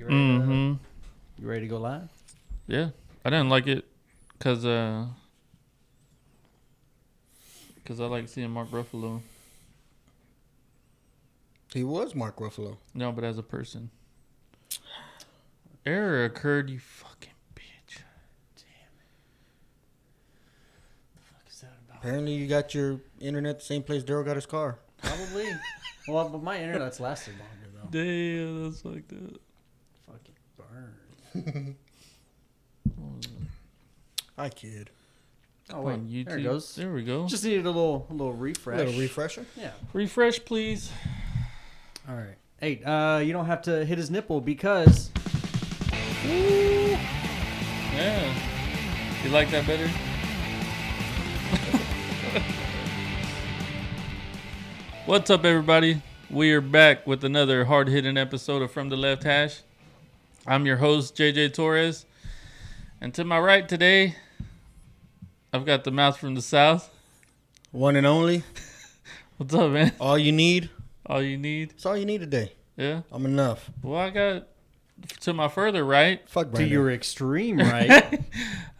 You ready to go live? Yeah, I didn't like it because I like seeing Mark Ruffalo. He was Mark Ruffalo. No, but as a person. Error occurred, you fucking bitch. Damn it. The fuck is that about? Apparently, you got your internet the same place Daryl got his car. Probably. Well, but my internet's lasted longer, though. Damn, that's like that. Fucking burn. I kid. Oh, wait. On YouTube. There it goes. There we go. Just needed a little refresh. A little refresher. Yeah. Refresh, please. All right. Hey, you don't have to hit his nipple because... Yeah. You like that better? What's up, everybody? We are back with another hard-hitting episode of From the Left Hash. I'm your host, JJ Torres. And to my right today, I've got the mouth from the south. One and only. What's up, man? All you need. All you need? It's all you need today. Yeah? I'm enough. Well, I got to my further right. Fuck To Brandon. your extreme right.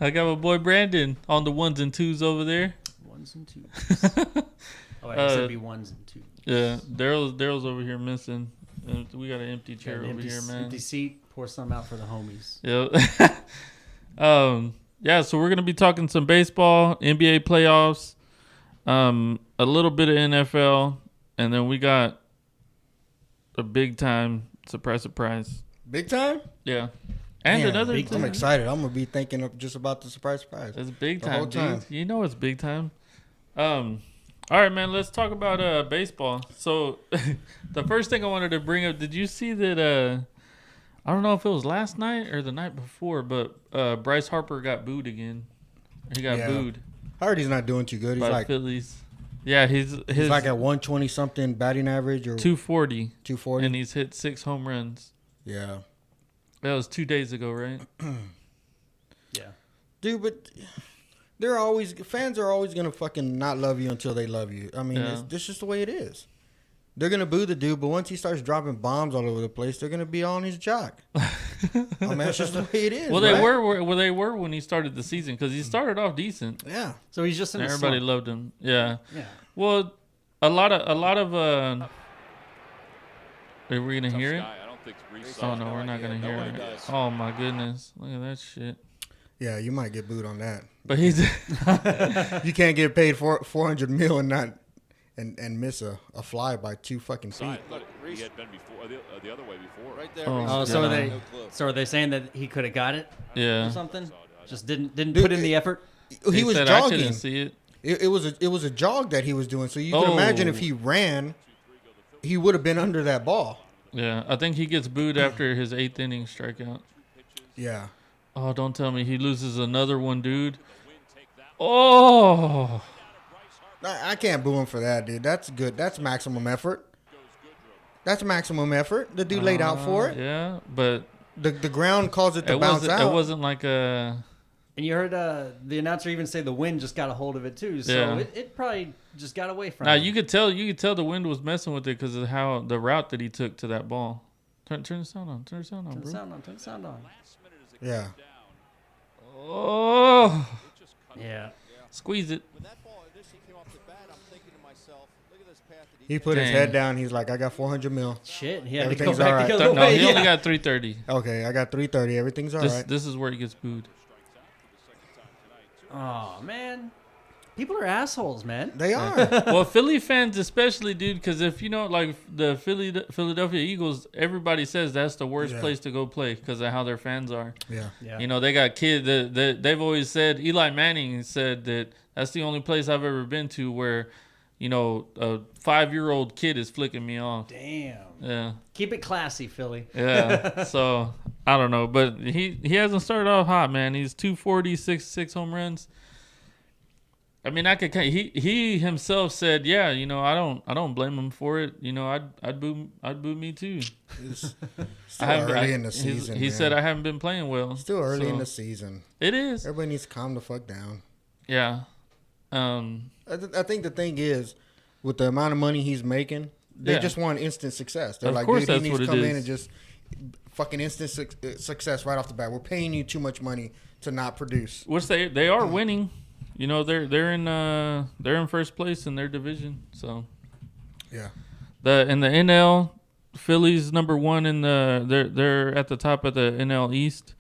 I got my boy Brandon on the ones and twos over there. Ones and twos. Oh, I said it'd be ones and twos. Yeah, Daryl's over here missing. We got an empty chair over here, man. Empty seat. Pour some out for the homies. Yeah. Yeah, so we're gonna be talking some baseball, NBA playoffs, a little bit of NFL, and then we got a big time surprise. Big time? Yeah. And Damn, another I'm excited. I'm going to be thinking of just about the surprise. It's big The time, whole time. dude. You know it's big time. All right, man, let's talk about baseball. So the first thing I wanted to bring up, did you see that I don't know if it was last night or the night before, but Bryce Harper got booed again. He got booed. I heard he's not doing too good. He's by like Phillies. Yeah, he's like at 120 something batting average or 240. 240. And he's hit 6 home runs. Yeah. That was 2 days ago, right? Yeah. Dude, but fans are always gonna fucking not love you until they love you. I mean, it's just the way it is. They're gonna boo the dude, but once he starts dropping bombs all over the place, they're gonna be on his jock. I mean, that's just the way it is. Well, right? they were when he started the season because he started off decent. Yeah. So he's just in And a everybody slump. loved him. Yeah. Yeah. Well, a lot of. Are we gonna hear it? I don't think Oh no, we're not gonna hear it. Oh my goodness, look at that shit. Yeah, you might get booed on that. But he's You can't get paid $400 million and miss a fly by 2 fucking feet. Look, he had been before the other way before. Right there. Oh, Oh, so yeah. are they saying that he could have got it or yeah. something? Just didn't Dude, put in the effort? He was said I jogging. couldn't see it. It was a jog that he was doing. So you can imagine if he ran, he would have been under that ball. Yeah, I think he gets booed after his 8th inning strikeout. Yeah. Oh, don't tell me he loses another one, dude. Oh, I can't boo him for that, dude. That's good. That's maximum effort. That's maximum effort. The dude laid out for it. Yeah, but The ground caused it to bounce out. It wasn't like a. And you heard the announcer even say the wind just got a hold of it too. So Yeah. it probably just got away from Now him. you could tell the wind was messing with it because of how the route that he took to that ball. Turn the sound on. Turn the sound on, Turn the bro. sound on. Turn the sound on. Yeah. Oh, Yeah. squeeze it. When that ball initially came off the bat, I'm thinking to myself, look at this path that He put his Dang. head down. He's like, I got $400 million. Shit. He had to go Everything's back alright. the other No, way. he only Yeah. got 330. Okay, I got 330. Everything's all right. This is where he gets booed. Oh man, people are assholes, man. They are. Well, Philly fans especially, dude, because if you know, like the Philadelphia Eagles, everybody says that's the worst Yeah. place to go play because of how their fans are. Yeah. Yeah. You know, they got kids. They've always said, Eli Manning said that that's the only place I've ever been to where, you know, a 5-year-old kid is flicking me off. Damn. Yeah. Keep it classy, Philly. Yeah. So I don't know, but he hasn't started off hot, man. He's 240, six home runs. I mean, he himself said, yeah, you know, I don't blame him for it. You know, I'd boo me too. It's still early in the season. He man. said I haven't been playing well. Still early So, in the season. It is. Everybody needs to calm the fuck down. Yeah. I think the thing is, with the amount of money he's making, they Yeah. just want instant success. They're Of like, course dude, he that's needs what to it come in is. and just fucking instant success right off the bat. We're paying you too much money to not produce. Which they are winning. You know, they're in first place in their division. So Yeah. in the NL, Phillies #1 in they're at the top of the NL East.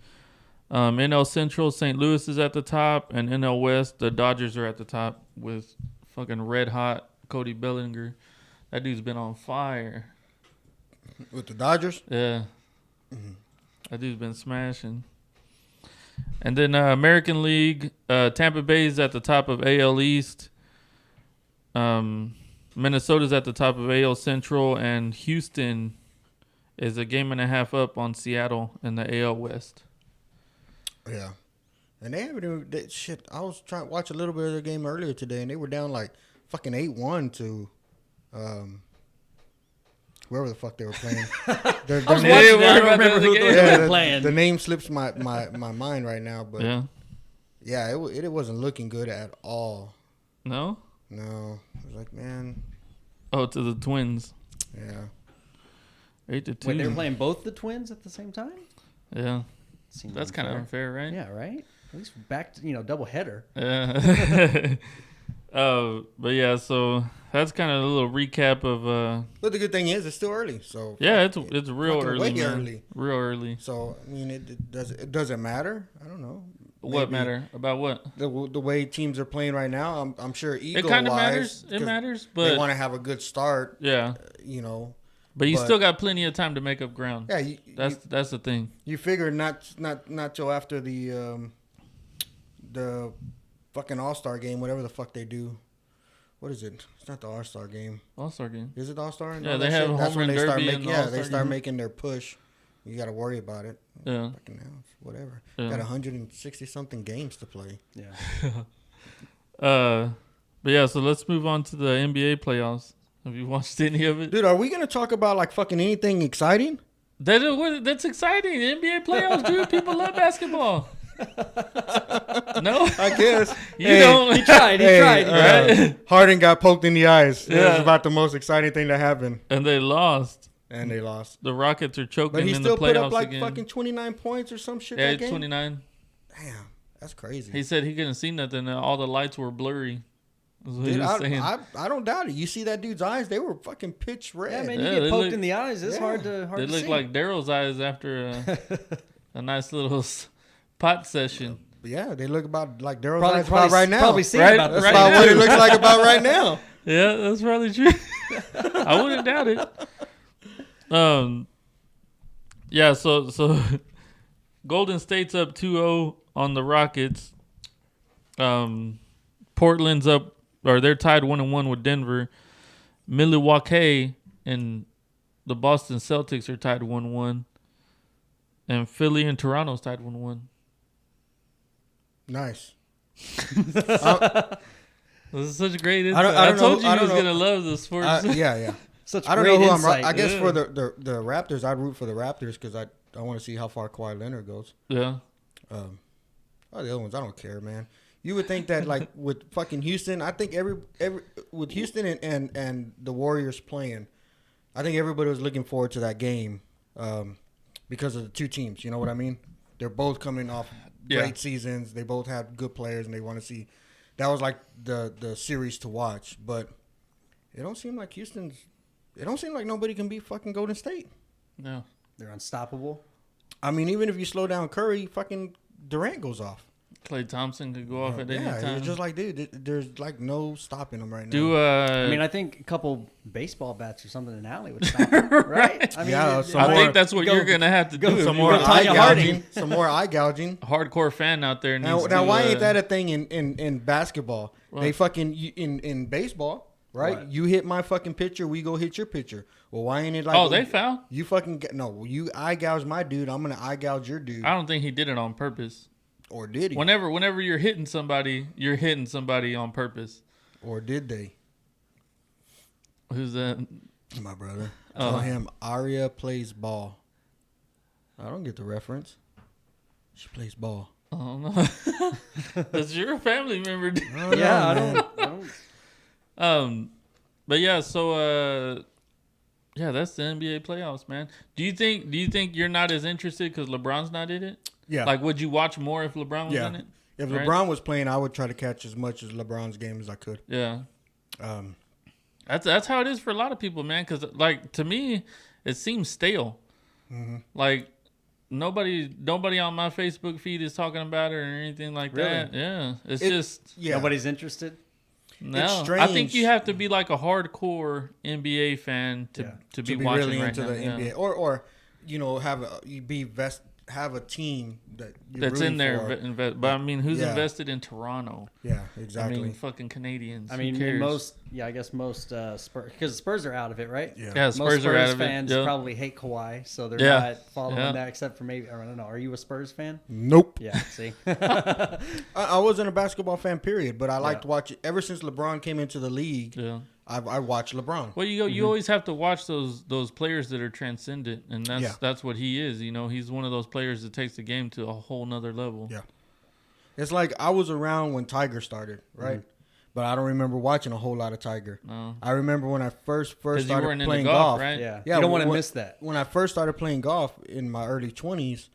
NL Central, St. Louis is at the top, and NL West, the Dodgers are at the top with fucking red hot Cody Bellinger. That dude's been on fire. With the Dodgers? Yeah. That dude's been smashing. And then American League, Tampa Bay's at the top of AL East. Minnesota's at the top of AL Central, and Houston is a game and a half up on Seattle in the AL West. Yeah. And they haven't even, shit, I was trying to watch a little bit of their game earlier today, and they were down like fucking 8-1 to whoever the fuck they were playing. Their I was name, watching that. I don't remember who they were playing. the name slips my mind right now, but Yeah. it wasn't looking good at all. No? No. I was like, man, Oh, to the Twins. yeah. 8-2. Wait, they were playing both the Twins at the same time? Yeah. Seems That's kind of unfair, right? Yeah, right? At least back to, double header. Yeah. But yeah, so that's kind of a little recap of. But the good thing is, it's still early, so Yeah, it's real fucking early, way man. early. Real early. So I mean, it doesn't matter. I don't know. What Maybe matter about what? the way teams are playing right now? I'm sure ego It kind of wise, matters. It 'cause matters, they but want to have a good start. yeah. But you but- still got plenty of time to make up ground. Yeah, That's the thing. you figure not till after the fucking All-Star game, whatever the fuck they do. What is it? It's not the All-Star game. All-Star game. Is it the All-Star? Yeah, they have That's home when run they start derby making. and Yeah, All-Star they start game. making their push. You got to worry about it. Yeah. Fucking now, whatever. Yeah. Got 160 something games to play. Yeah. But yeah, so let's move on to the NBA playoffs. Have you watched any of it? Dude, are we gonna talk about like fucking anything exciting? That's exciting. The NBA playoffs, dude. People love basketball. No, I guess. you don't. He tried, right? Harden got poked in the eyes. Yeah. It Yeah. was about the most exciting thing to happen. And they lost. And they lost. The Rockets are choking But he in still the put playoffs up like again. fucking 29 points or some shit Yeah, that he's game. 29. Damn, that's crazy. He said he couldn't see nothing. All the lights were blurry. That's what he Dude, was saying. I don't doubt it. You see that dude's eyes? They were fucking pitch red. Yeah, man, Yeah, you they get poked look- in the eyes. It's Yeah. hard to They see. look like Daryl's eyes after a nice little pot session. Yeah, they look about like Daryl's Probably, eyes about right now. Probably seeing Right? about That's the Right about now. what it looks like about right now. Yeah, that's probably true. I wouldn't doubt it. Yeah, so Golden State's up 2-0 on the Rockets. Portland's up, or they're tied 1-1 with Denver. Milwaukee and the Boston Celtics are tied 1-1. And Philly and Toronto's tied 1-1. Nice. This is such a great insight. I don't I know told who- you I he was don't know. going to love the sports. Yeah. Such I don't great know who I'm insight. right. I guess Yeah. for the Raptors, I'd root for the Raptors because I want to see how far Kawhi Leonard goes. Yeah. The other ones, I don't care, man. You would think that like with fucking Houston, I think every with Houston and the Warriors playing, I think everybody was looking forward to that game because of the two teams. You know what I mean? They're both coming off great seasons. They both have good players, and they want to see. That was like the series to watch, but it don't seem like Houston's. It don't seem like nobody can beat fucking Golden State. No. They're unstoppable. I mean, even if you slow down Curry, fucking Durant goes off. Klay Thompson could go off at any Yeah, time. it's just like, dude, there's like no stopping him right now. Do I mean, I think a couple baseball bats or something in the alley would stop him, right? I mean, Yeah, it some I more- think that's what go- you're gonna have to go do. some if more you're eye Tanya Harding. gouging. Some more eye gouging. a hardcore fan out there. Needs Now, why to, ain't that a thing in basketball? What? They fucking in baseball, right? What? You hit my fucking pitcher, we go hit your pitcher. Well, why ain't it like? Oh, they foul? You fucking no. You eye gouge my dude. I'm gonna eye gouge your dude. I don't think he did it on purpose. Or did he? Whenever you're hitting somebody on purpose. Or did they? Who's that? My brother. Oh. Tell him Arya plays ball. I don't get the reference. She plays ball. I don't know. That's your family member. Dude. Yeah, I don't. But yeah, so Yeah, that's the NBA playoffs, man. Do you think you're not as interested because LeBron's not in it? Yeah. Like, would you watch more if LeBron was Yeah. in it? If Right? LeBron was playing, I would try to catch as much as LeBron's game as I could. Yeah. Um, That's how it is for a lot of people, man. Because like to me, it seems stale. Like nobody on my Facebook feed is talking about it or anything like Really? that. Yeah, it's just yeah. Nobody's interested. no. It's I think strange. you have to be like a hardcore NBA fan to to be be watching really right into now. the Yeah. NBA, or you know, have a team that you're That's rooting in there, for. but I mean, who's Yeah. invested in Toronto? Yeah, I exactly. mean, fucking Canadians. I Who mean, cares? I guess most Spurs, because Spurs are out of it, right? yeah. Yeah, Most Spurs are out of fans it. Yeah. probably hate Kawhi, so they're Yeah. not following Yeah. that. Except for maybe, I don't know. Are you a Spurs fan? Nope. Yeah. See. I wasn't a basketball fan, period, but I liked Yeah. watching. Ever since LeBron came into the league, Yeah. I watched LeBron. Well, you always have to watch those players that are transcendent, and Yeah. that's what he is. You know, he's one of those players that takes the game to a whole nother level. Yeah. It's like I was around when Tiger started, right? But I don't remember watching a whole lot of Tiger. No. I remember when I first 'Cause you started weren't into playing golf, golf. right? Yeah. Yeah, You don't want to when- miss that. When I first started playing golf in my early 20s,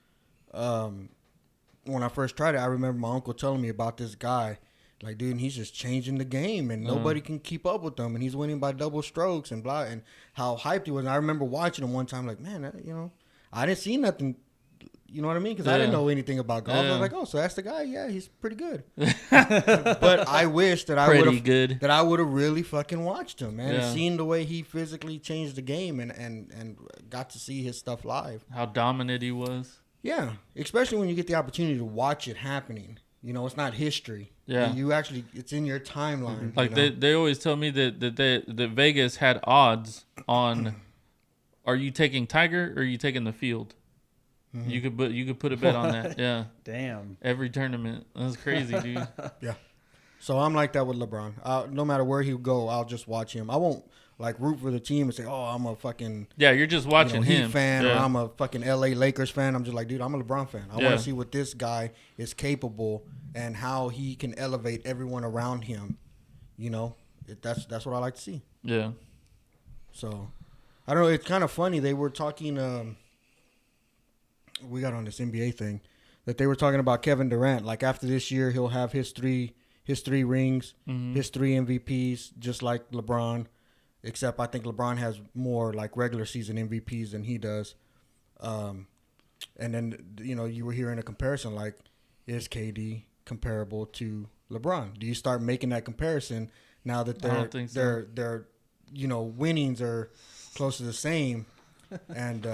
when I first tried it, I remember my uncle telling me about this guy. Like, dude, he's just changing the game, and nobody can keep up with him, and he's winning by double strokes and blah, and how hyped he was. And I remember watching him one time, like, man, I didn't see nothing. You know what I mean? Because I didn't Yeah. know anything about golf. I Yeah. was like, oh, so that's the guy? Yeah, he's pretty good. But I wish that I would Pretty have good. that I would have really fucking watched him, man, and Yeah. seen the way he physically changed the game, and got to see his stuff live. How dominant he was. Yeah, especially when you get the opportunity to watch it happening. You know, it's not history. Yeah. You actually, it's in your timeline. Like you know? they always tell me that Vegas had odds on, are you taking Tiger or are you taking the field? You could put a bet on that. Yeah, Damn. every tournament. That's crazy, dude. Yeah. So I'm like that with LeBron. No matter where he go, I'll just watch him. I won't like root for the team and say, "Oh, I'm a fucking Yeah, you're just watching Heat him. fan," or Yeah. "I'm a fucking LA Lakers fan." I'm just like, dude, I'm a LeBron fan. I want Yeah. to see what this guy is capable and how he can elevate everyone around him. You know, that's what I like to see. Yeah. So I don't know. It's kind of funny. They were talking. We got on this NBA thing that they were talking about Kevin Durant. Like after this year, he'll have his three rings, his 3 MVPs, just like LeBron. Except I think LeBron has more like regular season MVPs than he does. And then you were hearing a comparison like, is KD comparable to LeBron? Do you start making that comparison now that I don't think so. their winnings are close to the same, and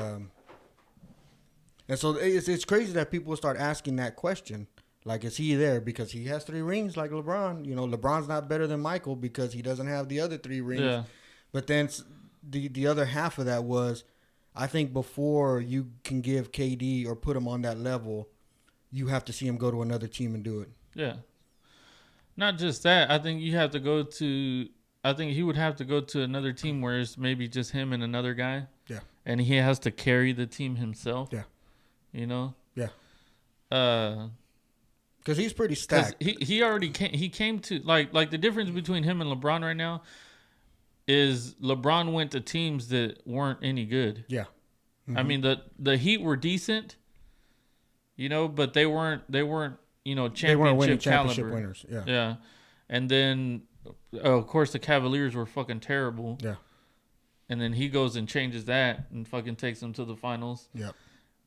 so it's crazy that people start asking that question. Like, is he there because he has 3 rings like LeBron? You know, LeBron's not better than Michael because he doesn't have the other 3 rings. Yeah. But then the other half of that was, I think before you can give KD or put him on that level, you have to see him go to another team and do it. Yeah. Not just that. I think you have to go to. I think he would have to go to another team where it's maybe just him and another guy. Yeah. And he has to carry the team himself. Yeah. You know. Yeah. Because he's pretty stacked. he already came. He came to like the difference between him and LeBron right now is LeBron went to teams that weren't any good. Yeah. I mean the Heat were decent, but they weren't They weren't winning championship championship caliber. winners. Yeah. Yeah, and then of course the Cavaliers were fucking terrible. Yeah. And then he goes and changes that and fucking takes them to the finals. Yeah.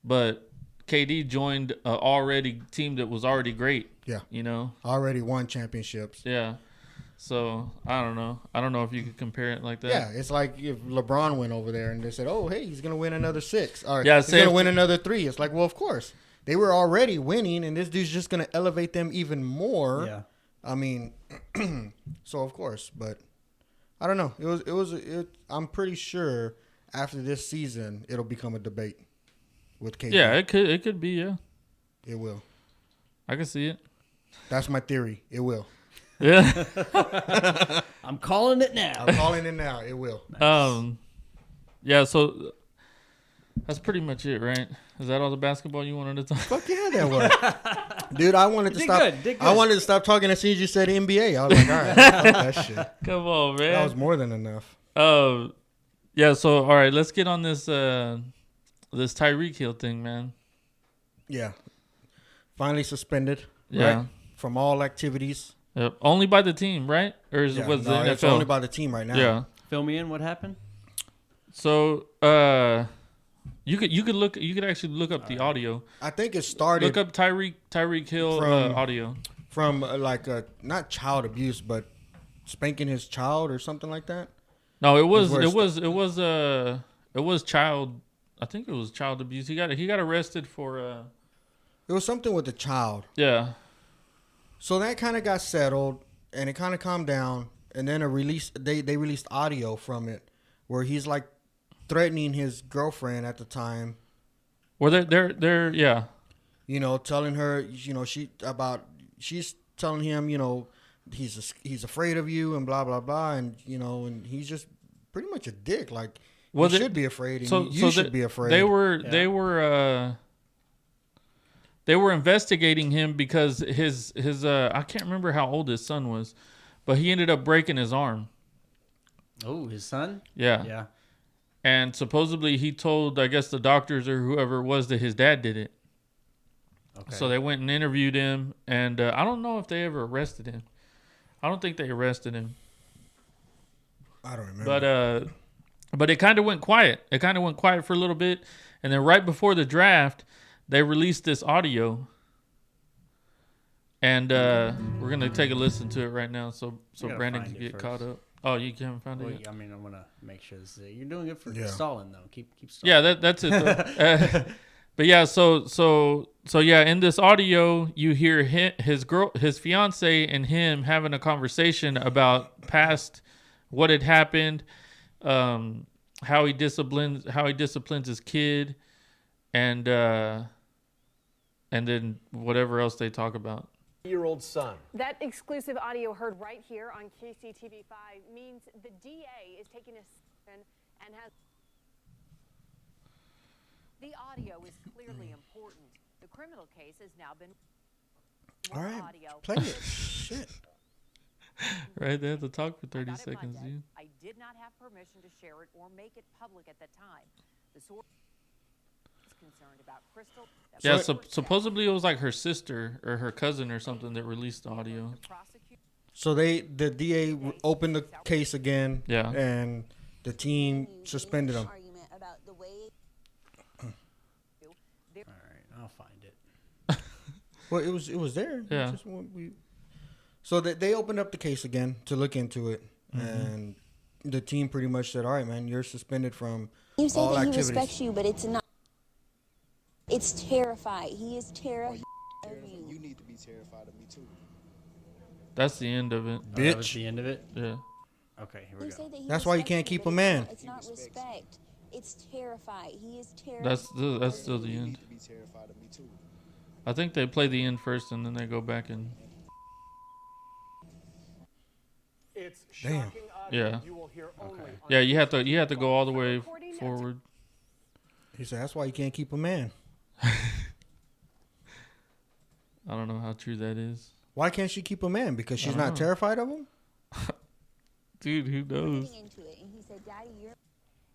But KD joined a already team that was already great. Yeah. Already won championships. Yeah. So I don't know. I don't know if you could compare it like that. Yeah, it's like if LeBron went over there and they said, "Oh, hey, he's gonna win another 6," or Yeah, he's gonna win another 3. It's like, well, of course, they were already winning, and this dude's just gonna elevate them even more. Yeah. I mean, so of course, but I don't know. It was. I'm pretty sure after this season, it'll become a debate with KD. Yeah, it could be. Yeah, It will. I can see it. That's my theory. It will. Yeah. I'm calling it now. I'm calling it now. It will. Yeah. So that's pretty much it, right? Is that all the basketball you wanted to talk? Fuck yeah, that was. Dude, I wanted to Did stop. good, did good. I wanted to stop talking as soon as you said NBA. I was like, all right, fuck that shit. Come on, That was man. more than enough. Yeah. So all right, let's get on this this Tyreek Hill thing, man. Yeah. Finally suspended. Yeah. Right? From all activities. Yep. Only by the team, right? Or is Yeah, was the no, NFL? it's only by the team right now. Yeah. Fill me in. What happened? So you could actually look up the audio. I think it started Look up Tyreek Hill From- audio. from like not child abuse, but spanking his child or something like that. No, it was where it was child. I think it was child abuse. He got arrested for It was something with the child. yeah. So that kind of got settled, and it kind of calmed down. And then they released audio from it, where he's like threatening his girlfriend at the time. Well, they're yeah. You know, telling her, you know, she's telling him, you know, he's afraid of you and blah blah blah, and you know, and he's just pretty much a dick. Like, Well, you should be afraid, and you so should be afraid. They were investigating him because his I can't remember how old his son was, but he ended up breaking his arm. Oh, his son. Yeah. Yeah. And supposedly he told, I guess, the doctors or whoever it was that his dad did it. Okay. So they went and interviewed him, and I don't know if they ever arrested him. I don't think they arrested him. I don't remember. But it kind of went quiet. It kind of went quiet for a little bit, and then right before the draft, they released this audio. And we're gonna take a listen to it right now, so gotta Brandon find can it get first. caught up. Oh, you haven't found it Well, yet? I mean, I want to make sure this is it. You're doing it for Yeah. stalling though. Keep stalling. Yeah, that's it. Though. But yeah, so yeah, in this audio, you hear his fiance, and him having a conversation about past what had happened, how he disciplines his kid, and then whatever else they talk about. Year-old son. That exclusive audio heard right here on KCTV5 means the DA is taking a stand and has. The audio is clearly important. The criminal case has now been. All More right, audio. play it. Shit. Right, they have to talk for I 30 got it seconds. Monday. Dude. I did not have permission to share it or make it public at the time. The source is concerned about Crystal. that Yeah, was supposedly it was like her sister or her cousin or something that released the audio. the prosecutor. So the DA opened the case again. Yeah. And the team suspended him. Argument about the way All right, I'll find it. Well, it was there. Yeah. It's just so they opened up the case again to look into it, and the team pretty much said, "All right, man, you're suspended from you say all that activities." he respects you, but it's not. It's terrified. He is terrified of you. You need to be terrified of me too. That's the end of it. Oh, that was Bitch. the end of it. Yeah. Okay, here we You go. say that he That's why you respects can't keep but a it's man. not- It's not respect. It's terrified. He is terrified. That's still the You end. need to be terrified of me too. I think they play the end first and then they go back and It's Damn. shocking audio Yeah. you will hear only on yeah, you have to go all the way forward. He said, "That's why you can't keep a man. I don't know how true that is. Why can't she keep a man? Because she's I not don't know. terrified of him." Dude, who knows? Getting into it, and he said, "Daddy, you're."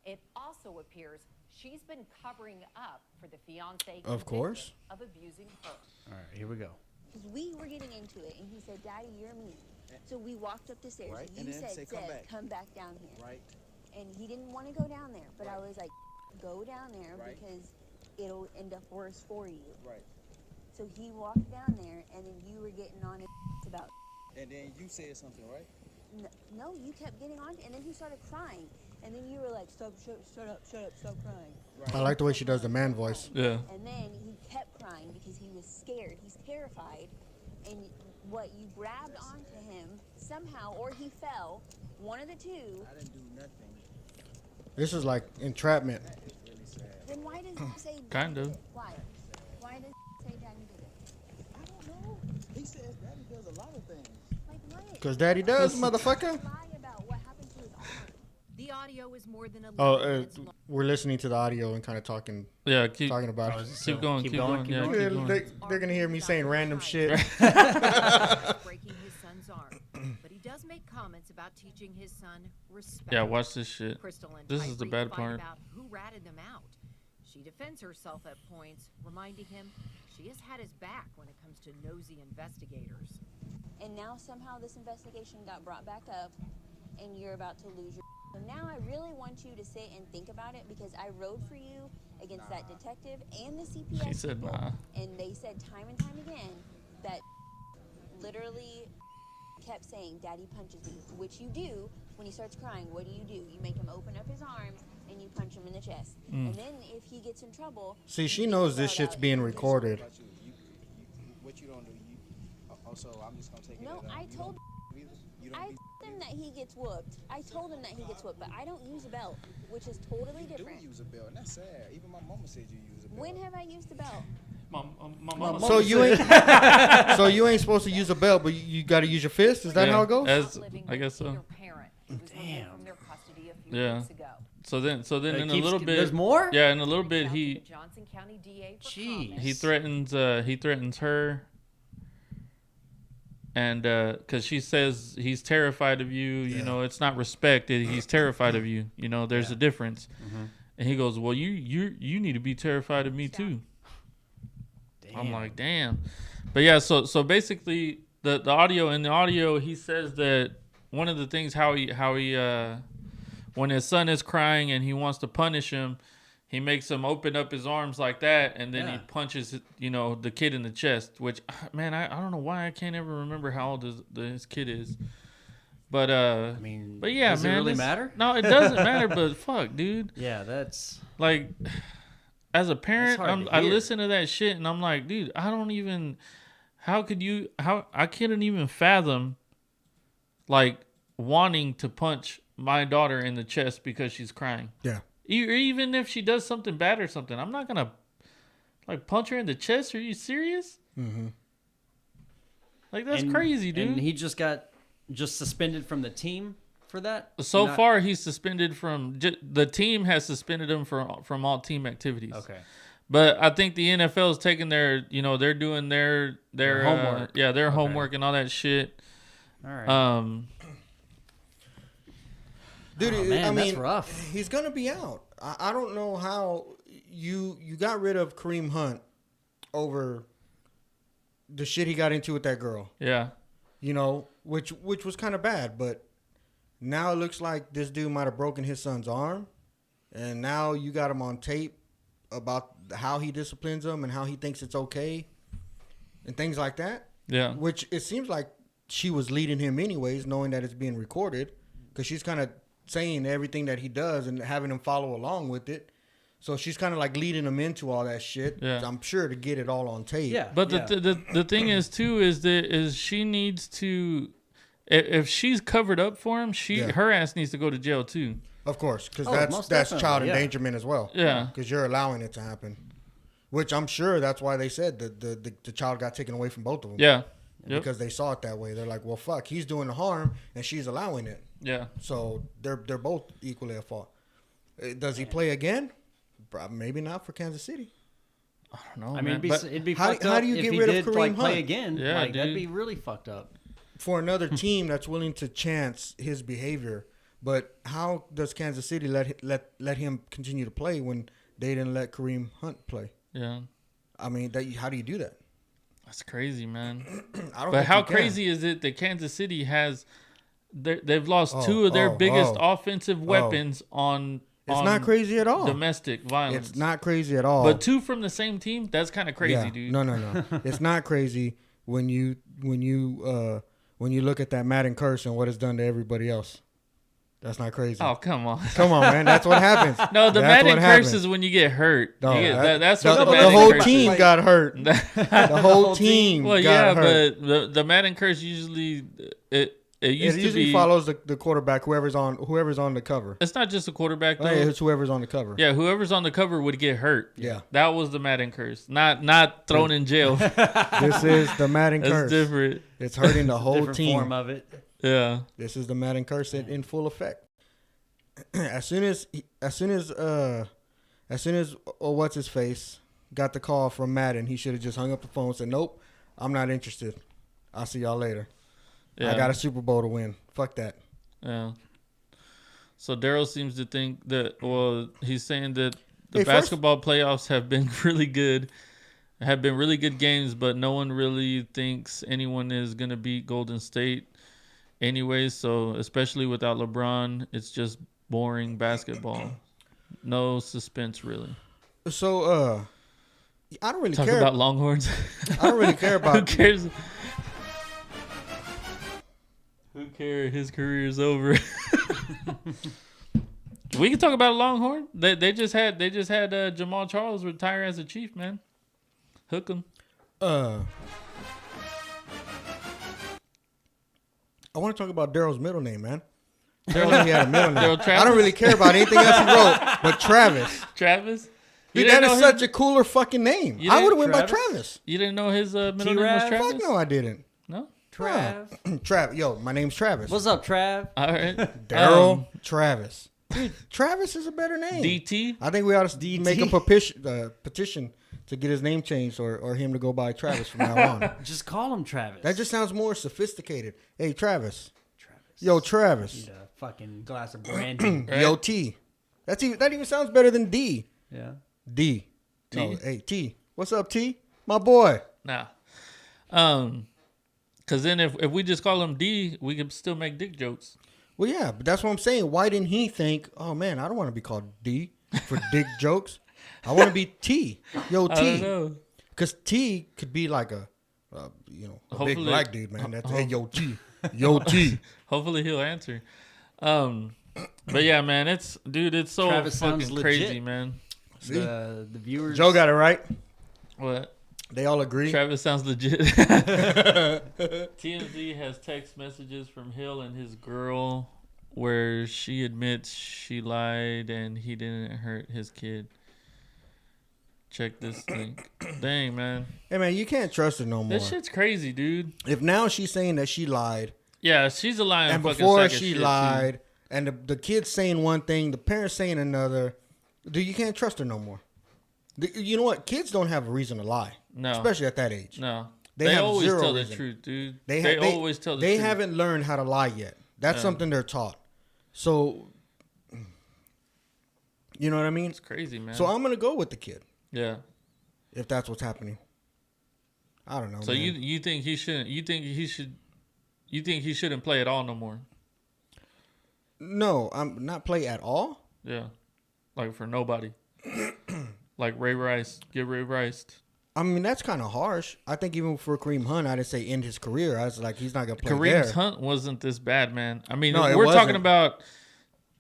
It also appears she's been covering up for the fiance Of course. convicted of abusing her. All right, here we go. Because we were getting into it, and he said, "Daddy, you're mean." So we walked up the stairs. Right, And and you then said, say, "Come back." come back down here." Right? And he didn't want to go down there, but I was like, "Go down there Right. because it'll end up worse for you." Right. So he walked down there, and then you were getting on his about. And then you said something, right? No, you kept getting on, and then he started crying, and then you were like, "Stop, shut up, stop crying." I like the way she does the man voice. Yeah. And then he kept crying because he was scared. He's terrified. And what you grabbed onto him somehow, or he fell, one of the two. I didn't do nothing. This is like entrapment. Then why does he say? Kind of. Why? Why does he say Daddy did it? I don't know. He says Daddy does a lot of things. Like what? Because Daddy does, motherfucker. Lie about what happened to his arm. The audio is more than 11 Oh, minutes long. we're listening to the audio and kind of talking Yeah, keep about Oh, it. is it keep so- going, keep keep going, going. keep Yeah, going? keep Yeah, going. they're gonna hear me saying random shit. breaking his son's arm. But he does make comments about teaching his son respect. Yeah, watch this shit. Crystal and This is the Tyreek bad fight part. about who ratted them out. She defends herself at points, reminding him she has had his back when it comes to nosy investigators. And now somehow this investigation got brought back up, and you're about to lose your. So now I really want you to sit and think about it, because I rode for you against that detective and the CPS She said people, nah. and they said time and time again that literally kept saying, "Daddy punches me," which you do when he starts crying. What do? You make him open up his arms and you punch him in the chest. And then if he gets in trouble, See, she you knows get this yelled shit's out. being recorded. What you don't do, so I'm just gonna take No, it. I told. I told him that he gets whooped. I told him that he gets whooped, but I don't use a belt, which is totally different. use a belt, and that's sad. Even my mama said you use a belt. When have I used a belt? My mama So you ain't, so you ain't supposed to use a belt, but you got to use your fist. Is that how it goes? I guess so. Damn. From their custody a few Yeah. weeks ago. So then It in a keeps- little bit. there's more? Yeah, in a little bit Reached out to he the Johnson County DA for Jeez. comment. he threatens her, and because she says he's terrified of you. You know, it's not respect. He's terrified of you. You know, there's a difference. And he goes, well, you need to be terrified of me too. I'm like, damn. But yeah, so basically the audio, he says that one of the things how he when his son is crying and he wants to punish him, he makes him open up his arms like that, and then he punches the kid in the chest. Which, man, I don't know why I can't ever remember how old his kid is. But I mean, but yeah, does man, it really matter? No, it doesn't matter. But fuck, dude. Yeah, that's Like, as a parent, hard to I hear. listen to that shit and I'm like, dude, I don't even. How I couldn't even fathom, like, wanting to punch my daughter in the chest because she's crying. Yeah. Even if she does something bad or something, I'm not gonna like punch her in the chest. Are you serious? Mm-hmm. Like, that's crazy, dude. And he just got suspended from the team for that. So far, he's suspended from the team has suspended him from all team activities. Okay. But I think the NFL is taking their, they're doing their homework. Their homework and all that shit. All right. Dude, Oh, man, I mean, that's rough. he's gonna be out. I don't know how you got rid of Kareem Hunt over the shit he got into with that girl. Yeah. Which was kind of bad, but now it looks like this dude might have broken his son's arm, and now you got him on tape about how he disciplines him and how he thinks it's okay and things like that. Yeah. Which it seems like she was leading him anyways, knowing that it's being recorded, because she's kind of saying everything that he does and having him follow along with it. So she's kind of like leading him into all that shit. Yeah. I'm sure to get it all on tape. Yeah. But the thing is too is she needs to, if she's covered up for him, her ass needs to go to jail too. Of course, because most that's definitely, child yeah. endangerment as well. Yeah. Because you're allowing it to happen. Which I'm sure that's why they said that the child got taken away from both of them. Yeah. Because they saw it that way. They're like, well, fuck, he's doing the harm and she's allowing it. Yeah. So they're both equally at fault. Does he play again? Maybe not for Kansas City. I don't know. I mean, man. it'd be how- fucked how up do you if get he rid of did Kareem play Hunt? again. Yeah, Like, that'd dude. be really fucked up. For another team that's willing to chance his behavior, but how does Kansas City let him continue to play when they didn't let Kareem Hunt play? Yeah. I mean, how do you do that? That's crazy, man. I don't. But think how you can. crazy is it that Kansas City has? They've lost two of their biggest offensive weapons on. It's not crazy at all. Domestic violence. It's not crazy at all. But two from the same team. That's kind of crazy, Yeah. dude. No. It's not crazy when you look at that Madden curse and what it's done to everybody else. That's not crazy. Oh, come on. Come on, man. That's what happens. No, the That's Madden what curse happens. is when you get hurt. No, That's the, what the the Madden whole curse team is. got hurt. The whole team Well, got yeah, hurt. but the Madden curse usually it used It to usually be follows the quarterback, whoever's on the cover. It's not just a quarterback though. Oh, yeah, it's whoever's on the cover. Yeah, whoever's on the cover would get hurt. Yeah. That was the Madden curse. Not thrown in jail. This is the Madden That's curse. different. It's hurting the whole Different team. form of it. Yeah. This is the Madden curse in full effect. As soon as what's his face got the call from Madden, he should have just hung up the phone and said, "Nope, I'm not interested. I'll see y'all later." Yeah. I got a Super Bowl to win. Fuck that. Yeah. So Daryl seems to think that. Well, he's saying that the Hey, basketball playoffs have been really good. Have been really good games, but no one really thinks anyone is gonna beat Golden State. Anyways, so especially without LeBron, it's just boring basketball. No suspense, really. So, I don't really Talk care about Longhorns. I don't really care about. Who cares? Who cares? His career is over. We can talk about Longhorn. They just had Jamal Charles retire as a Chief, man. Hook him. I want to talk about Daryl's middle name, man. Daryl, he had a middle name. Daryl Travis? I don't really care about anything else he wrote, but Travis. Travis. You Dude, didn't that know is such a cooler fucking name. You I would have didn't- went by Travis. You didn't know his middle name was T-Rav? Travis? Fuck no, I didn't. No. Trav. Trav, yo, my name's Travis. What's up, Trav? All right. Daryl Travis. Dude, Travis is a better name. DT. I think we ought to DT. make a petition to get his name changed or him to go by Travis from now on. Just call him Travis. That just sounds more sophisticated. Hey, Travis. Travis. Yo, Travis. Need a fucking glass of brandy. Right. Yo, T. That even sounds better than D. Yeah. D. T? No, hey, T. What's up, T? My boy. Nah. Cause then if we just call him D, we could still make dick jokes. Well, yeah, but that's what I'm saying. Why didn't he think, oh, man, I don't want to be called D for dick jokes. I want to be T. Yo, I don't T. know. Because T could be like a big Hopefully- black dude, man. That's, hey, yo, T. Yo, T. Hopefully he'll answer. But yeah, man, it's so Travis sounds fucking crazy, legit. man. The viewers. Joe got it right. What? They all agree. Travis sounds legit. TMZ has text messages from Hill and his girl where she admits she lied and he didn't hurt his kid. Check this link. Dang, man. Hey, man, you can't trust her no more. This shit's crazy, dude. If now she's saying that she lied, Yeah, she's a lying and fucking before sack of she shit, lied, too. and the kid's saying one thing, the parents saying another, dude, you can't trust her no more. You know what? Kids don't have a reason to lie. No. Especially at that age. No. They They have always zero tell the reason. truth, dude. They always tell the They truth. haven't learned how to lie yet. That's Yeah. something they're taught. So, you know what I mean? It's crazy, man. So I'm going to go with the kid yeah. if that's what's happening. I don't know, So man. you think he shouldn't? You think he shouldn't play at all no more? No, I'm not play at all. Yeah, like for nobody. Like Ray Rice, get Ray Rice. I mean, that's kind of harsh. I think even for Kareem Hunt, I didn't say end his career. I was like, he's not going to play Kareem there. Hunt wasn't this bad, man. I mean, No, it we're talking wasn't. about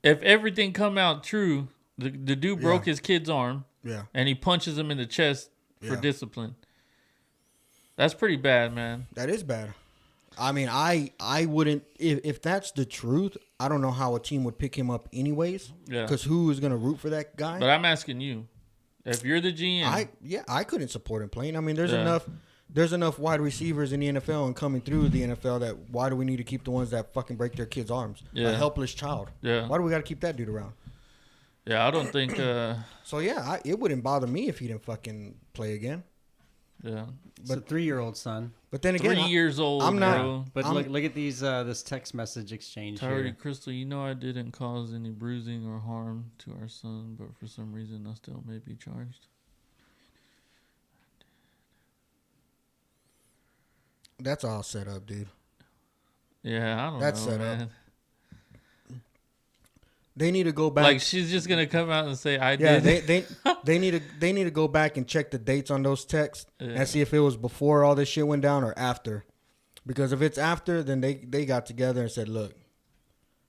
if everything come out true. The dude broke Yeah. his kid's arm, Yeah. and he punches him in the chest for Yeah. discipline. That's pretty bad, man. That is bad. I mean, I wouldn't if that's the truth. I don't know how a team would pick him up anyways. Yeah. Because who is going to root for that guy? But I'm asking you, if you're the GM, I couldn't support him playing. I mean, there's Yeah. enough wide receivers in the NFL and coming through the NFL that why do we need to keep the ones that fucking break their kids' arms? Yeah. A helpless child. Yeah. Why do we got to keep that dude around? yeah, I don't think. So yeah, it wouldn't bother me if he didn't fucking play again. Yeah, It's a 3-year-old son. But then again, 3 years old. I'm not- bro. But I'm- look at these this text message exchange Tyree here. Crystal, you know I didn't cause any bruising or harm to our son, but for some reason I still may be charged. That's all set up, dude. Yeah, I don't That's know, set up. man. They need to go back. Like she's just gonna come out and say I Yeah, did. they need to go back and check the dates on those texts Yeah. and see if it was before all this shit went down or after. Because if it's after, then they got together and said, "Look,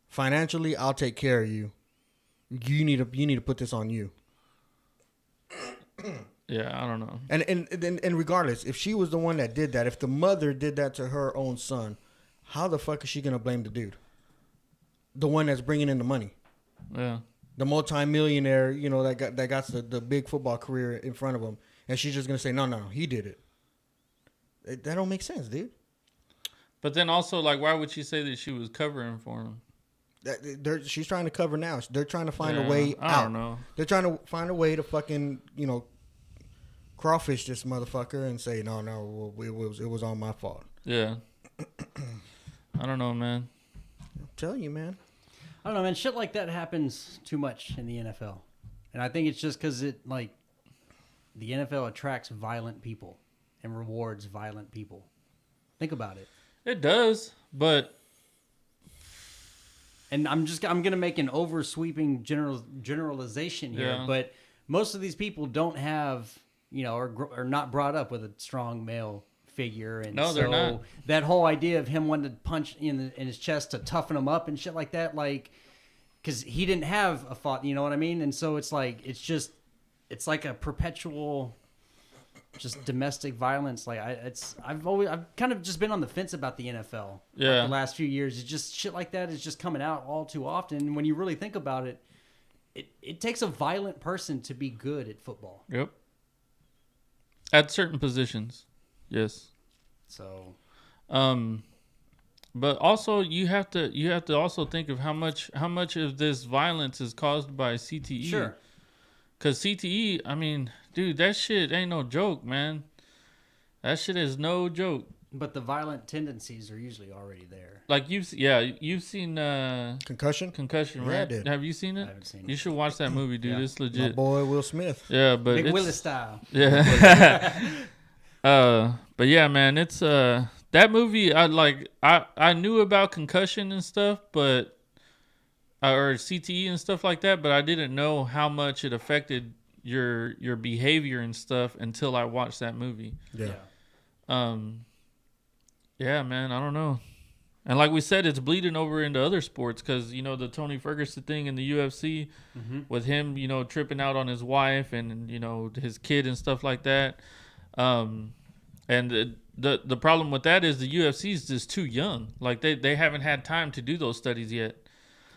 financially, I'll take care of you. You need to put this on you." Yeah, I don't know. And regardless, if she was the one that did that, if the mother did that to her own son, how the fuck is she gonna blame the dude? The one that's bringing in the money. Yeah, The multimillionaire, that got the big football career in front of him, and she's just gonna say, no, he did it. That don't make sense, dude. but then also like, why would she say that she was covering for him? She's trying to cover now. They're trying to find a Yeah, way I out. don't know. They're trying to find a way to fucking crawfish this motherfucker and say, no, it was all my fault. Yeah. I don't know, man. I'm telling you, man. I don't know, man. Shit like that happens too much in the NFL, and I think it's just because the NFL attracts violent people and rewards violent people. Think about it. It does, but. And I'm gonna make an oversweeping generalization here, but most of these people don't have, are not brought up with a strong male figure, and no, they're not. That whole idea of him wanting to punch in his chest to toughen him up and shit like that, like, because he didn't have a thought, you know what I mean? And so it's like it's like a perpetual. Just domestic violence, like I've kind of just been on the fence about the NFL. Yeah, the last few years, it's just shit like that is just coming out all too often. And when you really think about it, it takes a violent person to be good at football. Yep. At certain positions, yes. So, but also you have to also think of how much of this violence is caused by CTE. Sure. Because CTE, I mean, dude, that shit ain't no joke, man. That shit is no joke. But the violent tendencies are usually already there. Like you've seen Concussion, right? Yeah, I did. Have you seen it? I haven't seen it. You should watch that movie, dude. Yeah. It's legit. My boy Will Smith. Yeah, but Big it's, Willis style. Yeah. But yeah, man, it's that movie. I knew about concussion and stuff, but or CTE and stuff like that, but I didn't know how much it affected your behavior and stuff until I watched that movie. Yeah. Yeah, man, I don't know. And like we said, it's bleeding over into other sports because, the Tony Ferguson thing in the UFC with him, tripping out on his wife and, his kid and stuff like that. And the problem with that is the UFC is just too young. Like they haven't had time to do those studies yet.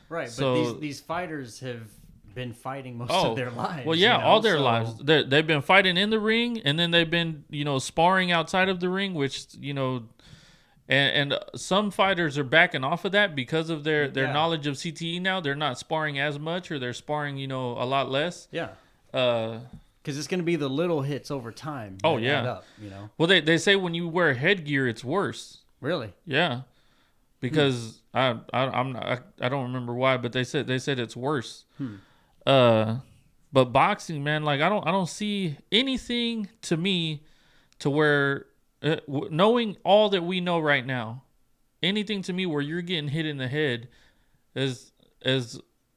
Right, So, but these fighters have been fighting most of their lives. Well, yeah, all their lives. They've been fighting in the ring, and then they've been, sparring outside of the ring, which, and some fighters are backing off of that because of their knowledge of CTE now. They're not sparring as much, or they're sparring, a lot less. Yeah. Because it's going to be the little hits over time. Oh, that yeah. add up, Well, they say when you wear headgear, it's worse. Really? Yeah. Because I don't remember why, but they said it's worse. But boxing, man, like I don't see anything to me to where knowing all that we know right now, anything to me where you're getting hit in the head is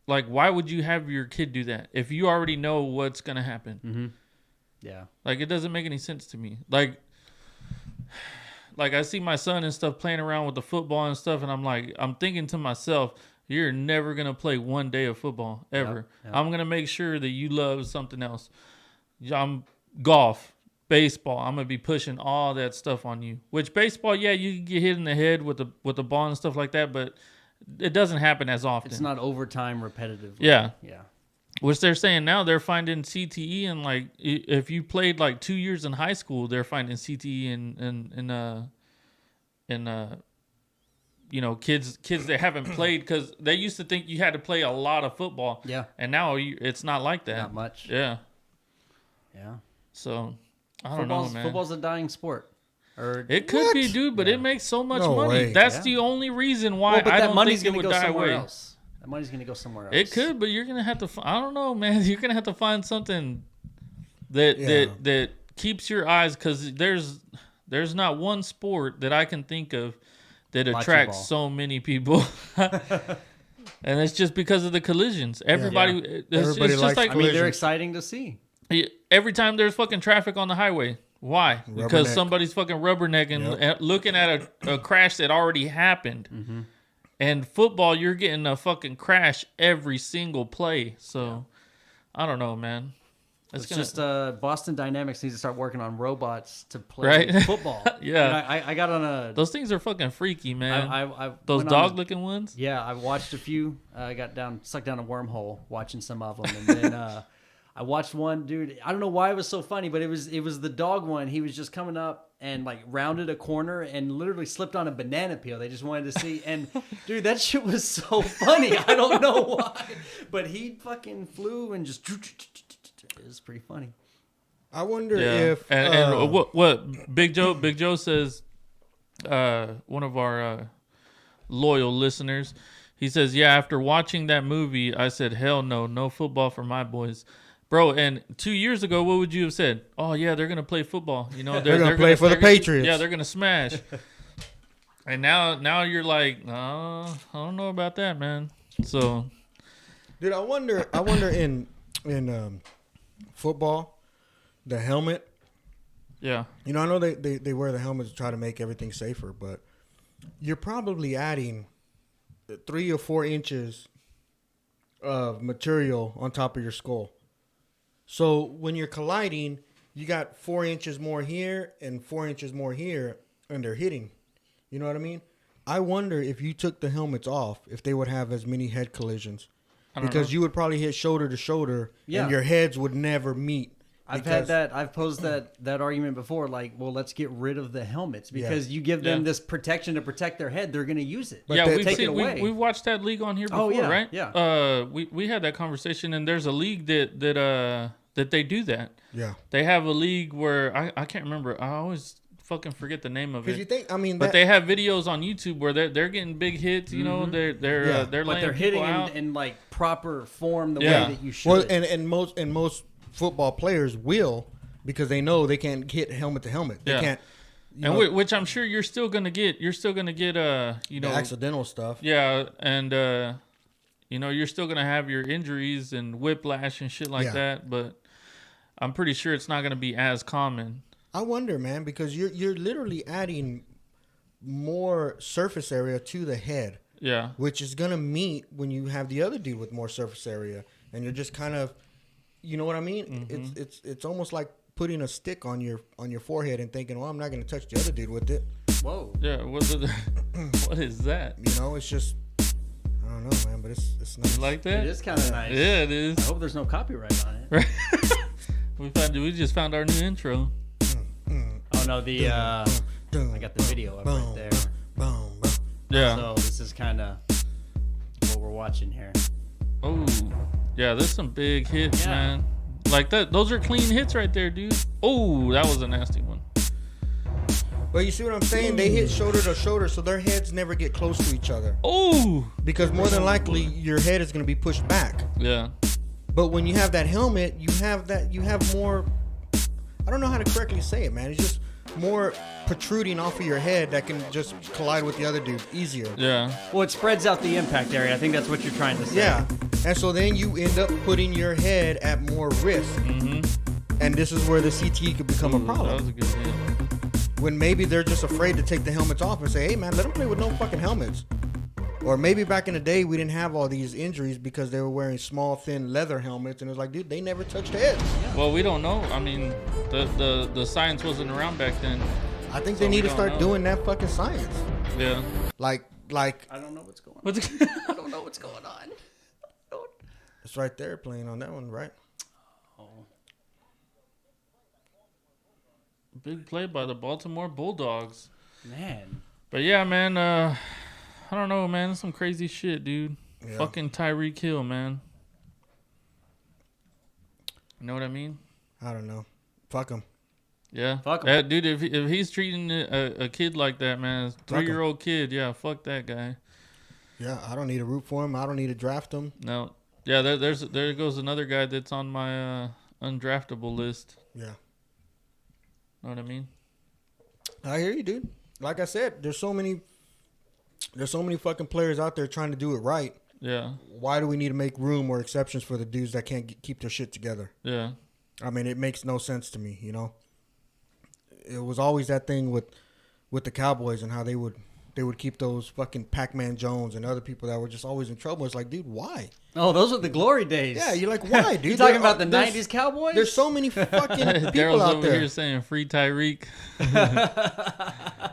like, why would you have your kid do that if you already know what's gonna happen? Mm-hmm. Yeah, like it doesn't make any sense to me. Like I see my son and stuff playing around with the football and stuff, and I'm thinking to myself, you're never going to play one day of football, ever. Yep. I'm going to make sure that you love something else. Golf, baseball, I'm going to be pushing all that stuff on you. Which baseball, yeah, you can get hit in the head with the ball and stuff like that, but it doesn't happen as often. It's not overtime repetitive. Yeah. Yeah. Which they're saying now, they're finding CTE, and like if you played like 2 years in high school, they're finding CTE in kids that haven't played, because they used to think you had to play a lot of football. Yeah. And now it's not like that. Not much. Yeah. Yeah. So I don't know, man. Football's a dying sport. Or it could be, dude, but it makes so much money. Way. That's the only reason why but I that don't money's think it gonna would go die somewhere away. else. That money's going to go somewhere else. It could, but you're gonna have to. I don't know, man. You're gonna have to find something that keeps your eyes, because there's not one sport that I can think of that attracts so many people, and it's just because of the collisions. Everybody it's just like, I mean, they're exciting to see. Every time there's fucking traffic on the highway. Why? Because Rubberneck. somebody's fucking rubbernecking, looking at a crash that already happened. Mm-hmm. And football, you're getting a fucking crash every single play. So, I don't know, man. It's just Boston Dynamics needs to start working on robots to play football. Yeah. I got on a... Those things are fucking freaky, man. I Those dog-looking ones? Yeah, I watched a few. I got sucked down a wormhole watching some of them. And then I watched one, dude. I don't know why it was so funny, but it was the dog one. He was just coming up and like rounded a corner and literally slipped on a banana peel. They just wanted to see. And dude, that shit was so funny. I don't know why, but he fucking flew and just. It was pretty funny. I wonder if what Big Joe says. One of our loyal listeners. He says, yeah, after watching that movie, I said, hell no, no football for my boys. Bro, and 2 years ago, what would you have said? Oh, yeah, they're going to play football. You know, they're going to play for the Patriots. Yeah, they're going to smash. And now you're like, I don't know about that, man. So, dude, I wonder in football, the helmet. Yeah. You know, I know they wear the helmets to try to make everything safer, but you're probably adding 3 or 4 inches of material on top of your skull. So when you're colliding, you got 4 inches more here and 4 inches more here, and they're hitting. You know what I mean? I wonder if you took the helmets off, if they would have as many head collisions. Because you would probably hit shoulder to shoulder, and your heads would never meet. I've posed that argument before. Like, well, let's get rid of the helmets because you give them this protection to protect their head. They're going to use it. But we've watched that league on here before, right? Yeah. We had that conversation, and there's a league that they do that. Yeah. They have a league where I can't remember. I always fucking forget the name of it. You think, I mean, but they have videos on YouTube where they're getting big hits. You know, they're hitting in like proper form the way that you should. Well, and most football players will, because they know they can't hit helmet to helmet. They can't. Which I'm sure you're still gonna get. You're still gonna get the accidental stuff. Yeah, and you're still gonna have your injuries and whiplash and shit like that. But I'm pretty sure it's not gonna be as common. I wonder, man, because you're literally adding more surface area to the head. Yeah. Which is gonna meet when you have the other dude with more surface area, and you're just kind of, you know what I mean? Mm-hmm. It's almost like putting a stick on your forehead and thinking, well, I'm not gonna touch the other dude with it. Whoa. Yeah. What is that? You know, it's just, I don't know, man, but it's nice. You like that? It is kind of nice. Yeah, it is. I hope there's no copyright on it. Right. We just found our new intro. Oh no, I got the video up right there. Yeah. So this is kind of what we're watching here. Oh, yeah, there's some big hits, man. Like that. Those are clean hits right there, dude. Oh, that was a nasty one. But you see what I'm saying? They hit shoulder to shoulder, so their heads never get close to each other. Oh. Because more than likely, your head is going to be pushed back. Yeah. But when you have that helmet, you have more, I don't know how to correctly say it, man. It's just more protruding off of your head that can just collide with the other dude easier. Yeah. Well, it spreads out the impact area. I think that's what you're trying to say. Yeah. And so then you end up putting your head at more risk. Mm-hmm. And this is where the CTE could become a problem. That was a good hit. When maybe they're just afraid to take the helmets off and say, hey, man, let them play with no fucking helmets. Or maybe back in the day, we didn't have all these injuries because they were wearing small, thin leather helmets. And it was like, dude, they never touched heads. Well, we don't know. I mean, the science wasn't around back then. I think they need to start doing that fucking science. Yeah. Like. I don't know what's going on. I don't know what's going on. It's right there playing on that one, right? Oh. Big play by the Baltimore Bulldogs. Man. But yeah, man, I don't know, man. Some crazy shit, dude. Yeah. Fucking Tyreek Hill, man. You know what I mean? I don't know. Fuck him. Yeah. Fuck him. Dude, if he's treating a kid like that, man, a 3-year-old kid, yeah, fuck that guy. Yeah, I don't need to root for him. I don't need to draft him. No. Yeah, there goes another guy that's on my undraftable list. Yeah. Know what I mean? I hear you, dude. Like I said, there's so many fucking players out there trying to do it right. Yeah. Why do we need to make room or exceptions for the dudes that can't keep their shit together? Yeah. I mean, it makes no sense to me, you know? It was always that thing with the Cowboys and how they would keep those fucking Pac-Man Jones and other people that were just always in trouble. It's like, dude, why? Oh, those were the glory days. Yeah, you're like, why, dude? You talking about the 90s Cowboys? There's so many fucking people Daryl's out over there. here saying free Tyreek. Yeah,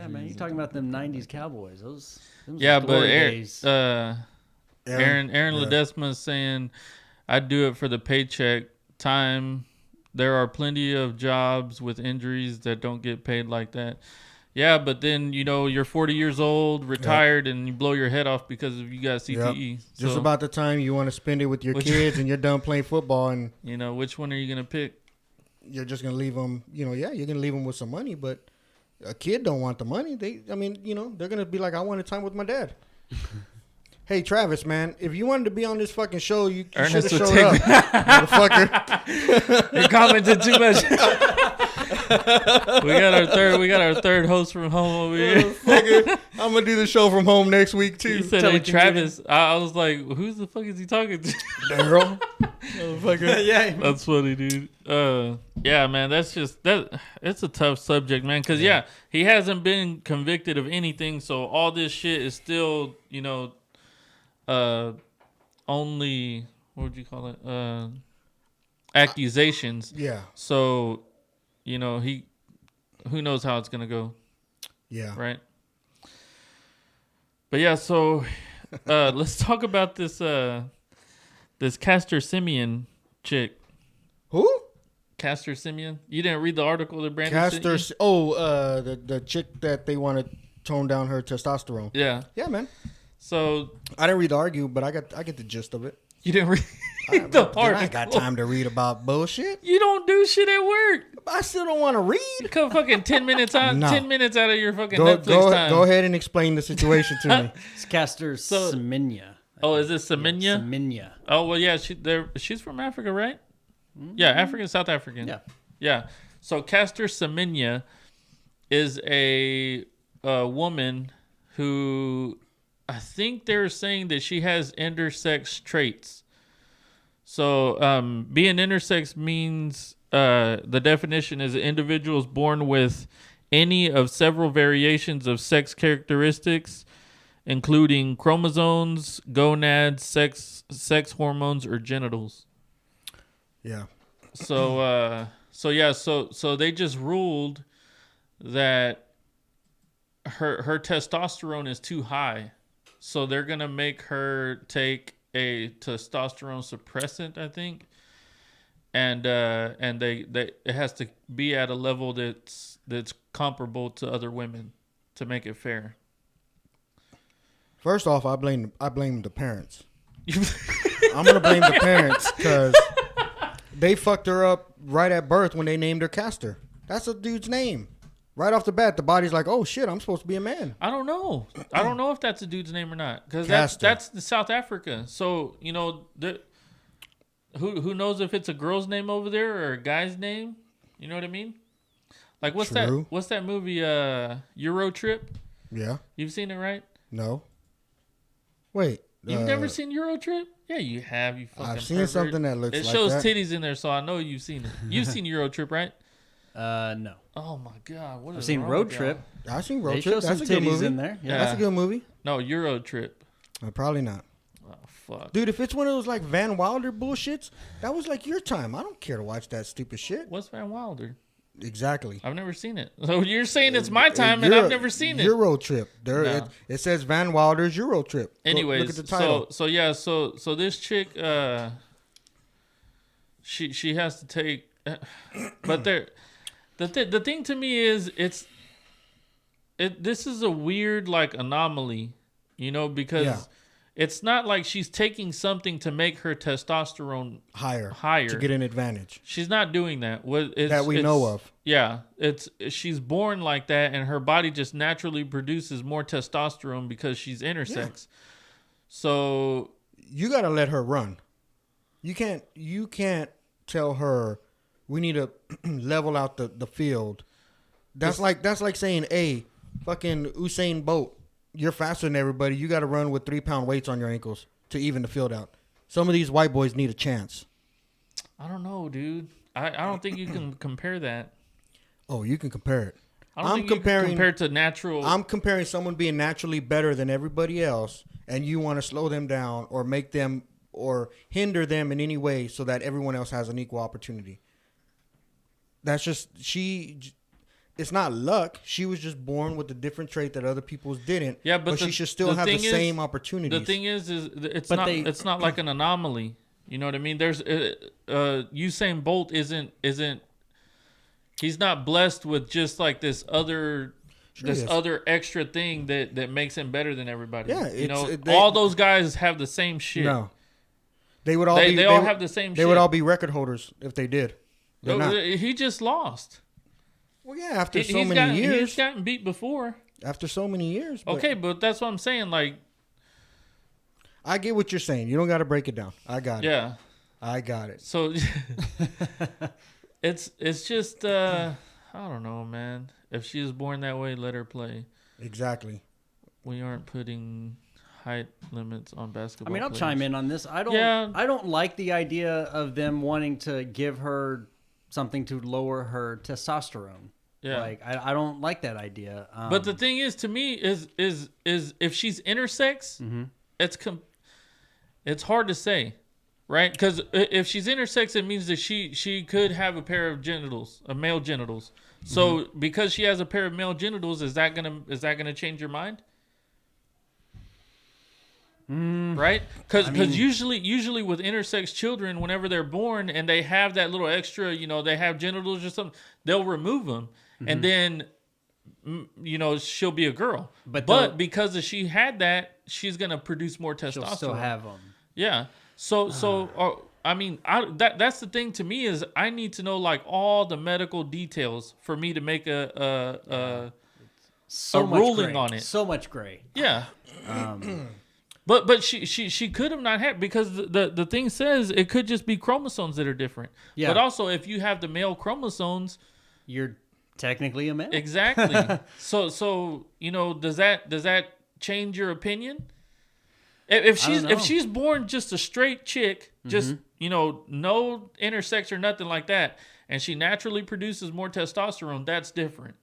man, you're talking about them 90s Cowboys. Those yeah, but days. Aaron Ledesma is saying, I'd do it for the paycheck. Time. There are plenty of jobs with injuries that don't get paid like that. Yeah, but then, you're 40 years old, retired, and you blow your head off because you got CTE. Yep. Just about the time you want to spend it with your kids and you're done playing football. And which one are you going to pick? You're just going to leave them, you're going to leave them with some money, but A kid don't want the money. I mean, they're gonna be like, I wanted time with my dad. Hey, Travis, man, if you wanted to be on this fucking show, you should have showed up, motherfucker. You commented too much. We got our third host from home over here. I'm gonna do the show from home next week too. He said, "Hey, Travis." I was like, "Who's the fuck is he talking to?" Daryl. Motherfucker. Yeah, that's funny, dude. Yeah, man, that's just that. It's a tough subject, man, because he hasn't been convicted of anything, so all this shit is still, only what would you call it? Accusations. Yeah. So, who knows how it's gonna go? Yeah. Right. But yeah, so let's talk about this Castor Simeon chick. Who? Castor Simeon. You didn't read the article that Brandon Castor. sent you? The chick that they want to tone down her testosterone. Yeah. Yeah, man. So I didn't read the argue, but I get the gist of it. You didn't read the article. I ain't got time to read about bullshit. You don't do shit at work. I still don't want to read. Come fucking 10 minutes out. No. 10 minutes out of your fucking Netflix time. Go ahead and explain the situation to me. It's Castor Semenya. Oh, is it Semenya? Yeah, Semenya. Oh well, yeah. She's from Africa, right? Mm-hmm. Yeah, African, South African. Yeah. Yeah. So Castor Semenya is a woman who I think they're saying that she has intersex traits. So being intersex means the definition is individuals born with any of several variations of sex characteristics, including chromosomes, gonads, sex hormones, or genitals. Yeah. So they just ruled that her testosterone is too high. So they're going to make her take a testosterone suppressant, I think. And they it has to be at a level that's comparable to other women to make it fair. First off, I blame the parents. I'm gonna blame the parents because they fucked her up right at birth when they named her Castor. That's a dude's name. Right off the bat, the body's like, oh shit, I'm supposed to be a man. I don't know. I don't know if that's a dude's name or not because that's the South Africa. So who knows if it's a girl's name over there or a guy's name? You know what I mean? Like what's True. that movie? Euro Trip. Yeah. You've seen it, right? No. Wait. You've never seen Euro Trip? Yeah, you have. You fucking I've seen pervert. something that looks like that. It shows titties in there, so I know you've seen it. You've seen Euro Trip, right? No. Oh my god, what is I've seen wrong Road with Trip. I've seen Road They Trip. show That's some a good titties movie. in there. Yeah. That's a good movie. No, Euro Trip. Probably not. Oh fuck, Dude, if it's one of those like Van Wilder bullshits, that was like your time. I don't care to watch that stupid shit. What's Van Wilder? Exactly. I've never seen it. So you're saying it's my time and I've never seen it. Euro Trip. There, No. it says Van Wilder's Euro Trip. Anyways, look at the title. So this chick, she has to take, but the thing to me is this is a weird like anomaly, because it's not like she's taking something to make her testosterone higher to get an advantage. She's not doing that. That we know of. Yeah, she's born like that, and her body just naturally produces more testosterone because she's intersex. Yeah. So you got to let her run. You can't tell her we need to level out the field. That's like saying, hey, fucking Usain Bolt, you're faster than everybody. You got to run with 3-pound weights on your ankles to even the field out. Some of these white boys need a chance. I don't know, dude. I don't think you can compare that. Oh, you can compare it. I'm comparing compared to natural. I'm comparing someone being naturally better than everybody else, and you want to slow them down or make them or hinder them in any way so that everyone else has an equal opportunity. That's just it's not luck. She was just born with a different trait that other people didn't. Yeah, but she should still have the same opportunities. The thing is it's not like an anomaly. You know what I mean? There's Usain Bolt isn't. He's not blessed with just like this other extra thing that makes him better than everybody. Yeah, all those guys have the same shit. No, they would all they all have the same. They would all be record holders if they did. No, he just lost. Well, yeah, after so He's many years. He's gotten beat before. After so many years. But Okay, but that's what I'm saying. Like, I get what you're saying. You don't got to break it down. I got it. yeah. I got it. So it's just I don't know, man. If she was born that way, let her play. Exactly. We aren't putting height limits on basketball. I mean, I'll players. chime in on this. I don't like the idea of them wanting to give her something to lower her testosterone. Yeah. Like I don't like that idea. But the thing is, to me, is if she's intersex, it's hard to say, right? Because if she's intersex, it means that she could have a pair of genitals, male genitals. So because she has a pair of male genitals, is that gonna change your mind? Right? Because usually with intersex children, whenever they're born and they have that little extra, they have genitals or something, they'll remove them, and then she'll be a girl. But because she had that, she's gonna produce more testosterone. she'll still have them. Yeah. So I mean, that's the thing to me is I need to know like all the medical details for me to make a ruling on it. So much gray. Yeah. But she could have not had, because the thing says it could just be chromosomes that are different. Yeah. But also if you have the male chromosomes, you're technically a male. Exactly. so does that change your opinion? If she's born just a straight chick, just no intersex or nothing like that, and she naturally produces more testosterone, that's different.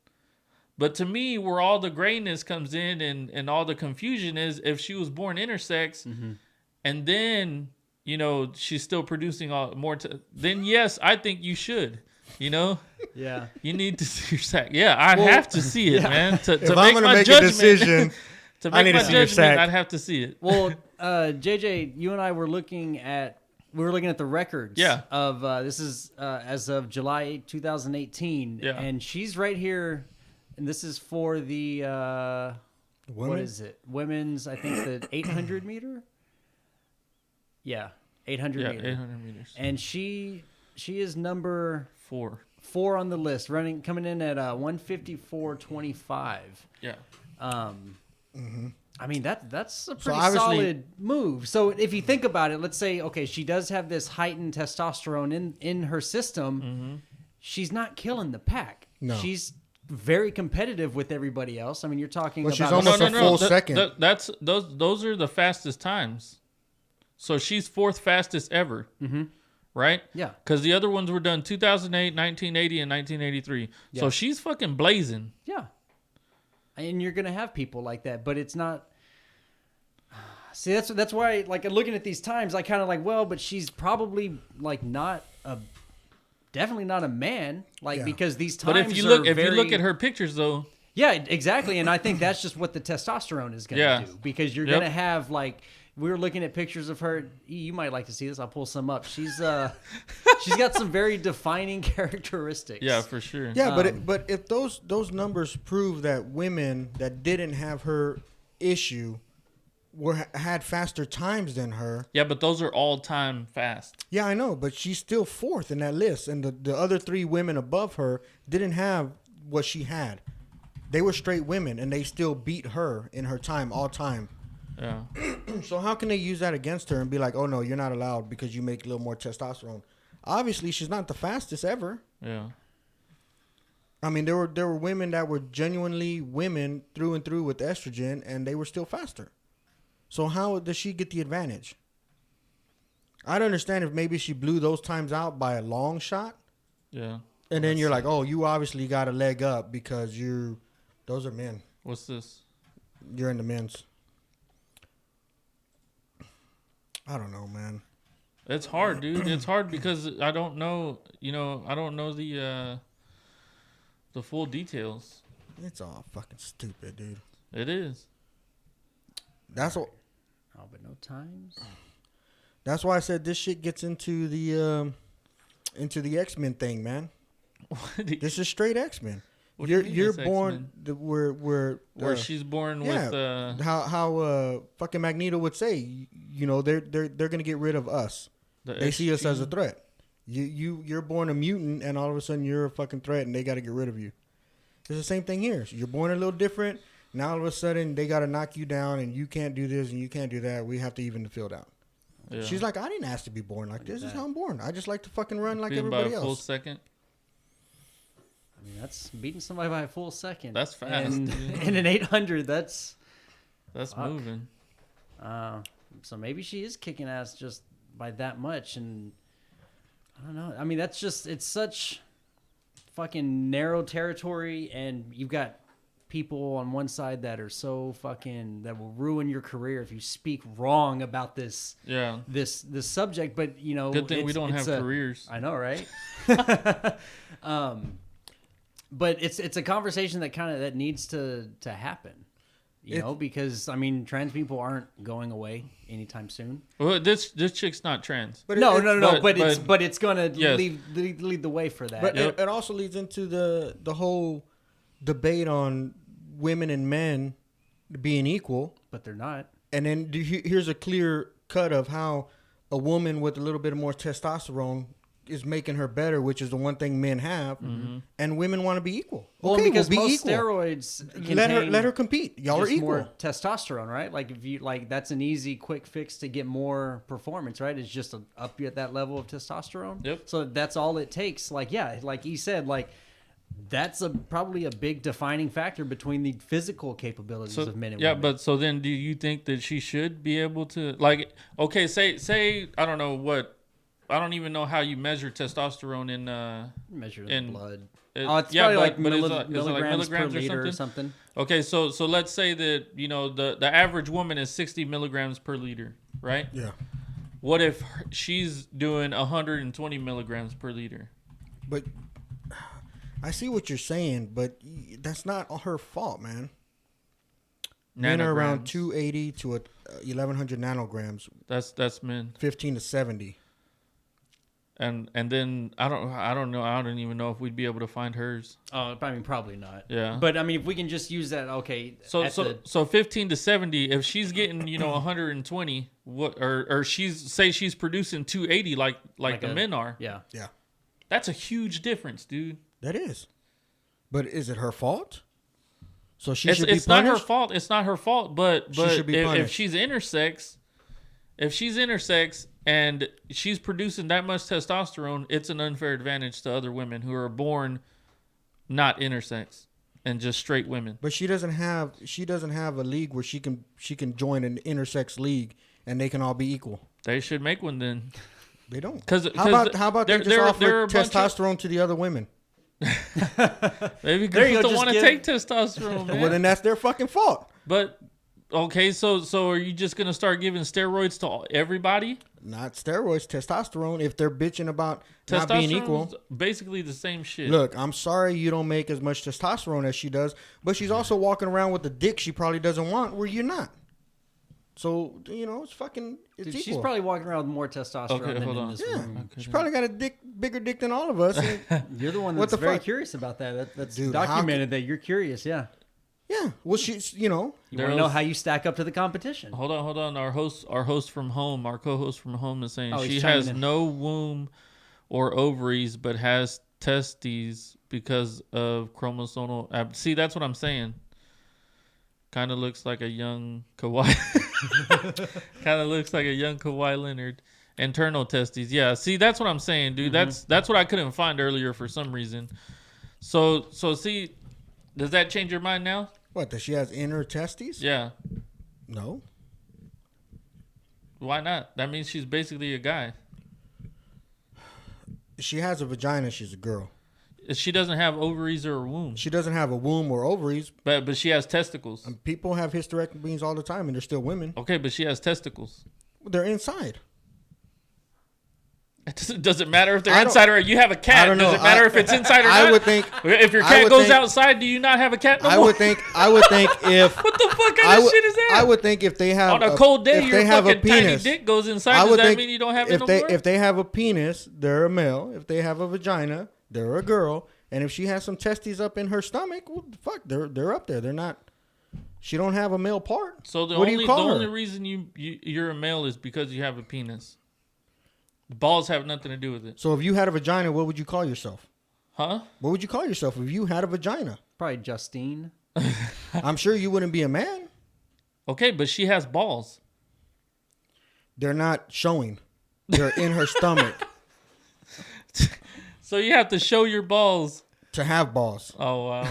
But to me, where all the grayness comes in and all the confusion is, if she was born intersex, and then she's still producing more, then yes, I think you should. Yeah, you need to see your sack. Yeah, I have to see it, man. To If I'm make gonna my make judgment, a decision, to I make need my to see your judgment, sack. I'd have to see it. Well, JJ, you and I were looking at the records. Yeah. Of this is as of July 8, 2018. Yeah. And she's right here, and this is for the what Women? is it? Women's, I think the 800 meter. Yeah, 800 Yeah, meter. 800 meters. And she is number 4 on the list, coming in at 154.25. Yeah. I mean, that's a pretty obviously- solid move. So if you think about it, let's say, okay, she does have this heightened testosterone in her system. She's not killing the pack. No. She's very competitive with everybody else. I mean, you're talking Well, about she's almost a full second. That's those are the fastest times. So she's 4th fastest ever. Right? Yeah. Because the other ones were done 2008, 1980, and 1983. So Yeah. she's fucking blazing. Yeah. And you're gonna have people like that, but it's not. See, that's why, like, looking at these times, I kind of like, well, but she's probably like definitely not a man, like, Yeah. because these times. But if you look at her pictures though, yeah, exactly, and I think that's just what the testosterone is gonna do, because you're gonna have, like, we were looking at pictures of her. You might like to see this. I'll pull some up. She's got some very defining characteristics. yeah, for sure. Yeah, but if those numbers prove that women that didn't have her issue had faster times than her. Yeah, but those are all time fast. Yeah, I know, but she's still 4th in that list, and the other 3 women above her didn't have what she had. They were straight women, and they still beat her in her time, all time. Yeah. So how can they use that against her and be like, oh no, you're not allowed because you make a little more testosterone? Obviously, she's not the fastest ever. Yeah. I mean, there were women that were genuinely women through and through with estrogen, and they were still faster. So how does she get the advantage? I'd understand if maybe she blew those times out by a long shot. Yeah. And then you're like, oh, you obviously got a leg up because those are men. What's this? You're in the men's. I don't know, man. It's hard, dude. It's hard because I don't know, I don't know the full details. It's all fucking stupid, dude. It is. That's what. Oh, but no times. That's why I said this shit gets into the X-Men thing, man. This is straight X-Men. What do you mean You're it's born Where she's born with how fucking Magneto would say, they're gonna get rid of us. They see us as a threat. You're born a mutant, and all of a sudden you're a fucking threat, and they got to get rid of you. It's the same thing here. So you're born a little different. Now all of a sudden they got to knock you down, and you can't do this and you can't do that. We have to even the field out. Yeah. She's like, I didn't ask to be born like this. This is how I'm born. I just like to fucking run like everybody else. By a full second. I mean, that's beating somebody by a full second. That's fast. And in an 800, that's moving. So maybe she is kicking ass just by that much, and I don't know. I mean, it's such fucking narrow territory, and you've got people on one side that are so fucking that will ruin your career if you speak wrong about this. Yeah. This subject, but you know, good thing we don't have careers. I know, right? But it's a conversation that needs to happen. You know, because I mean, trans people aren't going away anytime soon. Well, this chick's not trans. But no. But it's gonna lead the way for that. But it also leads into the whole debate on women and men being equal. But they're not. And then here's a clear cut of how a woman with a little bit more testosterone is making her better, which is the one thing men have, and women want to be equal. Well, okay, because we'll be most equal. Steroids let her compete. Y'all are equal. More testosterone, right? Like if you that's an easy, quick fix to get more performance, right? It's just to up you at that level of testosterone. Yep. So that's all it takes. Like he said, that's probably a big defining factor between the physical capabilities of men and women. Yeah, but so then, do you think that she should be able to okay, say I don't know what. I don't even know how you measure testosterone in measure in blood. It's probably milligrams per liter or something. Okay, so let's say that the average woman is 60 milligrams per liter, right? Yeah. What if she's doing 120 milligrams per liter? But I see what you're saying, but that's not her fault, man. Men are around 280 to 1100 nanograms. That's men. 15 to 70. And then I don't know. I don't even know if we'd be able to find hers. Oh, I mean, probably not. Yeah. But I mean, if we can just use that, okay. So 15 to 70. If she's getting 120, or she's producing 280 like the men are. Yeah. Yeah. That's a huge difference, dude. That is. But is it her fault? So she should be punished? It's not her fault. It's not her fault. But she should be punished. if she's intersex and she's producing that much testosterone, it's an unfair advantage to other women who are born not intersex and just straight women. But she doesn't have a league where she can join an intersex league and they can all be equal. They should make one then. They don't. How about they just offer testosterone to the other women? Maybe girls don't want to take testosterone, man. Well, then that's their fucking fault. But okay, so are you just gonna start giving steroids to everybody? Not steroids, testosterone. If they're bitching about not being equal, basically the same shit. Look, I'm sorry you don't make as much testosterone as she does, but she's also walking around with a dick she probably doesn't want, where you're not. So it's fucking. It's Dude, equal. she's probably walking around with more testosterone than in this room. Okay, she's probably got a bigger dick than all of us. You're the one that's very curious about that. That's Dude, documented that you're curious. Yeah. Yeah. Well, she's You want to know how you stack up to the competition. Hold on. Our co-host from home is saying she has no womb or ovaries, but has testes because of chromosomal. See, that's what I'm saying. Kind of looks like a young Kawhi. Kind of looks like a young Kawhi Leonard. Internal testes. Yeah. See, that's what I'm saying, dude. Mm-hmm. That's what I couldn't find earlier for some reason. So see, does that change your mind now? What? That she has inner testes? Yeah. No. Why not? That means she's basically a guy. She has a vagina. She's a girl. She doesn't have ovaries or a womb. She doesn't have a womb or ovaries. But she has testicles. And people have hysterectomies all the time, and they're still women. Okay, but she has testicles. They're inside. Does it matter if they're inside or you have a cat? Does it matter if it's inside or not? I would think if your cat goes outside, do you not have a cat no more? I would think if what the fuck kind of shit is that? I would think if they have on a cold day, your fucking penis, tiny dick goes inside. Does that mean you don't have it no more? If they have a penis, they're a male. If they have a vagina, they're a girl. And if she has some testes up in her stomach, well, fuck, they're up there. They're not. She don't have a male part. So the only reason you're a male is because you have a penis. Balls have nothing to do with it. So if you had a vagina, what would you call yourself? Huh? What would you call yourself if you had a vagina? Probably Justine. I'm sure you wouldn't be a man. Okay, but she has balls. They're not showing. They're in her stomach So you have to show your balls to have balls. Oh wow.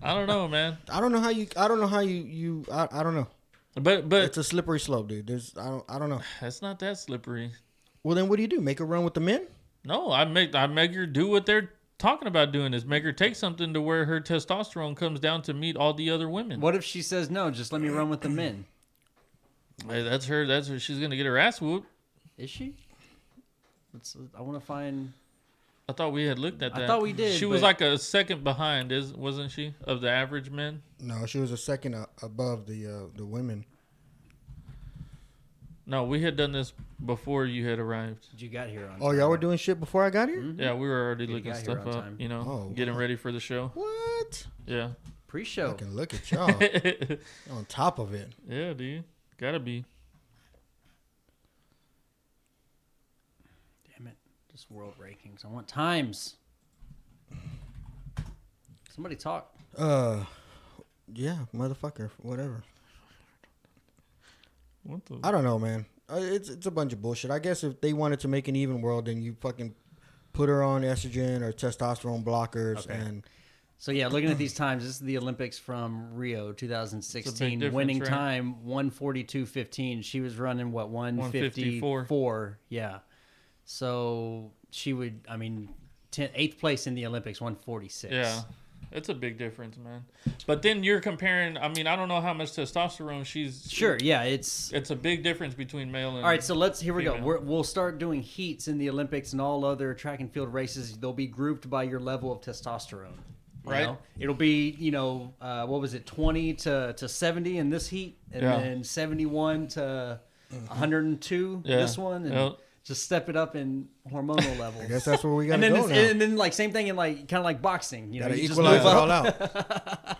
I don't know, man. I don't know how you. I don't know. But It's a slippery slope, dude. I don't know. It's not that slippery. Well, then what do? Make her run with the men? No, I make her do what they're talking about doing, is make her take something to where her testosterone comes down to meet all the other women. What if she says no? Just let me run with the men. Hey, that's her. She's gonna get her ass whooped. Is she? I want to find. I thought we had looked at that. I thought we did. She was like a second behind, wasn't she, of the average men? No, she was a second above the women. No, we had done this before you had arrived. You got here on time. Oh, y'all were doing shit before I got here? Yeah, we were already looking got stuff here on up, time. getting ready for the show. What? Yeah. Pre-show. I can look at y'all on top of it. Yeah, dude. Gotta be. Damn it. Just world rankings. I want times. Somebody talk. Yeah, motherfucker, whatever. What the? I don't know, man. It's a bunch of bullshit. I guess if they wanted to make an even world, then you fucking put her on estrogen or testosterone blockers. Okay. And So, yeah, looking at these times, this is the Olympics from Rio 2016. Winning right? time, 1:42.15. She was running, what, 1:54? Yeah. So, she would, I mean, 8th place in the Olympics, 1:46. Yeah. It's a big difference, man. But then you're comparing, I mean, I don't know how much testosterone she's... Sure, yeah, it's a big difference between male and all right, so here we female. go. We'll start doing heats in the Olympics and all other track and field races. They'll be grouped by your level of testosterone. You Right. know? It'll be, what was it, 20 to 70 in this heat, and then 71 to 102 this one, and just step it up in hormonal levels. I guess that's where we got to and then go now. and then like same thing in like kind of like boxing. You know, Gotta you just equalize move it up. all out.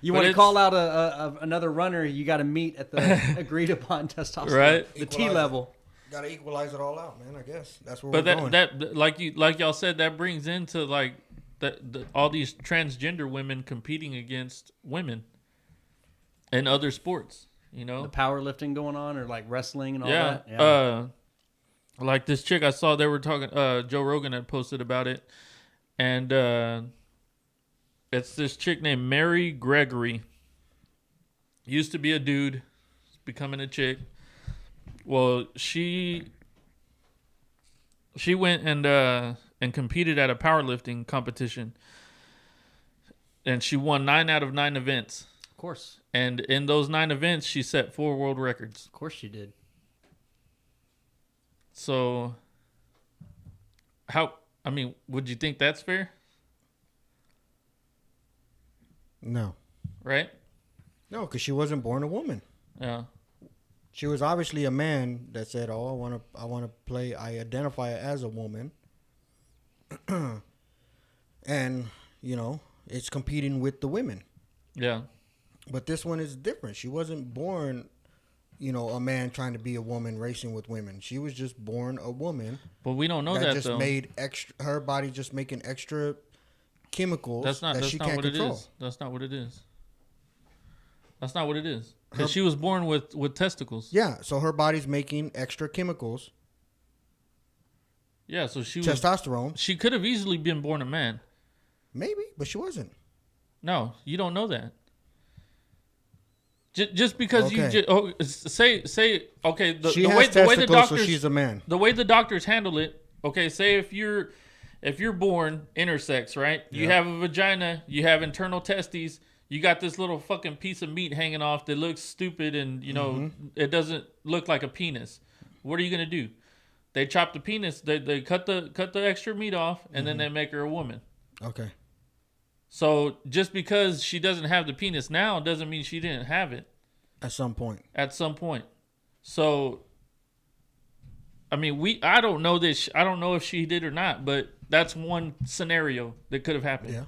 You want to call out another runner, you got to meet at the agreed upon testosterone, Right. the T level. Got to equalize it all out, man. I guess that's where But we're going. that like y'all said, that brings into like all these transgender women competing against women in other sports. You know, The powerlifting going on, or like wrestling and all yeah. that. Like this chick I saw, they were talking. Joe Rogan had posted about it, and it's this chick named Mary Gregory. Used to be a dude, becoming a chick. Well, she went and competed at a powerlifting competition, and she won 9 out of 9 events. Of course. And in those 9 events, she set 4 world records. Of course she did. So, would you think that's fair? No. Right? No, because she wasn't born a woman. Yeah. She was obviously a man that said, "Oh, I want to play. I identify as a woman," and it's competing with the women. Yeah. But this one is different. She wasn't born, a man trying to be a woman racing with women. She was just born a woman. But we don't know that just though. made extra. Her body just making extra chemicals That's not she can't what control. it is. That's not what it is. That's not what it is. Because she was born with testicles. Yeah, so her body's making extra chemicals. Yeah, so testosterone. She could have easily been born a man. Maybe, but she wasn't. No, you don't know that. Just because Okay. say okay, She the has way the testicles, doctors, so she's a man. The way the doctors handle it, okay, say if you're born intersex, right? You have a vagina, you have internal testes, you got this little fucking piece of meat hanging off that looks stupid, and it doesn't look like a penis. What are you gonna do? They chop the penis, they cut the extra meat off, and then they make her a woman. Okay. So just because she doesn't have the penis now doesn't mean she didn't have it At some point. So, I mean, I don't know this. I don't know if she did or not, but that's one scenario that could have happened. Yeah.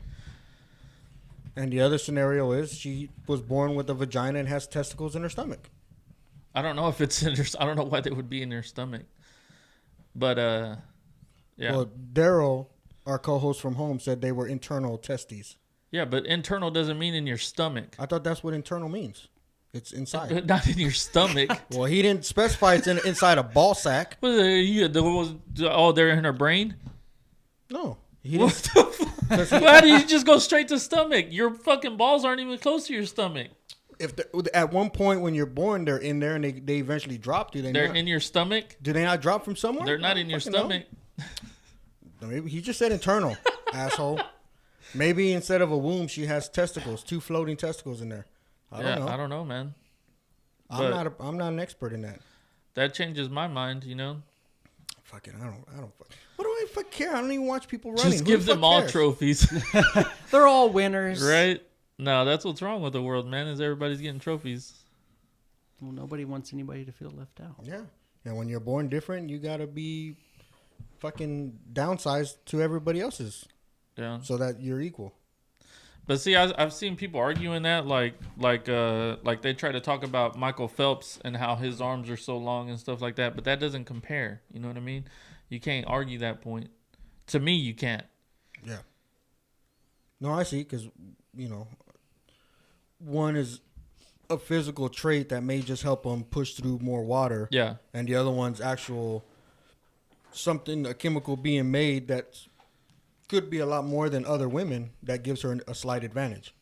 And the other scenario is she was born with a vagina and has testicles in her stomach. I don't know if it's in her. I don't know why they would be in her stomach. But yeah. Well, Daryl, our co-host from home, said they were internal testes. Yeah, but internal doesn't mean in your stomach. I thought that's what internal means. It's inside. Not in your stomach. Well, he didn't specify it's inside a ball sack. They're in her brain? No. He What didn't. the fuck? Why do you just go straight to stomach? Your fucking balls aren't even close to your stomach. If at one point when you're born, they're in there and they eventually drop. They're in your stomach? Do they not drop from somewhere? They're not in your stomach. Maybe he just said internal, asshole. Maybe instead of a womb, she has testicles, 2 floating testicles in there. I don't know. I don't know, man. I'm not an expert in that. That changes my mind, you know. Fucking, I don't. What do I fuck care? I don't even watch people running. Just give them all trophies. They're all winners, right? No, that's what's wrong with the world, man. Is everybody's getting trophies. Well, nobody wants anybody to feel left out. Yeah, and when you're born different, you gotta be fucking downsized to everybody else's. Yeah. So that you're equal. But see, I've seen people arguing that, like they try to talk about Michael Phelps and how his arms are so long and stuff like that. But that doesn't compare. You know what I mean? You can't argue that point. To me, you can't. Yeah. No, I see, because one is a physical trait that may just help them push through more water. Yeah. And the other one's actual a chemical being made that could be a lot more than other women that gives her a slight advantage.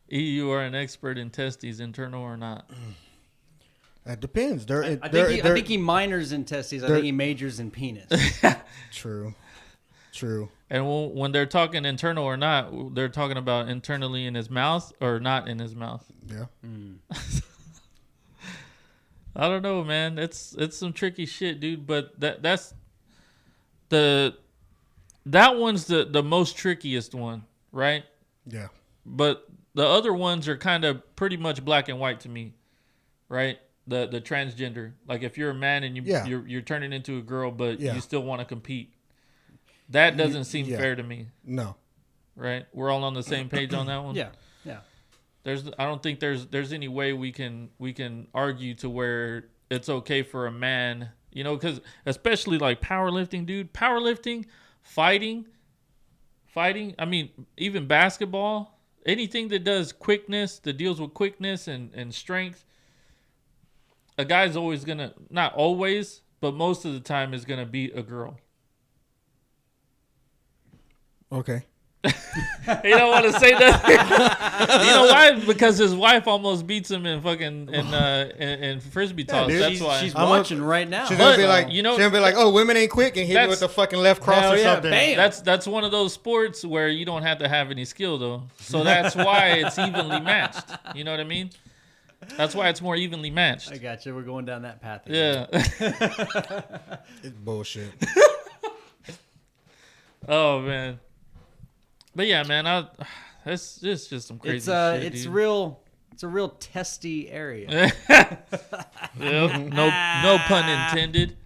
You are an expert in testes, internal or not? That depends. I think he minors in testes. I think he majors in penis. True. And when they're talking internal or not, they're talking about internally in his mouth or not in his mouth. Yeah. I don't know, man. It's some tricky shit, dude. But that's that one's the most trickiest one, right? Yeah. But the other ones are kind of pretty much black and white to me, right? The transgender, like if you're a man and you're turning into a girl, but you still want to compete. That doesn't seem fair to me. No. Right? We're all on the same page on that one. Yeah. I don't think there's any way we can argue to where it's okay for a man, because especially like powerlifting, dude. Powerlifting, fighting. I mean, even basketball, anything that does quickness, that deals with quickness and strength. A guy's always gonna, not always, but most of the time is gonna beat a girl. Okay. He don't want to say that. You know why? Because his wife almost beats him in fucking in frisbee toss. Dude, that's why she's watching right now. She's gonna be like, oh, women ain't quick, and hit me with the fucking left cross or something. Bam. That's one of those sports where you don't have to have any skill though. So that's why it's evenly matched. You know what I mean? That's why it's more evenly matched. I got you. We're going down that path again. Yeah. It's bullshit. Oh man. But yeah, man, it's just some crazy shit. It's dude. It's a real testy area. Yep. No pun intended.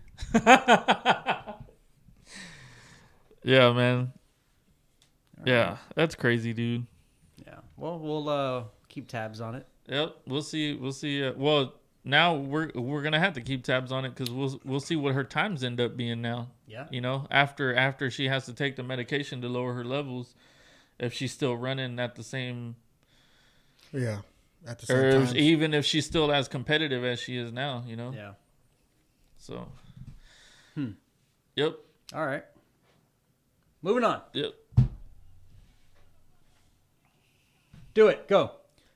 Yeah, man. Yeah, that's crazy, dude. Yeah. Well, we'll keep tabs on it. Yep, we'll see. Well, now we're gonna have to keep tabs on it because we'll see what her times end up being now. Yeah. After she has to take the medication to lower her levels, if she's still running at the same. Yeah. At the same time. Even if she's still as competitive as she is now, Yeah. So. Yep. All right. Moving on. Yep. Do it. Go.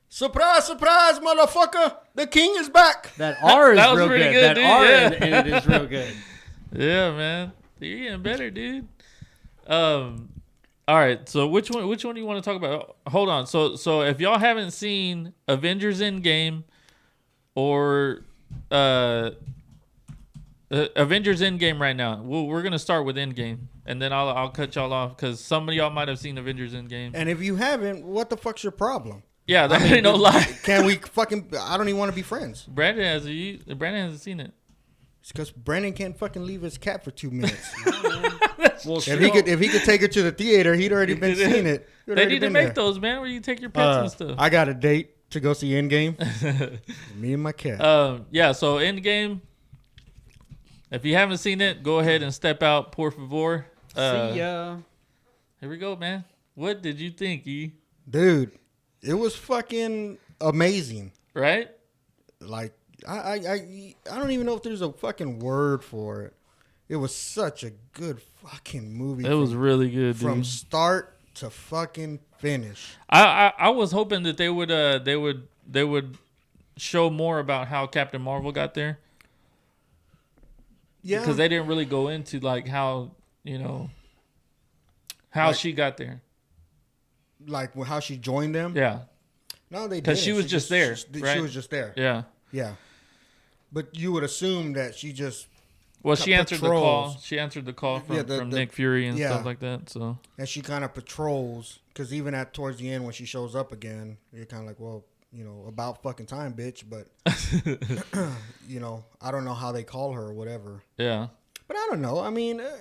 Surprise, surprise, motherfucker! The king is back. That R is that real pretty good. That dude. R Yeah. in it is real good. Yeah, man. You're getting better, dude. All right. So which one do you want to talk about? Hold on. So if y'all haven't seen Avengers Endgame or Avengers Endgame right now, we're gonna start with Endgame, and then I'll cut y'all off because some of y'all might have seen Avengers Endgame. And if you haven't, what the fuck's your problem? Yeah, that ain't no lie. Can we fucking? I don't even want to be friends. Brandon hasn't seen it. It's because Brandon can't fucking leave his cat for 2 minutes. Well, if he could take her to the theater, he'd already been seeing it. They need to make those, man, where you take your pets and stuff. I got a date to go see Endgame. Me and my cat. Yeah. So Endgame. If you haven't seen it, go ahead and step out, por favor. See ya. Here we go, man. What did you think, E? Dude, it was fucking amazing. Right? Like, I don't even know if there's a fucking word for it. It was such a good fucking movie. It was really good, from dude. start to fucking finish. I was hoping that they would show more about how Captain Marvel got there. Yeah, because they didn't really go into like how she got there. Like how she joined them. Yeah. No, they did. Because she was just there. She was just there. Yeah. Yeah. But you would assume that she just. Well, she answered the call. She answered the call from, from Nick Fury and stuff like that. So. And she kind of patrols, because even towards the end when she shows up again, you're kind of like, well, about fucking time, bitch. But I don't know how they call her or whatever. Yeah. But I don't know. I mean, I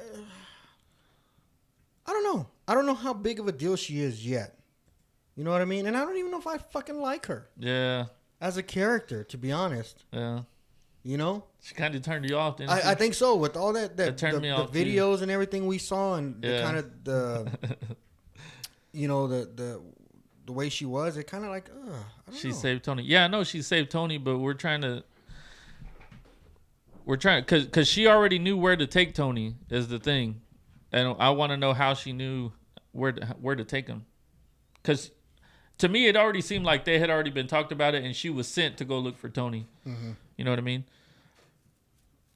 don't know. I don't know how big of a deal she is yet. You know what I mean? And I don't even know if I fucking like her. Yeah. As a character, to be honest. Yeah. She kind of turned you off, didn't she? I think so. With all that turned me off videos too. And everything we saw, and the kind of the the way she was, it kind of like, I don't she know. saved Tony. Yeah, I know she saved Tony, but we're trying because she already knew where to take Tony is the thing, and I want to know how she knew where to take him, because to me it already seemed like they had already been talked about it, and she was sent to go look for Tony. Mm-hmm. You know what I mean?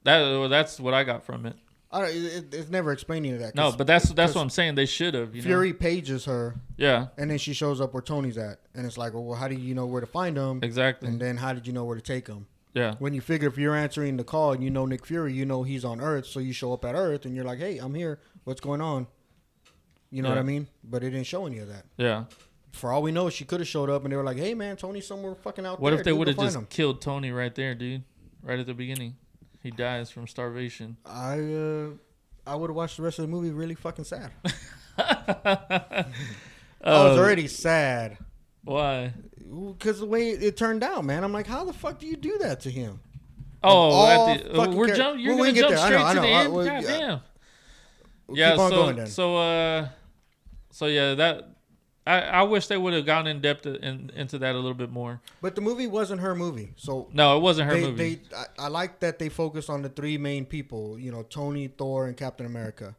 That's what I got from it. It's never explaining that. No, but that's what I'm saying. They should have. Fury pages her. Yeah. And then she shows up where Tony's at, and it's like, well, how do you know where to find him? Exactly. And then how did you know where to take him? Yeah. When you figure if you're answering the call and you know Nick Fury, you know he's on Earth, so you show up at Earth and you're like, hey, I'm here. What's going on? You know what I mean? But it didn't show any of that. Yeah. For all we know, she could have showed up and they were like, hey, man, Tony's somewhere fucking out there. What if they would have just him. killed Tony right there, dude? Right at the beginning. He dies from starvation. I would have watched the rest of the movie really fucking sad. I was already sad. Why? Because the way it turned out, man. I'm like, how the fuck do you do that to him? Oh, you're going to jump straight to the end? Well, God damn. Yeah, keep on going then. So yeah, that I wish they would have gone in depth into that a little bit more. But the movie wasn't her movie, so no, it wasn't her movie. I like that they focused on the three main people, Tony, Thor, and Captain America,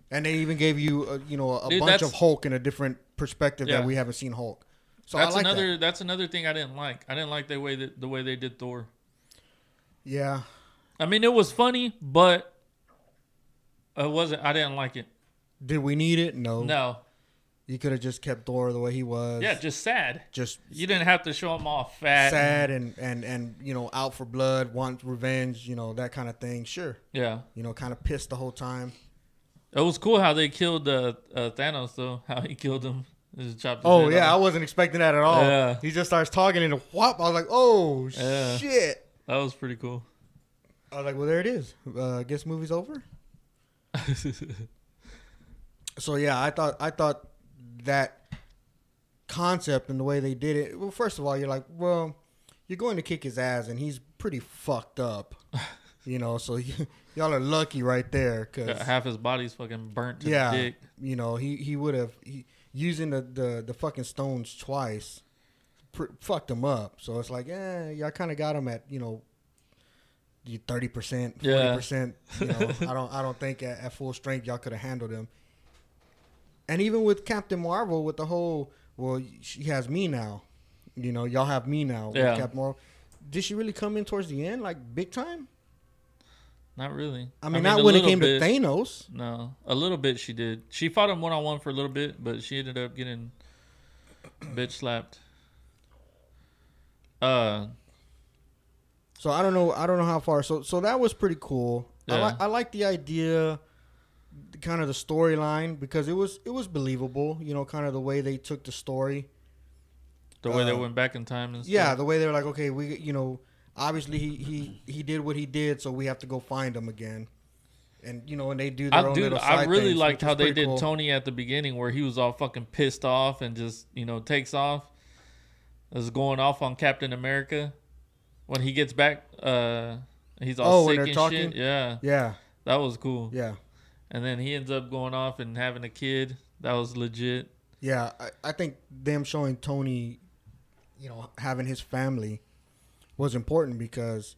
and they even gave you a bunch of Hulk in a different perspective that we haven't seen Hulk. So that's I like that. That's another thing I didn't like. I didn't like the way they did Thor. Yeah, I mean it was funny, but it wasn't. I didn't like it. Did we need it? No. No. You could have just kept Thor the way he was. Yeah, just sad. Just you didn't have to show him all fat. Sad and out for blood, wants revenge, that kind of thing. Sure. Yeah. Kind of pissed the whole time. It was cool how they killed Thanos though. How he killed him. Just chopped his head yeah, off. I wasn't expecting that at all. Yeah. He just starts talking and whop. I was like, oh shit. That was pretty cool. I was like, well, there it is. Guess movie's over. So yeah, I thought that concept and the way they did it. Well, first of all, you're like, well, you're going to kick his ass, and he's pretty fucked up, So y'all are lucky right there, because half his body's fucking burnt to the dick. He would have using the fucking stones twice, fucked him up. So it's like, y'all kind of got him at 30%, 40%. I don't think at full strength y'all could have handled him. And even with Captain Marvel, with the whole, well, she has me now. Y'all have me now. Yeah. With Captain Marvel. Did she really come in towards the end, like big time? Not really. I mean not when it came to Thanos. No, a little bit she did. She fought him one-on-one for a little bit, but she ended up getting bitch slapped. So I don't know how far. So that was pretty cool. Yeah. I like the idea, kind of the storyline, because it was believable, kind of the way they took the story, the way they went back in time and stuff. Yeah, the way they were like, okay, we obviously he did what he did, so we have to go find him again, and and they do their own little side I really things, liked how they did cool. Tony at the beginning, where he was all fucking pissed off and just takes off, is going off on Captain America when he gets back. He's all sick and talking? Shit. Yeah, yeah, that was cool. Yeah. And then he ends up going off and having a kid. That was legit. Yeah, I think them showing Tony, having his family was important because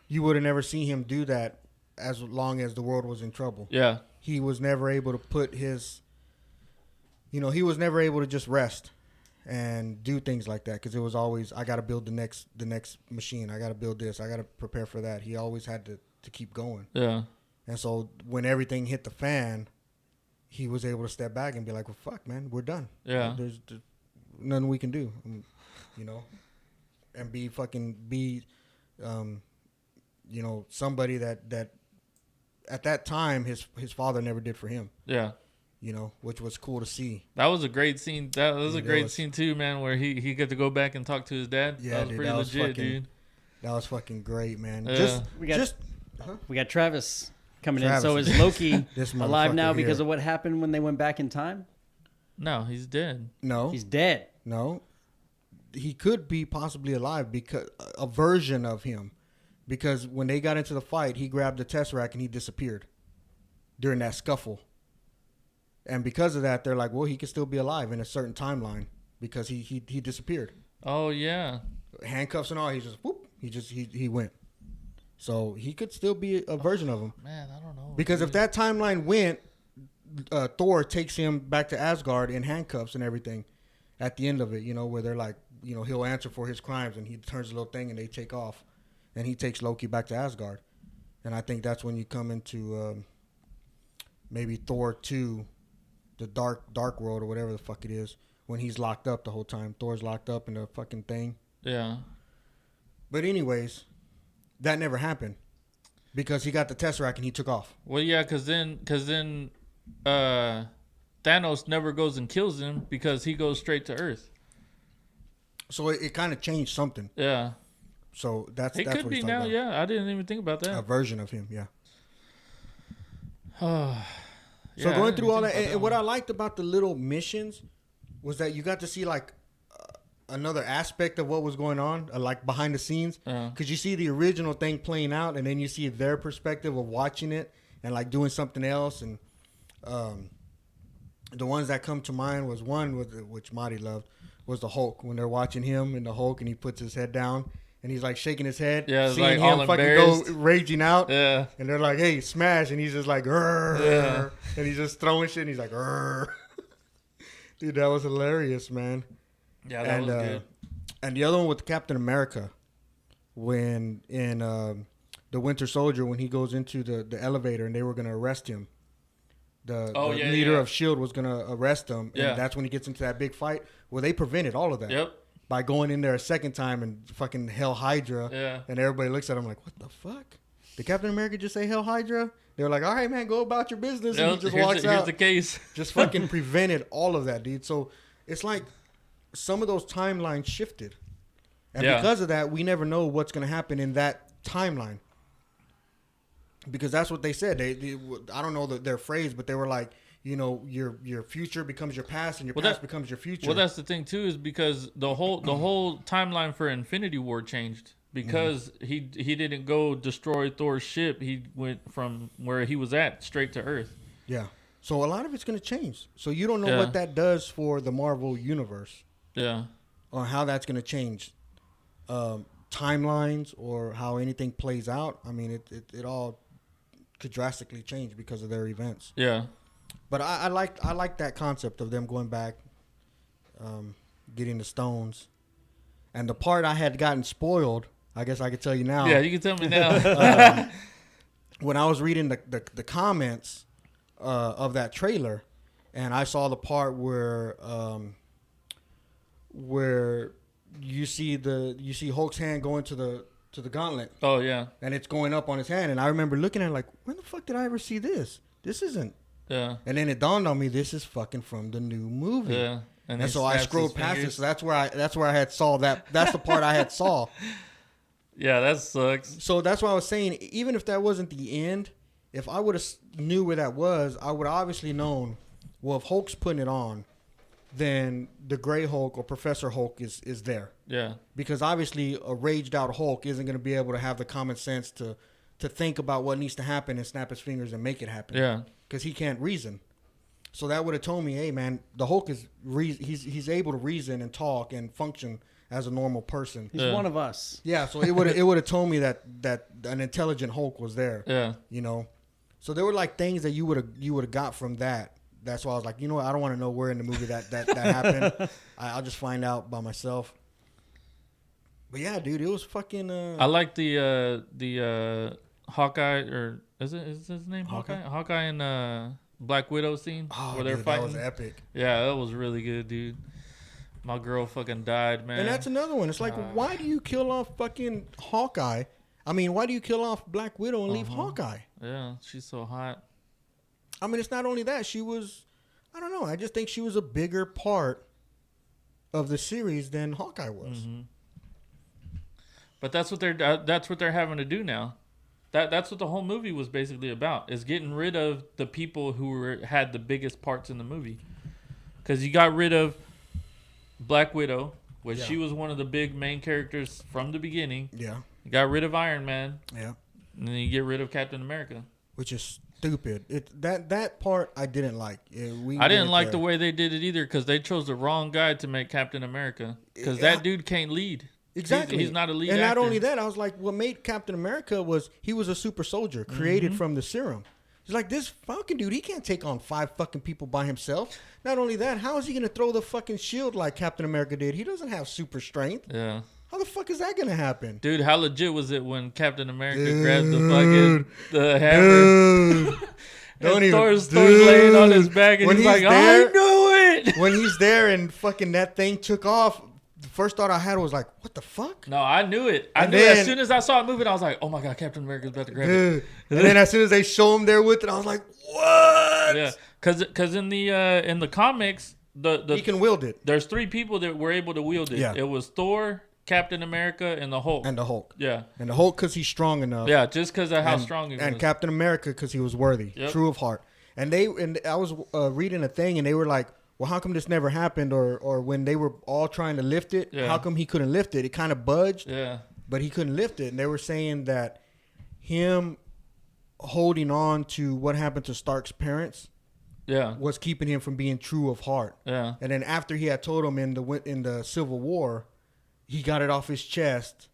you would have never seen him do that as long as the world was in trouble. Yeah. He was never able to put his, he was never able to just rest and do things like that because it was always, I got to build the next machine. I got to build this. I got to prepare for that. He always had to keep going. Yeah. And so when everything hit the fan, he was able to step back and be like, well, fuck, man, we're done. Yeah. There's nothing we can do, and be somebody that at that time his father never did for him. Yeah. Which was cool to see. That was a great scene. That was a great scene too, man, where he got to go back and talk to his dad. Yeah, that was dude, pretty legit, dude. That was fucking great, man. Yeah. We got Travis coming Travis. in. So is Loki This alive now motherfucker because here. of what happened when they went back in time? No, he's dead. No, He's dead. no. He could be possibly alive because a version of him, because when they got into the fight, he grabbed the Tesseract and he disappeared during that scuffle. And because of that, they're like, well, he could still be alive in a certain timeline because he disappeared. Oh yeah. Handcuffs and all, he just whoop, he went. So he could still be a version of him. Man, I don't know. Because if that timeline went, Thor takes him back to Asgard in handcuffs and everything at the end of it, where they're like, he'll answer for his crimes and he turns a little thing and they take off. And he takes Loki back to Asgard. And I think that's when you come into maybe Thor 2, the dark world or whatever the fuck it is, when he's locked up the whole time. Thor's locked up in the fucking thing. Yeah. But anyways, that never happened because he got the Tesseract and he took off. Well, yeah, because then Thanos never goes and kills him because he goes straight to Earth. So it kind of changed something. Yeah. So that's He that's could what be he's now. talking about. Yeah, I didn't even think about that. A version of him, yeah. Yeah, So I going didn't through even all think that, about and what one. I liked about the little missions was that you got to see like another aspect of what was going on, like behind the scenes, because you see the original thing playing out, and then you see their perspective of watching it and like doing something else. And the ones that come to mind was one which Marty loved was the Hulk when they're watching him in the Hulk and he puts his head down. And he's like shaking his head, Yeah, it's seeing like all him fucking go embarrassed. raging out. Yeah. And they're like, hey, smash. And he's just like, "Rrr." Yeah. And he's just throwing shit. And he's like, "Rrr." Dude, that was hilarious, man. Yeah, that was good. And the other one with Captain America, when in the Winter Soldier, when he goes into the elevator and they were going to arrest him. The leader of S.H.I.E.L.D. was going to arrest him. And that's when he gets into that big fight. Well, they prevented all of that. Yep. By going in there a second time and fucking Hell Hydra. Yeah. And everybody looks at him like, what the fuck? Did Captain America just say Hell Hydra? They were like, all right, man, go about your business. And he just walks out. Here's the case. Just fucking prevented all of that, dude. So it's like some of those timelines shifted. And because of that, we never know what's going to happen in that timeline. Because that's what they said. They I don't know their phrase, but they were like, your future becomes your past and your past becomes your future. Well, that's the thing too, is because the whole timeline for Infinity War changed because he didn't go destroy Thor's ship. He went from where he was at straight to Earth. Yeah. So a lot of it's going to change. So you don't know what that does for the Marvel universe. Yeah. Or how that's going to change timelines or how anything plays out. I mean, it all could drastically change because of their events. Yeah. But I like that concept of them going back, getting the stones, and the part I had gotten spoiled. I guess I could tell you now. Yeah, you can tell me now. When I was reading the comments of that trailer, and I saw the part where you see Hulk's hand going to the gauntlet. Oh yeah. And it's going up on his hand, and I remember looking at it like, when the fuck did I ever see this? This isn't. Yeah. And then it dawned on me, this is fucking from the new movie. Yeah. And so I scrolled past it. So that's where I had saw that. That's the part I had saw. Yeah, that sucks. So that's why I was saying, even if that wasn't the end, if I would have knew where that was, I would have obviously known, well, if Hulk's putting it on, then the Gray Hulk or Professor Hulk is there. Yeah. Because obviously a raged out Hulk isn't going to be able to have the common sense to think about what needs to happen and snap his fingers and make it happen. Yeah. Because he can't reason. So that would have told me, hey man, the Hulk is he's able to reason and talk and function as a normal person. He's one of us. Yeah, so it would have told me that an intelligent Hulk was there. Yeah. You know. So there were like things that you would have got from that. That's why I was like, you know what, I don't want to know where in the movie that happened. I'll just find out by myself. But yeah, dude, it was fucking I like the Hawkeye, or is his name Hawkeye? Hawkeye and Black Widow scene where they're fighting. That was epic. Yeah, that was really good, dude. My girl fucking died, man. And that's another one. It's like, why do you kill off fucking Hawkeye? I mean, why do you kill off Black Widow and leave Hawkeye? Yeah, she's so hot. I mean, it's not only that. She was, I don't know. I just think she was a bigger part of the series than Hawkeye was. Mm-hmm. But that's what they're having to do now. That's what the whole movie was basically about, is getting rid of the people who had the biggest parts in the movie. Because you got rid of Black Widow, which she was one of the big main characters from the beginning. Yeah. You got rid of Iron Man. Yeah. And then you get rid of Captain America. Which is stupid. That part I didn't like. I didn't like the way they did it either, because they chose the wrong guy to make Captain America. Because that dude can't lead. Exactly. He's not a lead and actor. not only that, I was like, what made Captain America was he was a super soldier created from the serum. He's like, this Falcon dude, he can't take on 5 fucking people by himself. Not only that, how is he going to throw the fucking shield like Captain America did? He doesn't have super strength. Yeah. How the fuck is that going to happen? Dude, how legit was it when Captain America grabbed the hammer? And Thor's laying on his back and he's like, I knew it! When he's there and fucking that thing took off, the first thought I had was like, what the fuck? No, I knew it. I knew it. As soon as I saw it moving, I was like, oh my God, Captain America's about to grab it. And then as soon as they show him there with it, I was like, what? Yeah, because in the comics, he can wield it. There's 3 people that were able to wield it. Yeah. It was Thor, Captain America, and the Hulk. Yeah. And the Hulk because he's strong enough. Yeah, just because of how strong he was. And Captain America because he was worthy, true of heart. And I was reading a thing and they were like, well, how come this never happened? Or when they were all trying to lift it, how come he couldn't lift it? It kind of budged, but he couldn't lift it. And they were saying that him holding on to what happened to Stark's parents was keeping him from being true of heart. Yeah. And then after he had told him in the Civil War, he got it off his chest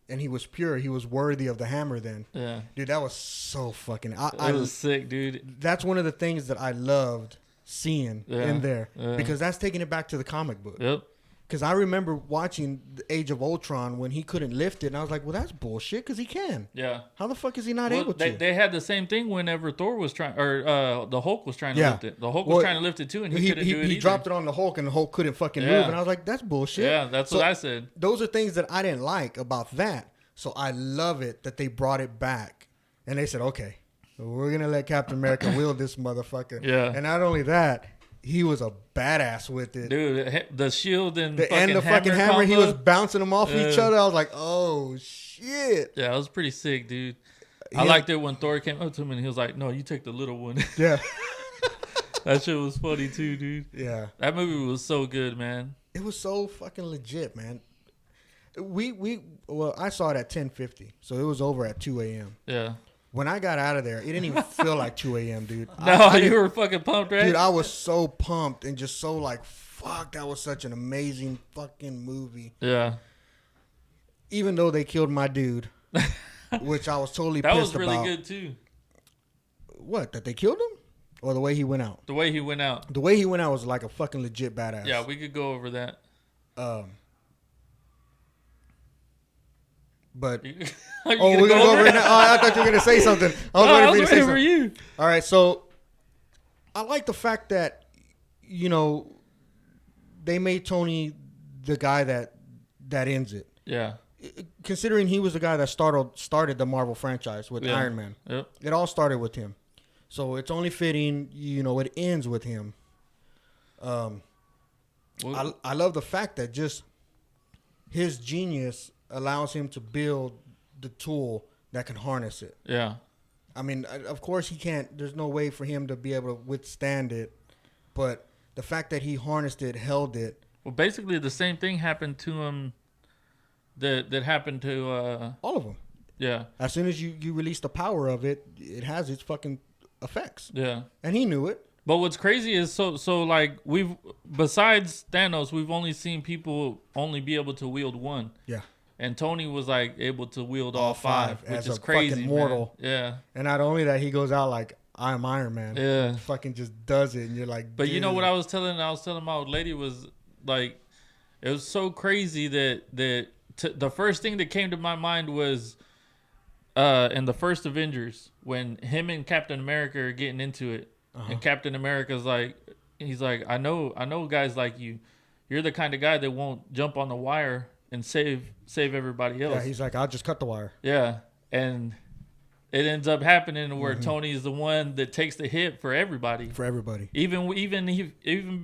and he was pure. He was worthy of the hammer then. Yeah. Dude, that was so fucking... It was sick, dude. That's one of the things that I loved seeing in there because that's taking it back to the comic book. Yep. Because I remember watching the Age of Ultron when he couldn't lift it, and I was like, well, that's bullshit because he can. Yeah. How the fuck is he not able to? They had the same thing whenever Thor was trying, or the Hulk was trying to lift it. The Hulk was trying to lift it too, and he couldn't do it either. He dropped it on the Hulk, and the Hulk couldn't fucking move, and I was like, that's bullshit. Yeah, that's what I said. Those are things that I didn't like about that. So I love it that they brought it back, and they said, okay, we're gonna let Captain America wield this motherfucker. Yeah. And not only that, he was a badass with it. Dude, the shield and the fucking hammer, he was bouncing them off each other. I was like, oh, shit. Yeah, it was pretty sick, dude. I liked it when Thor came up to him and he was like, no, you take the little one. Yeah. That shit was funny too, dude. Yeah. That movie was so good, man. It was so fucking legit, man. Well, I saw it at 10:50, so it was over at 2 a.m. Yeah. When I got out of there, it didn't even feel like 2 a.m., dude. No, you were fucking pumped, right? Dude, I was so pumped and just so like, fuck, that was such an amazing fucking movie. Yeah. Even though they killed my dude, which I was totally pissed about. That was really good, too. What, that they killed him? Or the way he went out? The way he went out. The way he went out was like a fucking legit badass. Yeah, we could go over that. But we're gonna go over it now. Oh, I thought you were gonna say something. I was waiting for you. All right, so I like the fact that they made Tony the guy that ends it. Yeah. Considering he was the guy that started the Marvel franchise with Iron Man. Yep. It all started with him, so it's only fitting. It ends with him. I love the fact that just his genius allows him to build the tool that can harness it. Yeah. I mean, of course he can't. There's no way for him to be able to withstand it, but the fact that he harnessed it, held it. Well, basically the same thing happened to him. That happened to all of them. Yeah. As soon as you release the power of it, it has its fucking effects. Yeah. And he knew it. But what's crazy is so like we've besides Thanos, we've only seen people only be able to wield one. Yeah. And Tony was like able to wield all five, which as is a crazy, fucking mortal. man. Yeah. And not only that, he goes out like I'm Iron Man. Yeah. Fucking just does it, and you're like. But dude. you know what I was telling my old lady was like, it was so crazy that the first thing that came to my mind was, in the first Avengers when him and Captain America are getting into it, and Captain America's like, he's like, I know guys like you, you're the kind of guy that won't jump on the wire and save everybody else. Yeah, he's like, I'll just cut the wire. Yeah, and it ends up happening where Tony is the one that takes the hit for everybody. For everybody. Even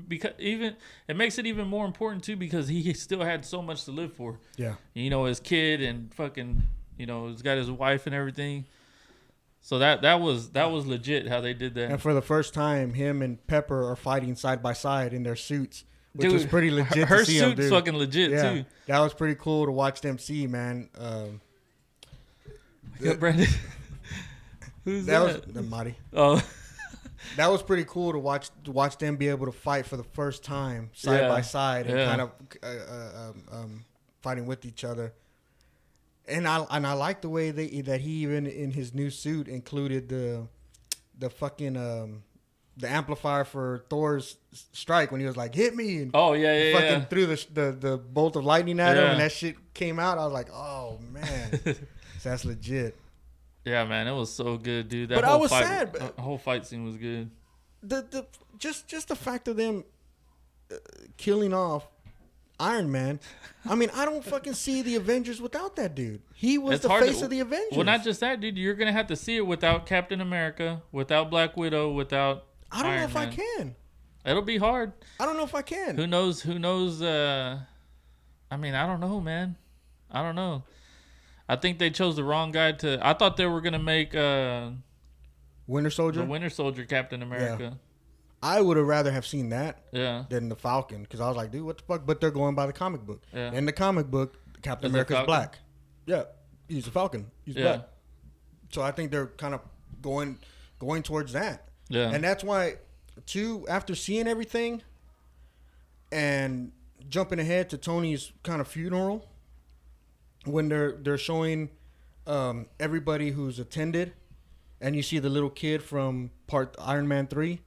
because it makes it even more important too because he still had so much to live for. Yeah. You know, his kid and fucking, you know, he's got his wife and everything. So that was legit how they did that. And for the first time, him and Pepper are fighting side by side in their suits, which Dude, was pretty legit. Her to see suit's them, fucking legit too. That was pretty cool to watch them see, man. Yeah, Brandon. Who's that? Was the Marty. Oh. That was pretty cool to watch them be able to fight for the first time side by side and kind of fighting with each other. And I like the way that he even in his new suit included the fucking the amplifier for Thor's strike when he was like, hit me, and fucking threw the bolt of lightning at him, and that shit came out. I was like, oh man, so that's legit. Yeah, man, it was so good, dude. But I was sad. The whole fight scene was good. Just the fact of them killing off Iron Man. I mean, I don't fucking see the Avengers without that dude. He was the face of the Avengers. Well, not just that, dude. You're gonna have to see it without Captain America, without Black Widow, without. I don't know if Man. I can. It'll be hard. I don't know if I can. Who knows? I mean, I don't know, man. I don't know. I think they chose the wrong guy to. I thought they were gonna make Winter Soldier. The Winter Soldier Captain America. Yeah. I would have rather have seen that than the Falcon, because I was like, dude, what the fuck? But they're going by the comic book. Yeah. In the comic book, Captain America's black. Yeah, he's a Falcon. He's black. So I think they're kind of going towards that. Yeah. And that's why, too, after seeing everything and jumping ahead to Tony's kind of funeral, when they're showing everybody who's attended, and you see the little kid from part Iron Man 3,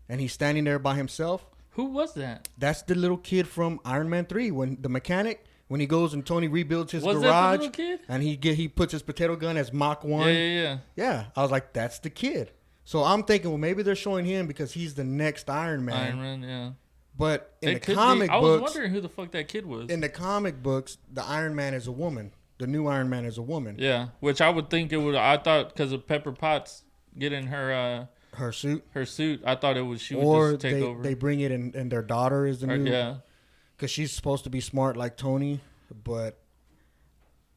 and he's standing there by himself. Who was that? That's the little kid from Iron Man 3, when the mechanic, when he goes and Tony rebuilds his was garage, that the little kid? And he puts his potato gun as Mach 1. Yeah. I was like, that's the kid. So I'm thinking, well, maybe they're showing him because he's the next Iron Man. Iron Man, yeah. But in the comic books, I was wondering who the fuck that kid was. In the comic books, the Iron Man is a woman. The new Iron Man is a woman. Yeah, which I would think it would. I thought because of Pepper Potts getting her suit. I thought she would just take over. They bring it in, and their daughter is the new. Yeah. Because she's supposed to be smart like Tony, but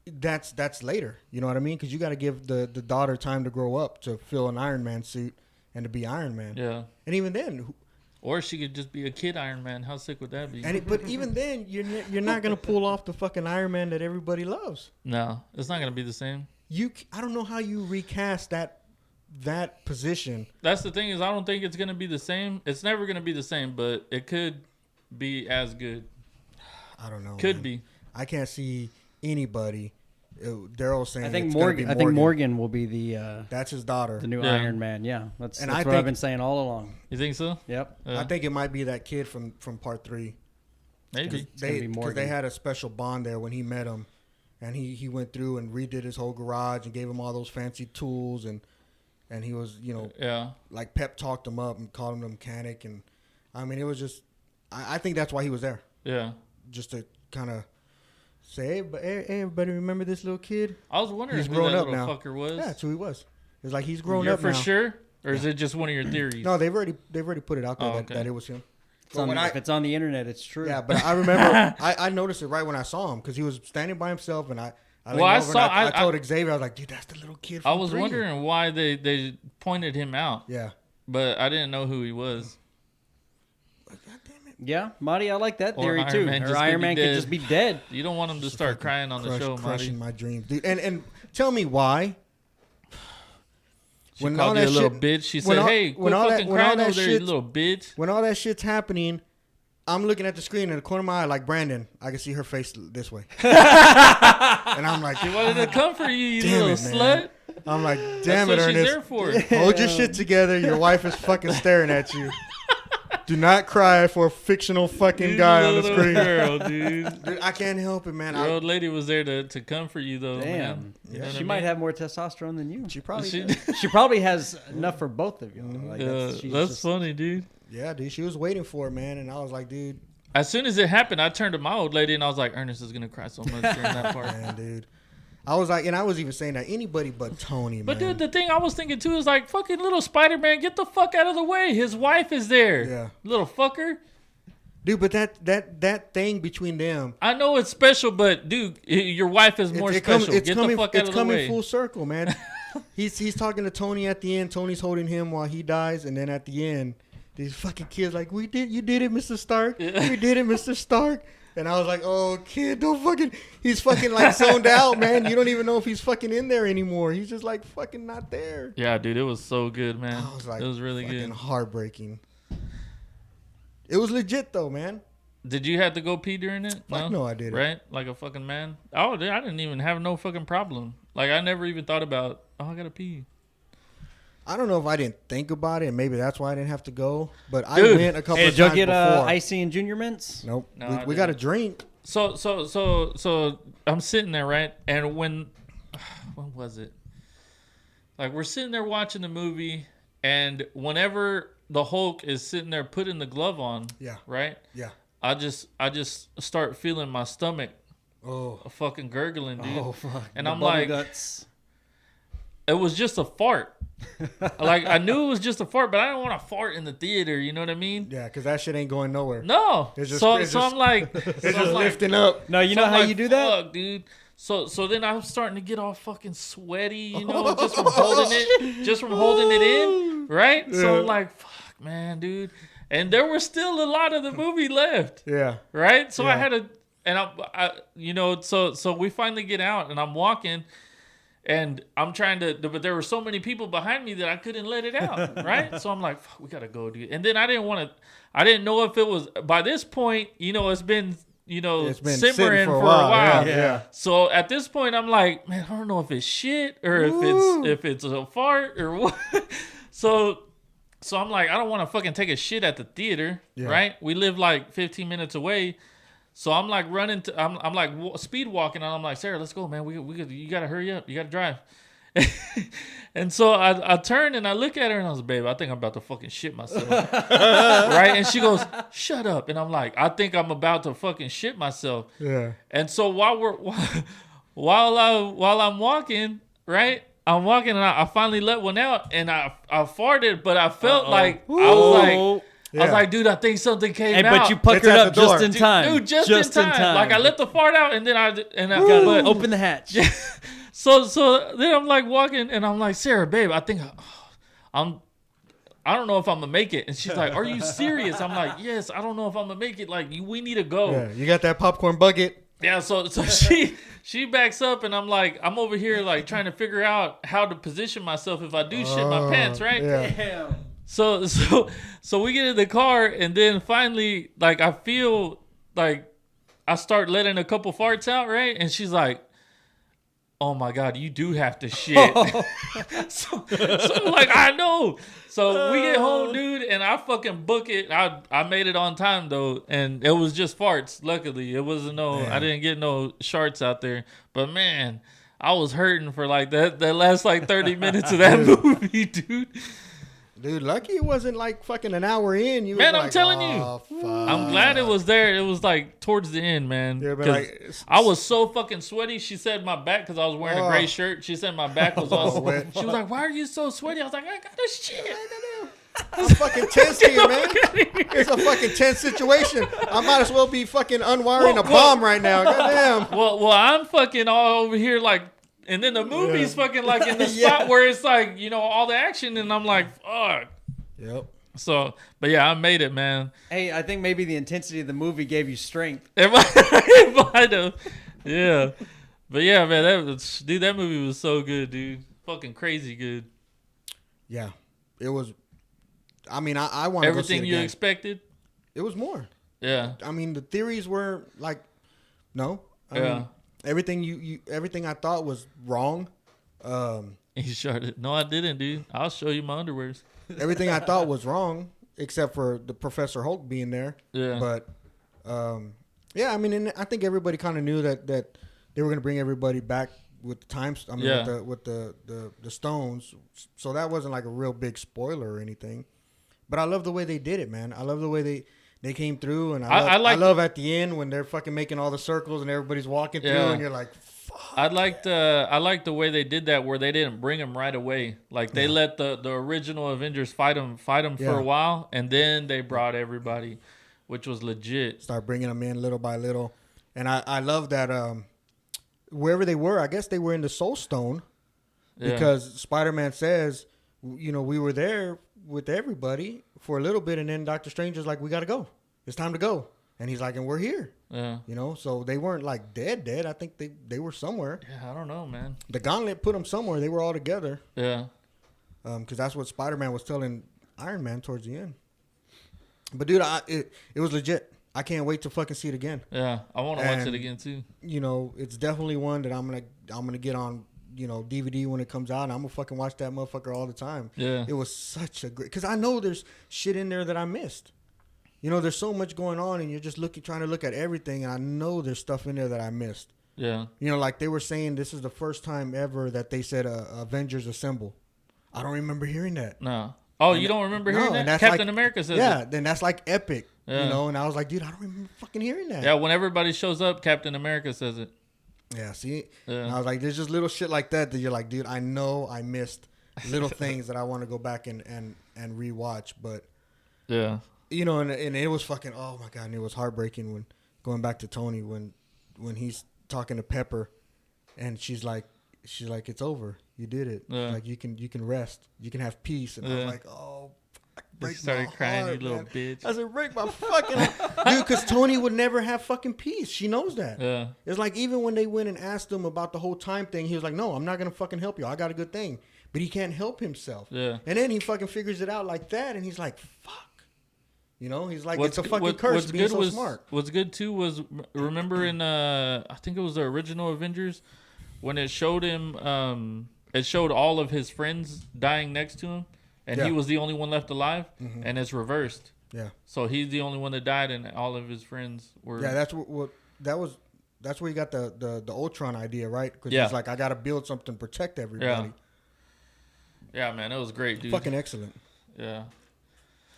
that's later. You know what I mean? Because you got to give the daughter time to grow up to fill an Iron Man suit and to be Iron Man. Yeah. And even then. Or she could just be a kid Iron Man. How sick would that be? But even then, you're not gonna pull off the fucking Iron Man that everybody loves. No, it's not gonna be the same. I don't know how you recast that position. That's the thing is, I don't think it's gonna be the same. It's never gonna be the same, but it could be as good. I don't know. Could be. I can't see anybody. Daryl saying I think Morgan will be the. That's his daughter. The new Iron Man. Yeah, that's what I've been saying all along. You think so? Yep. I think it might be that kid from part 3. Maybe because they had a special bond there when he met him, and he went through and redid his whole garage and gave him all those fancy tools, and he was like Pep talked him up and called him a mechanic, and I mean it was just I think that's why he was there. Yeah. Just to kind of say, hey, everybody remember this little kid? I was wondering he's who grown that up little now. fucker was. Yeah, that's who he was. It's like he's grown up for now. sure? Or is it just one of your theories? No, they've already put it out there that it was him. If it's on the internet, it's true. Yeah, but I remember I noticed it right when I saw him because he was standing by himself, and I told Xavier, I was like, dude, that's the little kid from I was 3. wondering why they pointed him out. Yeah. But I didn't know who he was. Yeah, Marty, I like that theory too. Or Iron Man could just be dead. You don't want him to start crying on the show, Marty. Crushing my dreams, dude. And tell me why. She called you a little bitch. She said, "Hey, quit fucking crying over there, you little bitch." When all that shit's happening, I'm looking at the screen in the corner of my eye, like Brandon. I can see her face this way, and I'm like, she wanted to comfort you, you little slut. I'm like, damn That's it, what Ernest. she's there for. Hold your shit together. Your wife is fucking staring at you. Do not cry for a fictional fucking guy on the screen. Girl, dude, I can't help it, man. Your old lady was there to comfort you, though. Damn. Man. You know She might have more testosterone than you. She probably She probably has enough for both of you. Like, that's funny, dude. Yeah, dude. She was waiting for it, man. And I was like, dude. As soon as it happened, I turned to my old lady and I was like, Ernest is going to cry so much during that part. Man, dude. I was like, and I was even saying that anybody but Tony, But man. dude, the thing I was thinking too is like, fucking little Spider-Man, get the fuck out of the way. His wife is there. Yeah. Little fucker. Dude, but that thing between them. I know it's special, but dude, your wife is more special. Get the fuck out of the way. It's coming full circle, man. He's talking to Tony at the end. Tony's holding him while he dies, and then at the end, these fucking kids like, you did it, Mr. Stark. You did it, Mr. Stark. And I was like, oh, kid, don't fucking. He's fucking like zoned out, man. You don't even know if he's fucking in there anymore. He's just like fucking not there. Yeah, dude, it was so good, man. I was like, it was really fucking good. Heartbreaking. It was legit though, man. Did you have to go pee during it? Fuck no, I didn't. Right? Like a fucking man? Oh, dude, I didn't even have no fucking problem. Like, I never even thought about, I gotta pee. I don't know if I didn't think about it, and maybe that's why I didn't have to go. But I Dude. went a couple Hey, of did you times get before. icy and junior mints? Nope. No, we got a drink. So I'm sitting there, right? And when was it? Like, we're sitting there watching the movie, and whenever the Hulk is sitting there putting the glove on, Yeah. right? Yeah. I just start feeling my stomach fucking gurgling, dude. Oh, fuck. And The I'm bubble like, guts. it was just a fart. Like, I knew it was just a fart, but I didn't want to fart in the theater. You know what I mean? Yeah, because that shit ain't going nowhere. No. It's just, so it's I'm just- like, it's so just I'm like, lifting up. No, you know I'm how like, you do that? fuck, dude. So then I'm starting to get all fucking sweaty, you know, just from holding it in, right? So I'm like, fuck, man, dude. And there was still a lot of the movie left. Yeah. Right? So I Yeah. had to, and I you know, so we finally get out and I'm walking and I'm trying to, but there were so many people behind me that I couldn't let it out. Right? So I'm like, fuck, we got to go, dude. And then I didn't know if it was, by this point, you know, it's been simmering for a while. Yeah. So at this point, I'm like, man, I don't know if it's shit or if it's a fart or what. So I'm like, I don't want to fucking take a shit at the theater, right? We live like 15 minutes away. So I'm like running to, I'm like speed walking, and I'm like, Sarah, let's go, man. You gotta hurry up. You gotta drive. And so I turn and I look at her and I was like, babe, I think I'm about to fucking shit myself. Right? And she goes, shut up. And I'm like, I think I'm about to fucking shit myself. Yeah. And so while I'm walking, right? I'm walking and I finally let one out and I farted, but I felt like I was like, dude, I think something came out. But you puckered up just in time. Dude, just in time. Like, I let the fart out and then I gotta open the hatch. So then I'm like walking and I'm like, Sarah, babe, I think I don't know if I'm gonna make it. And she's like, are you serious? I'm like, yes, I don't know if I'm gonna make it. Like, we need to go. Yeah. You got that popcorn bucket? Yeah, so she backs up and I'm like, I'm over here like trying to figure out how to position myself if I do shit my pants, right? Yeah. Damn. So we get in the car and then finally, like, I feel like I start letting a couple farts out, right? And she's like, oh my God, you do have to shit. so I'm like, I know. So we get home, dude, and I fucking book it. I made it on time though, and it was just farts. Luckily, it wasn't I didn't get no sharts out there. But man, I was hurting for like that last like 30 minutes of that movie, dude. Dude, lucky it wasn't like fucking an hour in. You Man, was I'm like, telling oh, you. fuck. I'm glad it was there. It was like towards the end, man. Yeah, but 'Cause like, I was so fucking sweaty. She said my back, because I was wearing a gray shirt. She said my back was all wet. She was like, why are you so sweaty? I was like, I got this shit. I'm fucking tense here, man. It's a fucking tense situation. I might as well be fucking unwiring a bomb right now. Goddamn. Well, I'm fucking all over here like, and then the movie's fucking like in the spot where it's like, you know, all the action, and I'm like, fuck. Yep. So, but yeah, I made it, man. Hey, I think maybe the intensity of the movie gave you strength. It might have. Yeah. But yeah, man, that movie was so good, dude. Fucking crazy good. Yeah, it was. I mean, I want to go see it Everything you again. expected. It was more. Yeah. I mean, the theories were like, no. I mean, everything I thought was wrong. He shot No, I didn't, dude. I'll show you my underwears. Everything I thought was wrong, except for the Professor Hulk being there. Yeah. But, yeah, I mean, and I think everybody kind of knew that they were going to bring everybody back with the times. I mean, with the stones. So that wasn't like a real big spoiler or anything. But I love the way they did it, man. I love the way they came through, and I love at the end when they're fucking making all the circles and everybody's walking through, and you're like, fuck. I liked the way they did that, where they didn't bring him right away. Like they let the original Avengers fight him for a while, and then they brought everybody, which was legit. Start bringing them in little by little, and I love that wherever they were, I guess they were in the Soul Stone, because Spider-Man says, you know, we were there with everybody for a little bit, and then Doctor Strange is like, we got to go. It's time to go. And he's like, and we're here. Yeah. You know, so they weren't like dead. I think they were somewhere. Yeah, I don't know, man. The Gauntlet put them somewhere. They were all together. Yeah. Because that's what Spider-Man was telling Iron Man towards the end. But, dude, it was legit. I can't wait to fucking see it again. Yeah, I want to watch it again, too. You know, it's definitely one that I'm gonna get on, you know, DVD when it comes out, and I'm gonna fucking watch that motherfucker all the time. Yeah. It was such a great, because I know there's shit in there that I missed. You know, there's so much going on, and you're just trying to look at everything, and I know there's stuff in there that I missed. Yeah. You know, like they were saying this is the first time ever that they said Avengers Assemble. I don't remember hearing that. No. Oh, you don't remember hearing that? Captain America says it. Then that's like epic. Yeah. You know, and I was like, dude, I don't remember fucking hearing that. Yeah, when everybody shows up, Captain America says it. Yeah, see? Yeah. And I was like, there's just little shit like that you're like, dude, I know I missed little things that I want to go back and rewatch. But, yeah, you know, and it was fucking, oh my God, and it was heartbreaking when, going back to Tony, when he's talking to Pepper and she's like, it's over. You did it. Yeah. Like, you can rest. You can have peace. And I was like, oh, break started my crying, heart, you little man. bitch. I said, break my fucking dude, because Tony would never have fucking peace. She knows that. Yeah. It's like, even when they went and asked him about the whole time thing, he was like, no, I'm not going to fucking help you. I got a good thing. But he can't help himself. Yeah. And then he fucking figures it out like that, and he's like, fuck. You know, he's like, it's a fucking curse being so smart. What's good, too, was, remember in, I think it was the original Avengers, when it showed him, it showed all of his friends dying next to him, and he was the only one left alive, and it's reversed. Yeah. So he's the only one that died, and all of his friends were. Yeah, that's that's where you got the Ultron idea, right? Because he's like, I got to build something to protect everybody. Yeah, man, it was great, dude. Fucking excellent. Yeah.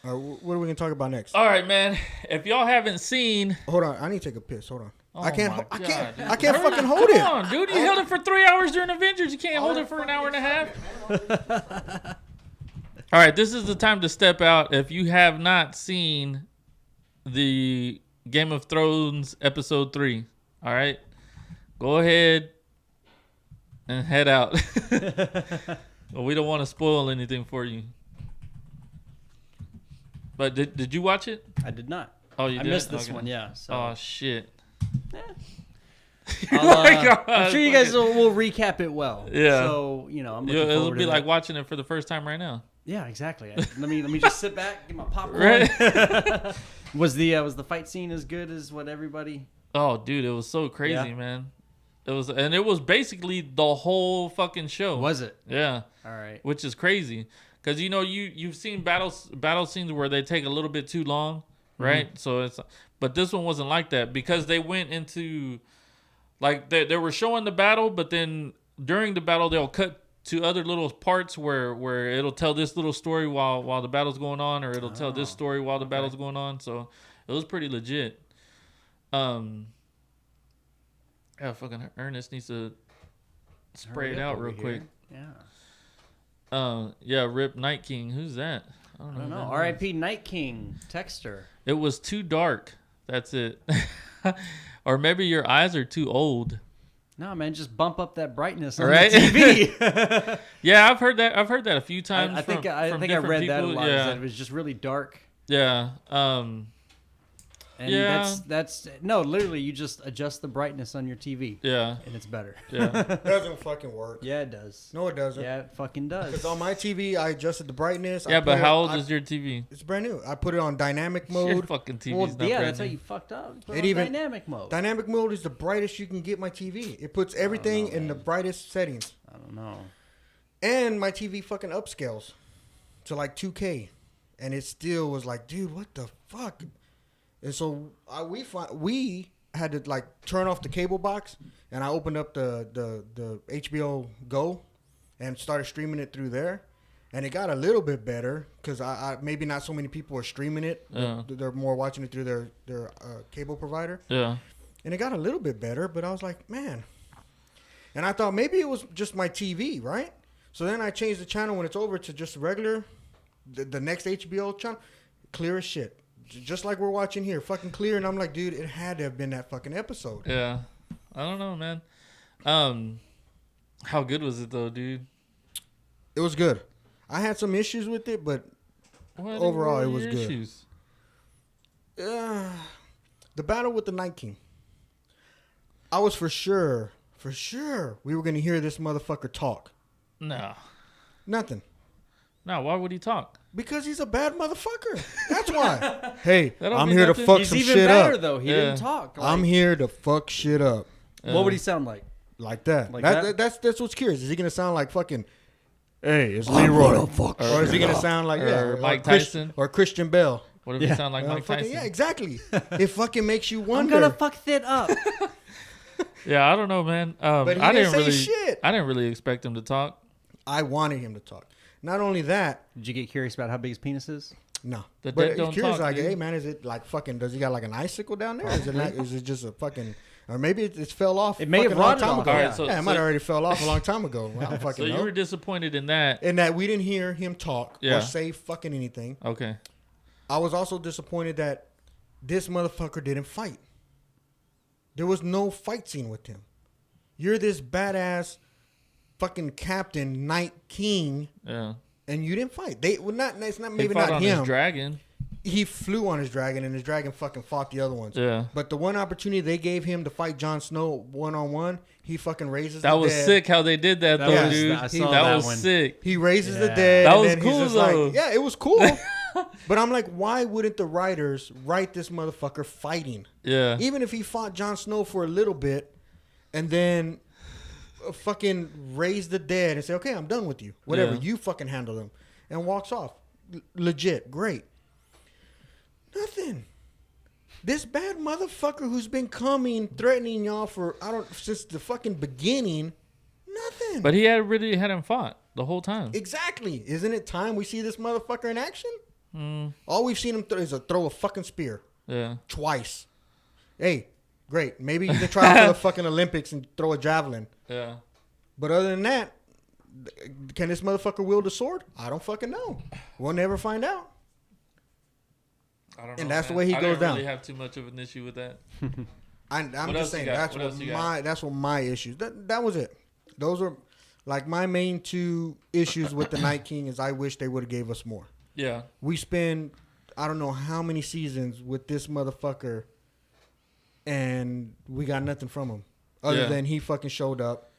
All right, what are we gonna talk about next? All right, man. If y'all haven't seen, hold on, I need to take a piss. Hold on. Oh I can't dude. fucking hold it. Come on, dude. You held it for 3 hours during Avengers. You can't hold it for an hour and a half. All right, this is the time to step out. If you have not seen the Game of Thrones episode 3, all right, go ahead and head out. Well, we don't want to spoil anything for you. But did you watch it? I did not. Oh, you did? I missed this one, yeah. So. Oh, shit. I'm sure you guys will recap it well. Yeah. So, you know, I'm looking forward it'll be to like that. watching it for the first time right now. Yeah, exactly. Let me just sit back, get my popcorn. Right? Was the fight scene as good as what everybody? Oh, dude, it was so crazy, man. It was basically the whole fucking show. Was it? Yeah. All right. Which is crazy, because you know you've seen battle scenes where they take a little bit too long, right? Mm-hmm. So but this one wasn't like that, because they went into, like, they were showing the battle, but then during the battle they'll cut to other little parts where it'll tell this little story while the battle's going on, or it'll tell this story while the battle's going on. So it was pretty legit. Yeah, fucking Ernest needs to spray it out real quick. Yeah. Yeah, Rip Night King. Who's that? I don't know. R.I.P. Night King. Texter. It was too dark. That's it. Or maybe your eyes are too old. No, man, just bump up that brightness on right? the TV. Yeah, I've heard that a few times. I think I read people. that a lot. Yeah. That it was just really dark. Yeah. And And Yeah. that's no, literally you just adjust the brightness on your TV. Yeah. And it's better. Yeah. Doesn't fucking work. Yeah, it does. No, it doesn't. Yeah, it fucking does. Because on my TV, I adjusted the brightness. Yeah, but how old is your TV? It's brand new. I put it on dynamic Your mode. fucking TV's Well, not yeah, brand that's how new. you fucked up. Put It on even- dynamic mode. Dynamic mode is the brightest you can get my TV. It puts everything in the brightest settings. I don't know. And my TV fucking upscales to like 2K. And it still was like, dude, what the fuck? And so we had to like turn off the cable box, and I opened up the HBO Go and started streaming it through there. And it got a little bit better because I maybe not so many people are streaming it. Yeah. They're more watching it through their cable provider. Yeah. And it got a little bit better, but I was like, man. And I thought maybe it was just my TV, right? So then I changed the channel when it's over to just regular, the next HBO channel, clear as shit. Just like we're watching here, fucking clear. And I'm like, dude, it had to have been that fucking episode. Yeah. I don't know, man. How good was it though, dude? It was good. I had some issues with it, but What overall were it was your good. issues? The battle with the Night King. I was for sure we were going to hear this motherfucker talk. No. Nothing. No, why would he talk? Because he's a bad motherfucker. That's why. Hey, That don't I'm mean here to nothing. fuck He's some even shit better up. though. He Yeah. didn't talk. Like, I'm here to fuck shit up. What would he sound like? Like that. Like That- that? That's what's curious. Is he gonna sound like fucking? Hey, it's Leroy. Or is he gonna sound like Or Mike Tyson? or Christian Bell? What if he sound like You know, Mike fucking- Tyson? yeah, exactly. It fucking makes you I'm wonder. gonna fuck that up. Yeah, I don't know, man. But he I didn't say really, shit. I didn't really expect him to talk. I wanted him to talk. Not only that, Did you get curious about how big his penis is? no. The But dead don't it's curious, talk, like, dude. hey man, is it like fucking? Does he got like an icicle down there? Is it not? Is it just a fucking? Or maybe it fell off. It may have fucking long rotted time off. ago. All right, so- yeah, it might have already fell off a long time ago. I don't fucking So you know. were disappointed in that. And that we didn't hear him talk Yeah. or say fucking anything. Okay. I was also disappointed that this motherfucker didn't fight. There was no fight scene with him. You're this badass fucking captain, Night King, Yeah. and you didn't fight. They well, not. It's not He maybe fought not on him. his dragon. He flew on his dragon, and his dragon fucking fought the other ones. Yeah. But the one opportunity they gave him to fight Jon Snow 1-on-1, he fucking raises. That the was dead. sick how they did that, That though, was- dude. I saw that that was one. sick. He raises the Yeah. dead. That and was then cool, he's just though. Like, yeah, it was cool. But I'm like, why wouldn't the writers write this motherfucker fighting? Yeah. Even if he fought Jon Snow for a little bit, and then fucking raise the dead and say, okay, I'm done with you. Whatever, Yeah. you fucking handle them, and walks off. Legit, great. Nothing. This bad motherfucker who's been coming, threatening y'all for since the fucking beginning. Nothing. But he hadn't fought the whole time. Exactly. Isn't it time we see this motherfucker in action? Mm. All we've seen him throw a fucking spear Yeah. twice. Hey, great. Maybe you can try out for the fucking Olympics and throw a javelin. Yeah. But other than that, can this motherfucker wield a sword? I don't fucking know. We'll never find out. I don't know. And that's the man. way he I goes didn't down. really have too much of an issue with that. I'm What else just you saying got? that's What else you that's what my issues. That was it. Those were like my main two issues with the Night King. Is I wish they would have gave us more. Yeah. We spend I don't know how many seasons with this motherfucker, and we got nothing from him other Yeah. than he fucking showed up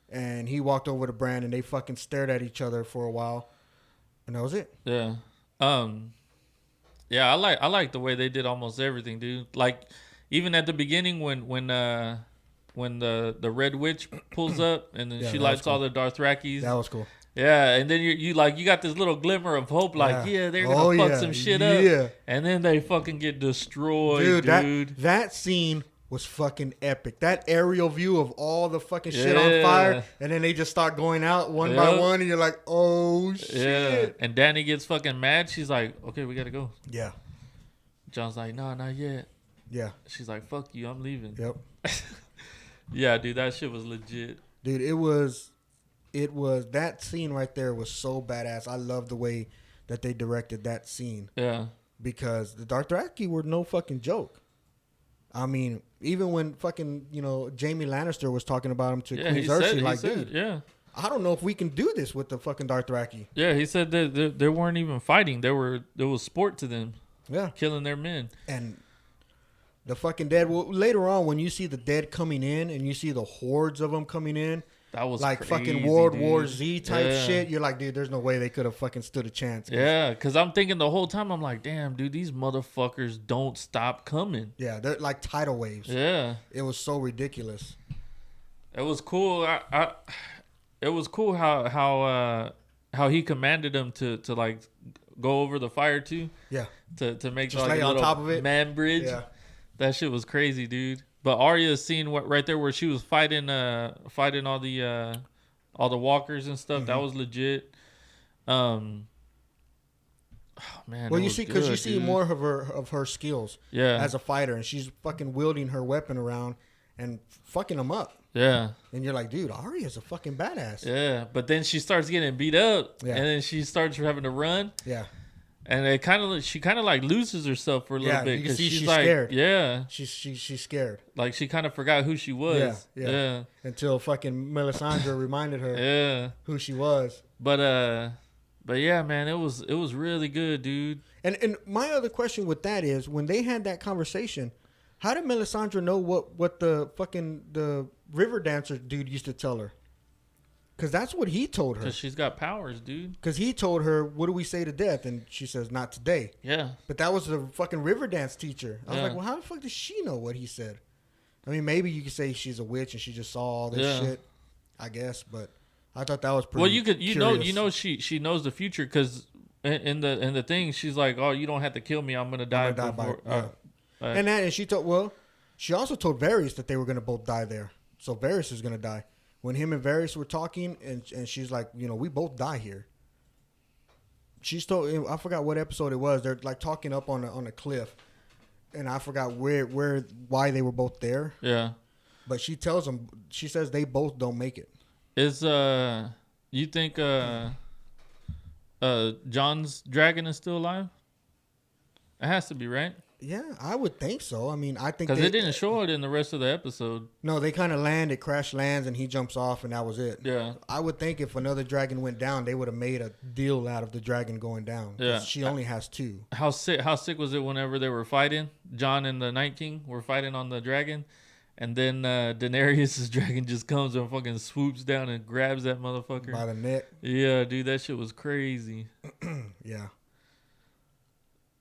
and he walked over to Bran and they fucking stared at each other for a while, and that was it. Yeah. Yeah, I like the way they did almost everything, dude. Like even at the beginning when the Red Witch pulls up and then Yeah, she that was lights all cool. the Dothrakis. That was cool. Yeah, and then you got this little glimmer of hope, like Yeah. they're gonna fuck yeah. some shit Yeah. up, and then they fucking get destroyed, dude. That scene was fucking epic. That aerial view of all the fucking shit Yeah. on fire, and then they just start going out one by Yep. one, and you're like, oh Yeah, shit. and Danny gets fucking mad. She's like, "Okay, we gotta go." Yeah. John's like, "No, not yet." Yeah. She's like, "Fuck you, I'm leaving." Yep. Yeah, dude, that shit was legit. Dude, it was that scene right there was so badass. I love the way that they directed that scene Yeah, because the Dothraki were no fucking joke. I mean, even when fucking, Jaime Lannister was talking about him to yeah. Queen He Cersei, said, like, dude, yeah, I don't know if we can do this with the fucking Dothraki. yeah. He said that they weren't even fighting. There was sport to them, Yeah. killing their men. And The fucking dead. Well, later on, when you see the dead coming in and you see the hordes of them coming in, that was like crazy, fucking World dude. War Z type Yeah. shit. You're like, dude, there's no way they could have fucking stood a chance. Yeah, because I'm thinking the whole time, I'm like, damn, dude, these motherfuckers don't stop coming. Yeah, they're like tidal waves. Yeah. It was so ridiculous. It was cool. It was cool how he commanded them to like go over the fire too. Yeah. To make just like lay a on little top of it. man bridge. Yeah. That shit was crazy, dude. But Arya's scene right there where she was fighting all the walkers and stuff. That was legit. Oh, man. Well, you see, because you see dude. more of her skills. Yeah. As a fighter, and she's fucking wielding her weapon around and fucking them up. Yeah. And you're like, dude, Arya's a fucking badass. Yeah, but then she starts getting beat up, Yeah. and then she starts having to run. Yeah. And she kind of like loses herself for a little bit you can see she's she's like, scared. yeah, She's scared. like she kind of forgot who she was. Yeah. Until fucking Melisandre reminded her Yeah. who she was. But yeah, man, it was really good, dude. And my other question with that is, when they had that conversation, how did Melisandre know what the river dancer dude used to tell her? Because that's what he told her. Because she's got powers, dude. Because he told her, what do we say to death? And she says, not today. Yeah. But that was the fucking river dance teacher. I was Yeah. like, well, how the fuck does she know what he said? I mean, maybe you could say she's a witch and she just saw all this shit, I guess. But I thought that was pretty Well, you curious. know she knows the future because in the thing she's like, oh, you don't have to kill me, I'm gonna die before. And she also told Varys that they were gonna both die there. So Varys is gonna die. When him and Varys were talking, and she's like, we both die here. She's told, I forgot what episode it was. They're like talking up on a cliff, and I forgot why they were both there. Yeah. But she tells them, she says they both don't make it. Is you think Jon's dragon is still alive? It has to be, right? Yeah, I would think so. I mean, I think because it didn't show it in the rest of the episode. No, they kind of it crash lands, and he jumps off, and that was it. Yeah, I would think if another dragon went down, they would have made a deal out of the dragon going down. Yeah, she only has 2. How sick was it whenever they were fighting? Jon and the Night King were fighting on the dragon, and then Daenerys' dragon just comes and fucking swoops down and grabs that motherfucker by the neck. Yeah, dude, that shit was crazy. Yeah.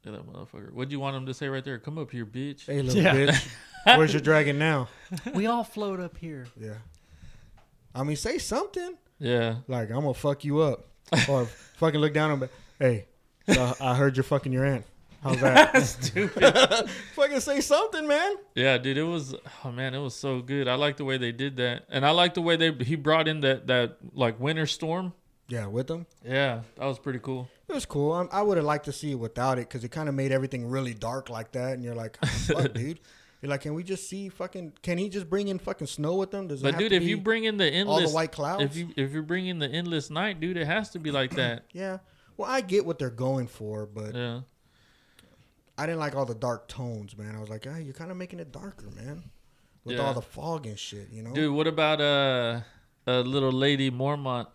Yeah, that motherfucker. What'd you want him to say right there? Come up here, bitch. Hey, little bitch. Where's your dragon now? We all float up here. Yeah. I mean, say something. Yeah. Like, I'm going to fuck you up. Or fucking look down and hey, so I heard you're fucking your aunt. How's that? Stupid. Fucking say something, man. Yeah, dude, it was so good. I like the way they did that. And I like the way he brought in that like winter storm. Yeah, with them. Yeah, that was pretty cool. It was cool. I would have liked to see it without it because it kind of made everything really dark like that. And you're like, oh, fuck, dude. You're like, can we just see can he just bring in fucking snow with them? Does it have dude, to if you bring in the endless, all the white clouds, if you're bringing the endless night, dude, it has to be like that. Yeah. Well, I get what they're going for, but yeah, I didn't like all the dark tones, man. I was like, you're kind of making it darker, man, with all the fog and shit, you know. Dude, what about a little lady Mormont?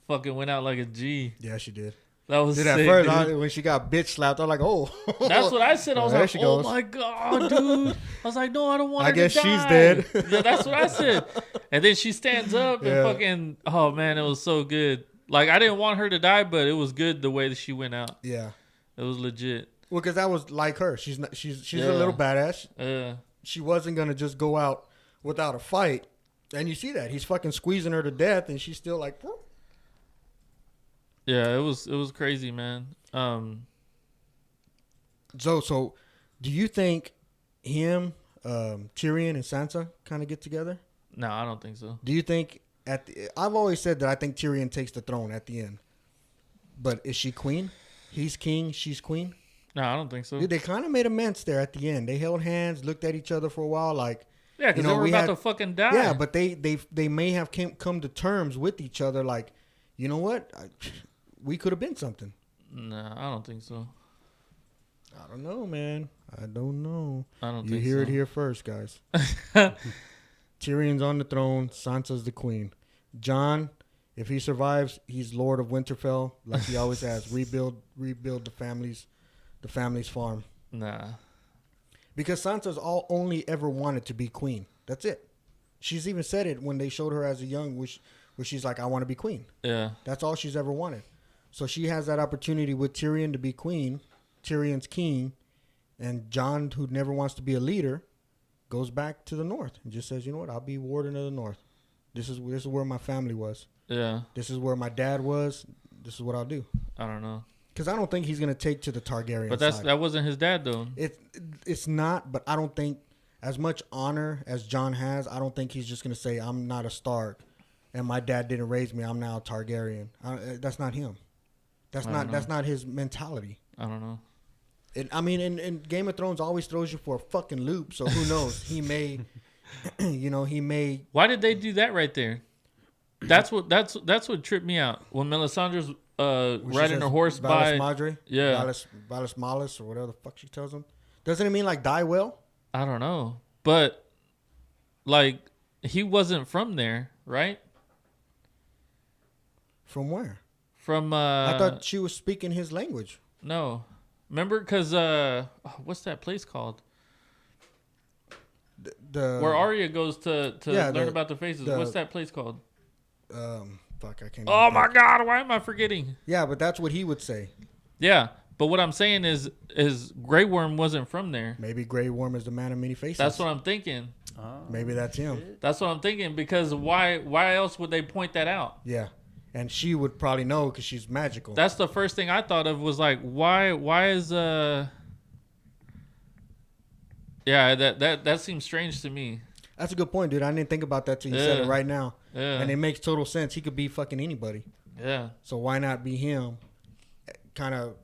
Fucking went out like a G. Yeah, she did. That was dude, sick, at first, when she got bitch slapped, I was like, oh. That's what I said. I was like, oh my God, dude. I was like, no, I don't want her to die. I guess she's dead. Yeah, that's what I said. And then she stands up and fucking, oh man, it was so good. Like, I didn't want her to die, but it was good the way that she went out. Yeah. It was legit. Well, because that was like her. She's a little badass. Yeah. She wasn't going to just go out without a fight. And you see that. He's fucking squeezing her to death, and she's still like, whoop. Yeah, it was crazy, man. So do you think him, Tyrion, and Sansa kind of get together? No, I don't think so. Do you think I've always said that I think Tyrion takes the throne at the end. But is she queen? He's king, she's queen? No, I don't think so. Dude, they kind of made amends there at the end. They held hands, looked at each other for a while, like. Yeah, because they were about to fucking die. Yeah, but they may have come to terms with each other, like, you know what? We could have been something. No, I don't think so. I don't know, man. I don't know. I don't you think hear so. it here first, guys. Tyrion's on the throne. Sansa's the queen. Jon, if he survives, he's Lord of Winterfell, like he always has. Rebuild the family's farm. Nah. Because Sansa's only ever wanted to be queen. That's it. She's even said it when they showed her as a young, where she's like, I want to be queen. Yeah. That's all she's ever wanted. So she has that opportunity with Tyrion to be queen. Tyrion's king. And Jon, who never wants to be a leader, goes back to the north and just says, you know what? I'll be warden of the north. This is where my family was. Yeah. This is where my dad was. This is what I'll do. I don't know. Because I don't think he's going to take to the Targaryen But side. that wasn't his dad, though. It's not, but I don't think as much honor as Jon has, I don't think he's just going to say, I'm not a Stark and my dad didn't raise me. I'm now a Targaryen. That's not him. That's not his mentality. I don't know. And Game of Thrones always throws you for a fucking loop. So who knows? He may, he may. Why did they do that right there? That's what tripped me out when Melisandre's riding her horse by Madre, Valis Malis, or whatever the fuck she tells him. Doesn't it mean like die well? I don't know, but like he wasn't from there, right? From where? From I thought she was speaking his language. No, remember because what's that place called? Where Arya goes to learn about the faces. What's that place called? Fuck, I can't. Oh my God, why am I forgetting? Yeah, but that's what he would say. Yeah, but what I'm saying is Grey Worm wasn't from there. Maybe Grey Worm is the man of many faces. That's what I'm thinking. Maybe that's him. That's what I'm thinking because why else would they point that out? Yeah, and she would probably know because she's magical. That's the first thing I thought of was like why is yeah, that seems strange to me. That's a good point, dude. I didn't think about that till you said it right now. Yeah. And it makes total sense. He could be fucking anybody. Yeah. So why not be him? Kind of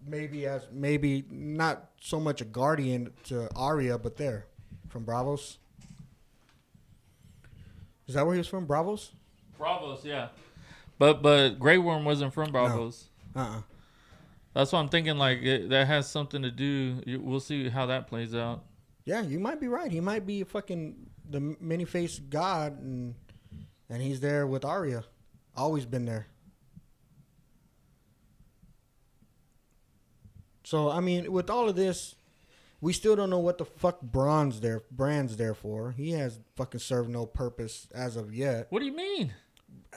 maybe not so much a guardian to Arya, but there from Bravos. Is that where he was from? Bravos? Bravos, yeah. But Grey Worm wasn't from Bravos. No. That's what I'm thinking. Like that has something to do. We'll see how that plays out. Yeah, you might be right. He might be fucking the many-faced god, and he's there with Arya. Always been there. So, I mean, with all of this, we still don't know what the fuck Brand's there for. He has fucking served no purpose as of yet. What do you mean?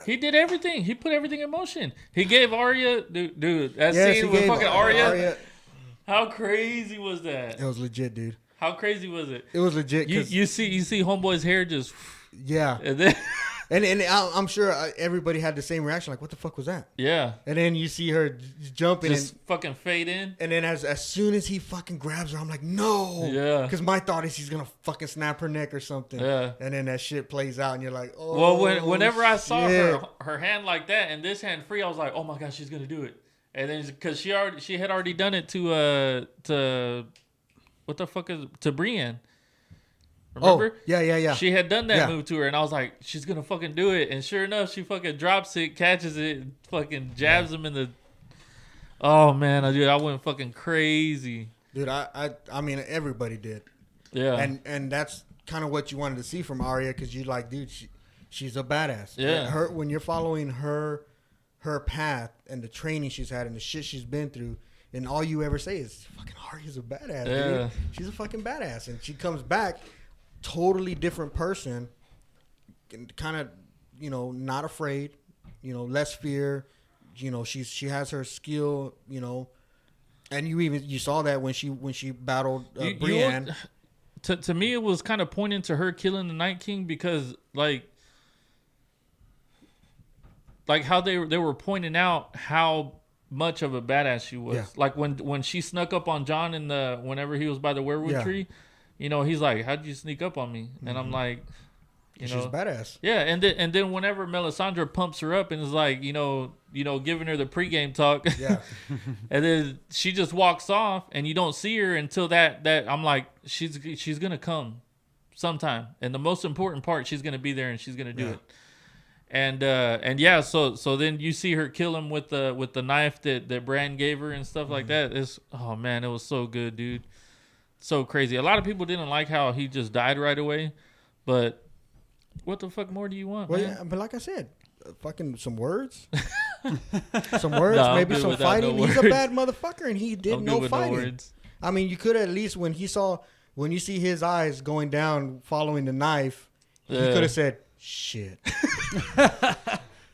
He did everything. He put everything in motion. He gave Arya, dude, that scene with fucking Arya. How crazy was that? It was legit, dude. How crazy was it? It was legit. You see Homeboy's hair just. Yeah. And then. And I'm sure everybody had the same reaction. Like, what the fuck was that? Yeah. And then you see her jumping. Just fucking fade in. And then as soon as he fucking grabs her, I'm like, no. Yeah. Because my thought is he's going to fucking snap her neck or something. Yeah. And then that shit plays out and you're like, oh. Well, whenever I saw shit. her hand like that and this hand free, I was like, oh my God, she's going to do it. And then because she had already done it to what the fuck is to Brienne. Remember? Oh, yeah. She had done that move to her, and I was like, she's gonna fucking do it. And sure enough, she fucking drops it, catches it, fucking jabs him in the. Oh man, I went fucking crazy. Dude, I mean, everybody did. Yeah. And that's kind of what you wanted to see from Arya, because you're like, dude, she's a badass. Yeah. When you're following her path and the training she's had and the shit she's been through, and all you ever say is, fucking Arya's a badass, dude. She's a fucking badass, and she comes back. Totally different person, kind of, not afraid, less fear, she has her skill, and you saw that when she battled Brienne. To me, it was kind of pointing to her killing the Night King because like how they were pointing out how much of a badass she was. Yeah. Like when she snuck up on Jon whenever he was by the werewolf tree. He's like, how'd you sneak up on me? And I'm like, she's badass. Yeah, and then whenever Melisandre pumps her up and is like, giving her the pregame talk. Yeah. And then she just walks off and you don't see her until that I'm like, she's gonna come sometime. And the most important part, she's gonna be there and she's gonna do it. And yeah, so then you see her kill him with the knife that Bran gave her and stuff like that. Oh man, it was so good, dude. So crazy. A lot of people didn't like how he just died right away, but what the fuck more do you want, man? Yeah, but like I said, fucking some words, maybe some fighting. He's a bad motherfucker, and he did no fighting. I mean, you could at least when you see his eyes going down following the knife, he could have said, "Shit,"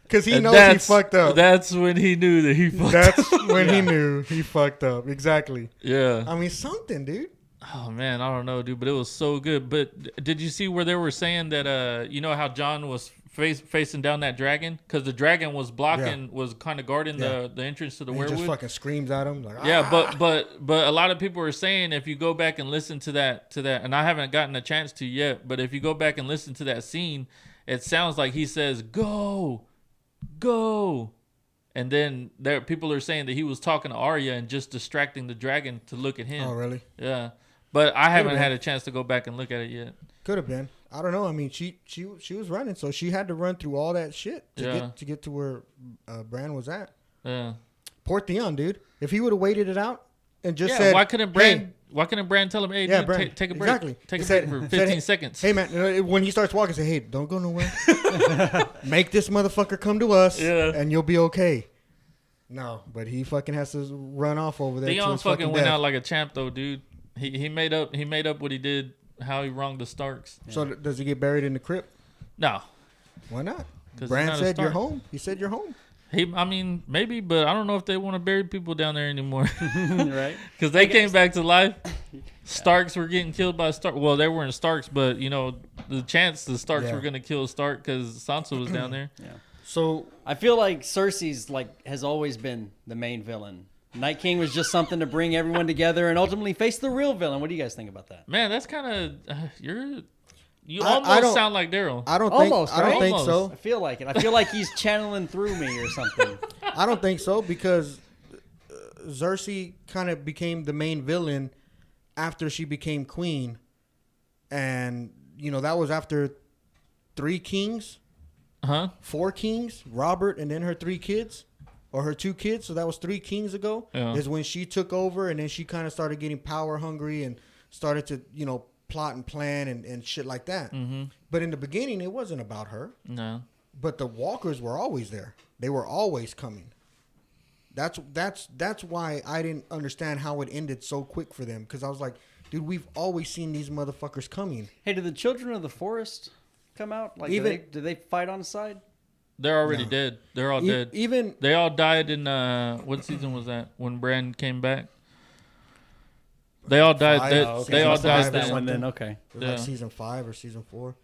because he knows he fucked up. That's when he knew that he fucked up. That's when he knew he fucked up. Exactly. Yeah. I mean, something, dude. Oh man, I don't know, dude, but it was so good. But did you see where they were saying that? You know how John was facing down that dragon because the dragon was blocking, was kind of guarding the entrance to the werewolf. He just fucking screams at him. Like, yeah, but a lot of people are saying if you go back and listen to that, and I haven't gotten a chance to yet, but if you go back and listen to that scene, it sounds like he says go, and then people are saying that he was talking to Arya and just distracting the dragon to look at him. Oh, really? Yeah. But I haven't had a chance to go back and look at it yet. Could have been. I don't know. I mean, she was running, so she had to run through all that shit to get to where Bran was at. Yeah. Poor Theon, dude. If he would have waited it out and just said, why couldn't Bran tell him, hey, dude, Bran, take a break. Exactly. Take a break for 15 seconds. Hey, man, when he starts walking, say, hey, don't go nowhere. Make this motherfucker come to us, and you'll be okay. No, but he fucking has to run off over there. Theon fucking went out like a champ, though, dude. He made up what he did, how he wronged the Starks. Yeah. So does he get buried in the crypt? No. Why not? Bran said you're home. He said you're home. I mean, maybe, but I don't know if they want to bury people down there anymore. Right? Because they came back to life. Starks were getting killed by Stark. Well, they weren't Starks, but, you know, the chance the Starks were going to kill Stark because Sansa was down there. Yeah. So I feel like Cersei's has always been the main villain. Night King was just something to bring everyone together and ultimately face the real villain. What do you guys think about that? Man, that's kind of you almost sound like Daryl. I don't think so. I feel like it. I feel like he's channeling through me or something. I don't think so because Cersei kind of became the main villain after she became queen, and you know that was after 3 kings, 4 kings, Robert, and then her 3 kids. Or her 2 kids, so that was 3 kings ago, is when she took over, and then she kind of started getting power hungry and started to, you know, plot and plan and shit like that. Mm-hmm. But in the beginning, it wasn't about her. No. But the walkers were always there. They were always coming. That's why I didn't understand how it ended so quick for them, because I was like, dude, we've always seen these motherfuckers coming. Hey, did the Children of the Forest come out? Like, did they fight on the side? They're already dead. They're all dead. They all died in what season was that? When Bran came back. They all died. They all died that one. Then okay. It was like season 5 or season 4.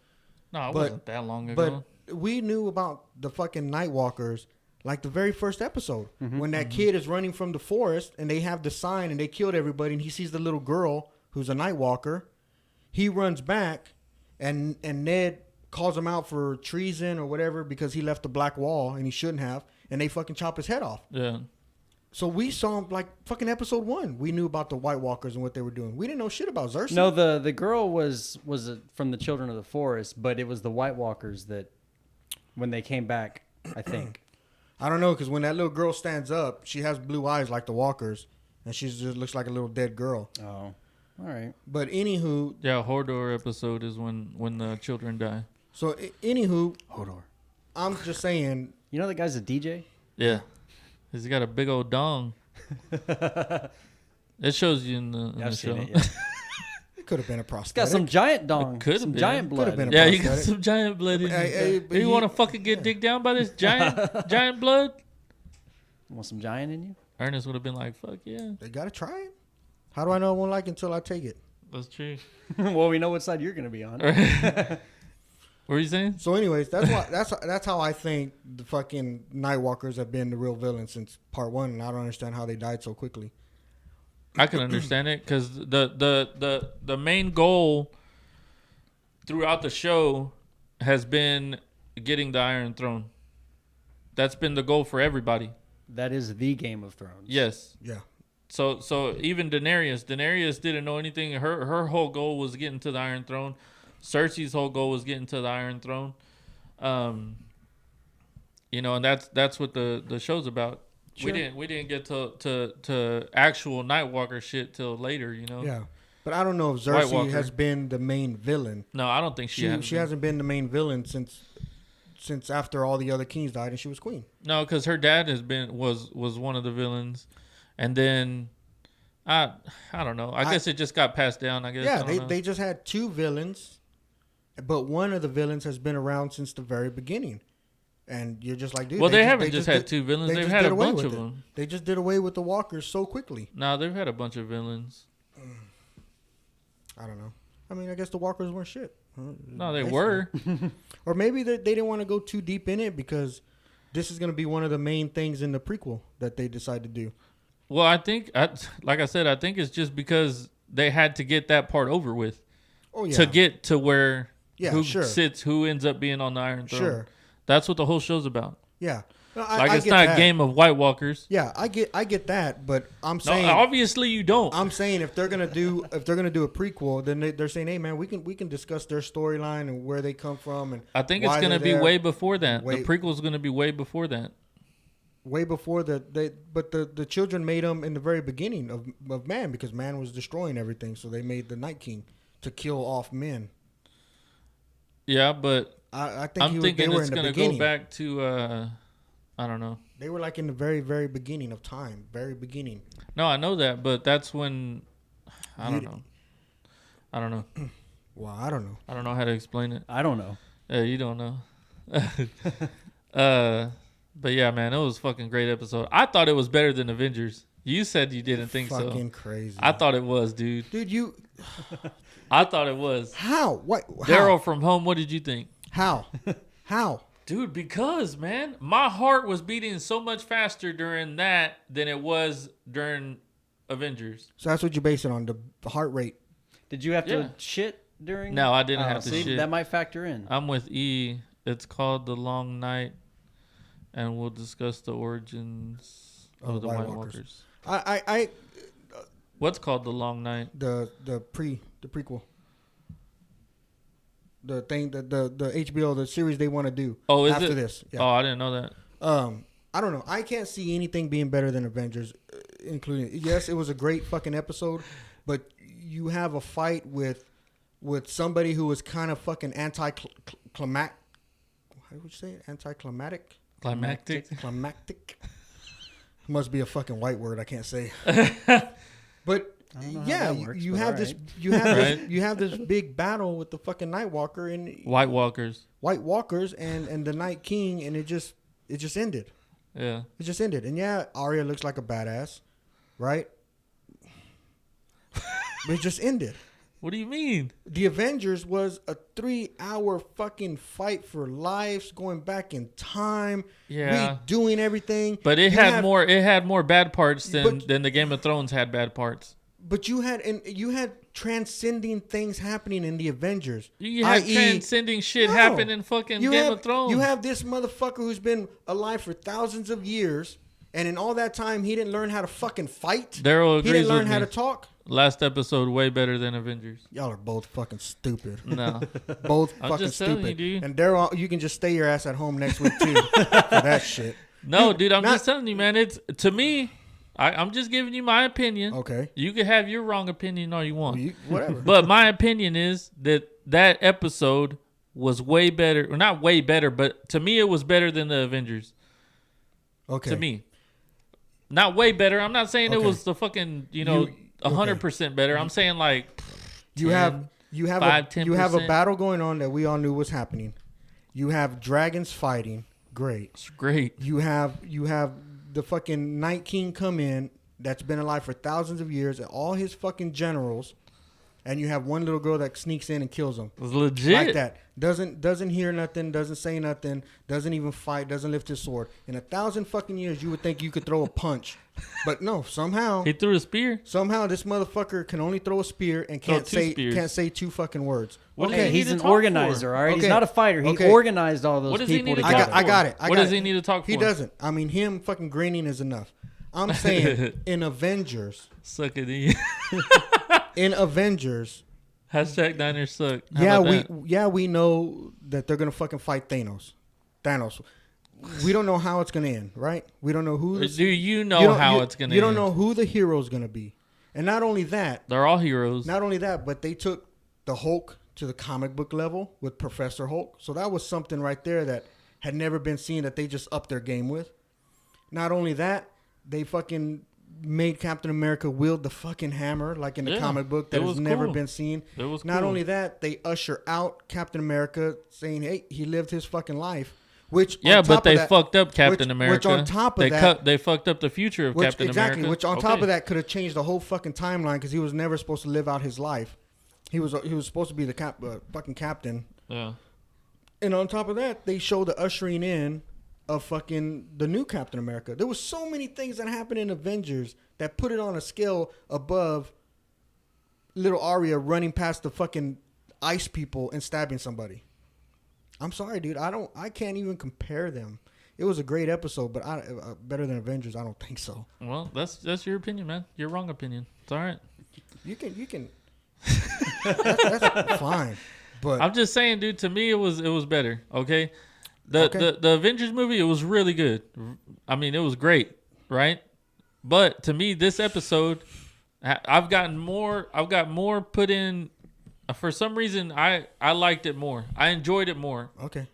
No, it wasn't that long ago. But we knew about the fucking Nightwalkers like the very first episode when that kid is running from the forest and they have the sign and they killed everybody and he sees the little girl who's a Nightwalker. He runs back and Ned calls him out for treason or whatever because he left the black wall and he shouldn't have, and they fucking chop his head off. Yeah. So we saw him like fucking episode 1. We knew about the White Walkers and what they were doing. We didn't know shit about Cersei. No, the girl was from the Children of the Forest, but it was the White Walkers that when they came back, I think. I don't know, because when that little girl stands up, she has blue eyes like the Walkers, and she just looks like a little dead girl. Oh, all right. But anywho, yeah, Hodor episode is when the children die. So anywho, Hodor. I'm just saying. You know the guy's a DJ? Yeah. He's got a big old dong. It shows you in the show. It, yeah. It could have been a prosthetic. Got some giant dong. Could have some been. Giant blood. Could have been a prosthetic. prosthetic. You got some giant blood in you. You want to fucking get digged down by this giant blood? Want some giant in you? Ernest would have been like, fuck yeah. They got to try it. How do I know I won't like it until I take it? That's true. Well, we know what side you're going to be on. What are you saying? So anyways, that's how I think the fucking Nightwalkers have been the real villains since part 1, and I don't understand how they died so quickly. I can understand it because the main goal throughout the show has been getting the Iron Throne. That's been the goal for everybody. That is the Game of Thrones. Yes. Yeah. So even Daenerys didn't know anything. Her whole goal was getting to the Iron Throne. Cersei's whole goal was getting to the Iron Throne. You know, and that's what the show's about. Sure. We didn't get to actual Nightwalker shit till later, you know. Yeah. But I don't know if Cersei has been the main villain. No, I don't think she hasn't been the main villain since after all the other kings died and she was queen. No, because her dad was one of the villains, and then I don't know. I guess it just got passed down. I guess. Yeah, they just had 2 villains, but one of the villains has been around since the very beginning. And you're just like, dude. Well, they haven't just had 2 villains. They've had a bunch of them. They just did away with the walkers so quickly. No, they've had a bunch of villains. I don't know. I mean, I guess the walkers weren't shit. No, they were. Or maybe they didn't want to go too deep in it because this is going to be one of the main things in the prequel that they decide to do. Well, I think, like I said, I think it's just because they had to get that part over with. Oh, yeah. To get to where who ends up being on the Iron Throne. Sure. That's what the whole show's about. Yeah. No, it's not a game of White Walkers. Yeah, I get that, but I'm saying obviously you don't. I'm saying if they're gonna do a prequel, then they're saying, hey man, we can discuss their storyline and where they come from, and I think it's gonna be way before that. The prequel's gonna be way before that. Way before but the children made them in the very beginning of man, because man was destroying everything, so they made the Night King to kill off men. Yeah, but I think I'm thinking it's gonna go back to I don't know. They were like in the very, very beginning of time. Very beginning. No, I know that, but that's when I don't know. Well, I don't know. I don't know how to explain it. I don't know. Yeah, you don't know. But yeah, man, it was a fucking great episode. I thought it was better than Avengers. You said you didn't think so. Fucking crazy. I thought it was, dude. Dude, you. I thought it was. How? What? Daryl from Home. What did you think? How? How? Dude, because, man, my heart was beating so much faster during that than it was during Avengers. So that's what you base it on, the heart rate. Did you have to shit during? No, I didn't have to shit. That might factor in. I'm with E. It's called The Long Night, and we'll discuss the origins of the White Walkers. What's called The Long Night? The prequel. The thing that the HBO, the series they want to do after this. Yeah. Oh, I didn't know that. I don't know. I can't see anything being better than Avengers, including, yes, it was a great fucking episode, but you have a fight with somebody who was kind of fucking anticlimactic. How would you say it? Anticlimactic? Climactic. Must be a fucking white word I can't say. But yeah, you have this big battle with the fucking Night Walker and White Walkers and the Night King, and it just ended. Yeah, it just ended. And yeah, Arya looks like a badass, right? But it just ended. What do you mean? The Avengers was a 3-hour fucking fight for lives, going back in time, redoing everything. But it had more bad parts than the Game of Thrones had bad parts. But you had transcending things happening in the Avengers. You had transcending shit happen in fucking Game of Thrones. You have this motherfucker who's been alive for thousands of years, and in all that time, he didn't learn how to fucking fight. Daryl agrees. He didn't learn how to talk. Last episode, way better than Avengers. Y'all are both fucking stupid. No. Both fucking just stupid. You, dude. And Daryl, you can just stay your ass at home next week, too, for that shit. No, dude, I'm just telling you, man. It's, to me, I'm just giving you my opinion. Okay. You can have your wrong opinion all you want. Whatever. But my opinion is that episode was way better. Or not way better, but to me, it was better than the Avengers. Okay. To me. Not way better. I'm not saying it was the fucking, 100% better. I'm saying like you have a battle going on that we all knew was happening. You have dragons fighting. Great. It's great. You have the fucking Night King come in that's been alive for thousands of years, and all his fucking generals, and you have one little girl that sneaks in and kills him. It's legit. Like that. Doesn't hear nothing, doesn't say nothing, doesn't even fight, doesn't lift his sword. In 1,000 fucking years, you would think you could throw a punch. But no, somehow he threw a spear. Somehow this motherfucker can only throw a spear and can't say 2 fucking words. Okay, he's an organizer, all right? He's not a fighter. He organized all those people together. I got it. What does he need to talk for? He doesn't. I mean, him fucking grinning is enough. I'm saying in Avengers. Suck it in. In Avengers. Hashtag Niners suck. We know that they're gonna fucking fight Thanos. We don't know how it's gonna end, right? We don't know who. Do you know how it's gonna end? You don't know who the hero's gonna be, and not only that, they're all heroes. Not only that, but they took the Hulk to the comic book level with Professor Hulk. So that was something right there that had never been seen, that they just upped their game with. Not only that, they fucking made Captain America wield the fucking hammer like in the comic book that has never been seen. It was Not cool. only that, they usher out Captain America saying, hey, he lived his fucking life. Which but they fucked up Captain America. Which on top of they fucked up the future of Captain America. Which on top of that could have changed the whole fucking timeline because he was never supposed to live out his life. He was supposed to be the fucking captain. Yeah. And on top of that, they show the ushering in of fucking the new Captain America. There was so many things that happened in Avengers that put it on a scale above little Arya running past the fucking ice people and stabbing somebody. I'm sorry, dude. I can't even compare them. It was a great episode, but better than Avengers, I don't think so. Well, that's your opinion, man. Your wrong opinion. It's all right. You can. That's fine. But I'm just saying, dude. To me, it was better. Okay. The Avengers movie, it was really good. I mean, it was great, right? But to me, this episode, I've got more put in. For some reason, I liked it more. I enjoyed it more. Okay.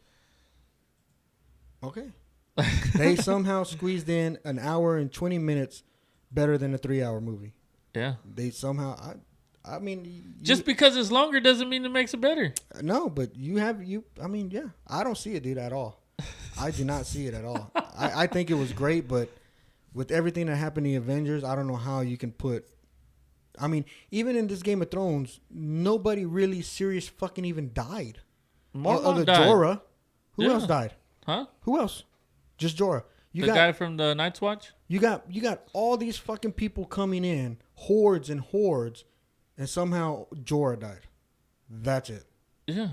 They somehow squeezed in an hour and 20 minutes better than a 3-hour movie. Yeah. They somehow, I mean. Just because it's longer doesn't mean it makes it better. No, but I mean, yeah. I don't see it, dude, at all. I do not see it at all. I think it was great, but with everything that happened in the Avengers, I don't know how you can put. I mean, even in this Game of Thrones, nobody really serious fucking even died. Other died. Jorah. Who else died? Huh? Who else? Just Jorah. The guy from the Night's Watch? You got all these fucking people coming in, hordes and hordes, and somehow Jorah died. That's it. Yeah.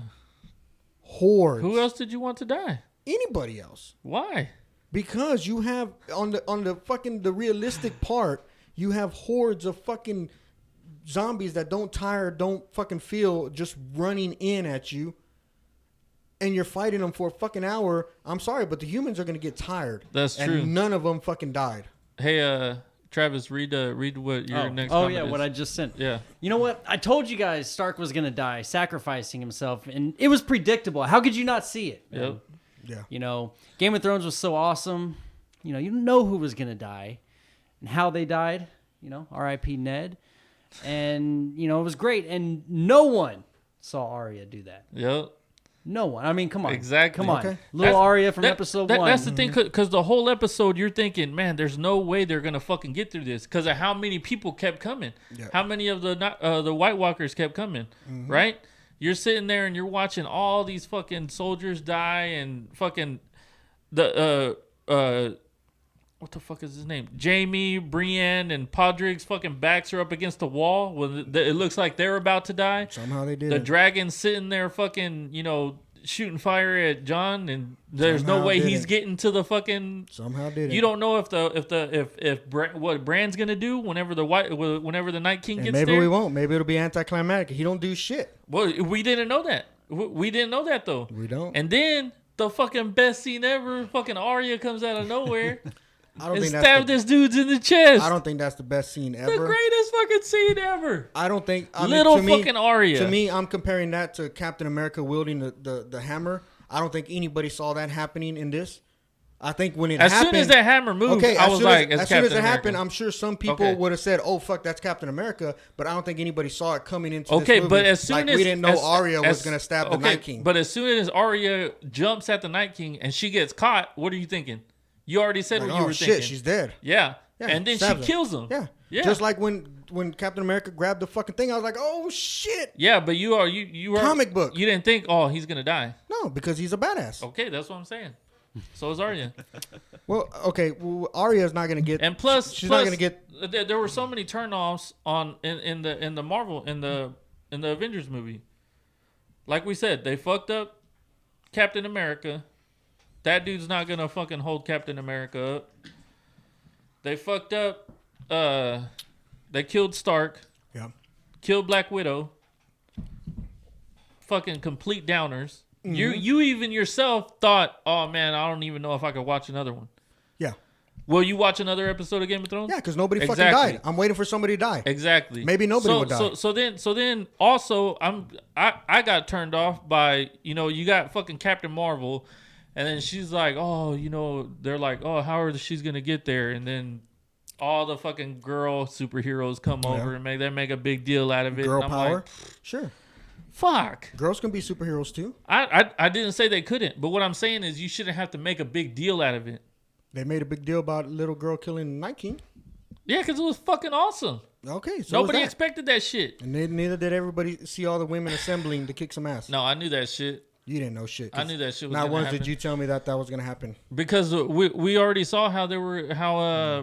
Hordes. Who else did you want to die? Anybody else. Why? Because you have on the fucking the realistic part, you have hordes of fucking zombies that don't tire, don't fucking feel, just running in at you, and you're fighting them for a fucking hour. I'm sorry, but the humans are gonna get tired. That's true. And none of them fucking died. Hey, Travis, read what your next comment is. What I just sent. Yeah. You know what? I told you guys Stark was gonna die, sacrificing himself, and it was predictable. How could you not see it? Yep. Yeah. You know, Game of Thrones was so awesome. You know who was gonna die, and how they died. You know, R.I.P. Ned. And, it was great. And no one saw Arya do that. Yep. No one. I mean, come on. Exactly. Come on. Okay. Little Arya from episode 1. That's the thing, because the whole episode, you're thinking, man, there's no way they're going to fucking get through this because of how many people kept coming. Yeah. How many of the White Walkers kept coming, right? You're sitting there and you're watching all these fucking soldiers die and fucking what the fuck is his name? Jamie, Brienne, and Podrick's fucking backs are up against the wall. It looks like they're about to die. Somehow they did. The dragon's sitting there fucking, shooting fire at John, and there's Somehow no way he's didn't. getting to the fucking. Somehow did it. You don't know what Bran's gonna do whenever the Night King And gets maybe there. we won't. Maybe it'll be anticlimactic. He don't do shit. Well, we didn't know that. We didn't know that though. We don't. And then the fucking best scene ever, fucking Arya comes out of nowhere. I don't and think stab this dude's in the chest. I don't think that's the best scene ever. The greatest fucking scene ever. I don't think. Little fucking Arya. To me, I'm comparing that to Captain America wielding the hammer. I don't think anybody saw that happening in this. I think when it happened, as soon as that hammer moved, I was like, as soon as it happened, I'm sure some people would have said, "Oh fuck, that's Captain America," but I don't think anybody saw it coming into this movie. But as soon as we didn't know Arya was gonna stab the Night King. But as soon as Arya jumps at the Night King and she gets caught, what are you thinking? You already said what you were thinking. She's dead. Yeah. Yeah, And then she stabs him. kills him. Yeah. Just like when Captain America grabbed the fucking thing, I was like, "Oh shit." Yeah, but you are comic book. You didn't think, "Oh, he's gonna die." No, because he's a badass. Okay, that's what I'm saying. So is Arya. Well, okay. Well, Arya's not gonna get. And plus, she's not gonna get. There were so many turnoffs in the Marvel in the Avengers movie. Like we said, they fucked up Captain America. That dude's not gonna fucking hold Captain America up. They fucked up. They killed Stark. Yeah. Killed Black Widow. Fucking complete downers. You even yourself thought, oh man, I don't even know if I could watch another one. Yeah. Will you watch another episode of Game of Thrones? Yeah, because nobody fucking died. I'm waiting for somebody to die. Exactly. Maybe nobody would die. So then also I got turned off by, you got fucking Captain Marvel, and then she's like, oh, they're like, oh, how are she's gonna get there? And then all the fucking girl superheroes come over and make a big deal out of it. Girl and I'm power. like, Sure. fuck. Girls can be superheroes too. I didn't say they couldn't, but what I'm saying is you shouldn't have to make a big deal out of it. They made a big deal about a little girl killing Night King. Yeah, because it was fucking awesome. Okay, so Nobody expected that shit. And neither did everybody see all the women assembling to kick some ass. No, I knew that shit. You didn't know shit. I knew that shit was not gonna once happen. did you tell me that was gonna happen. Because we already saw how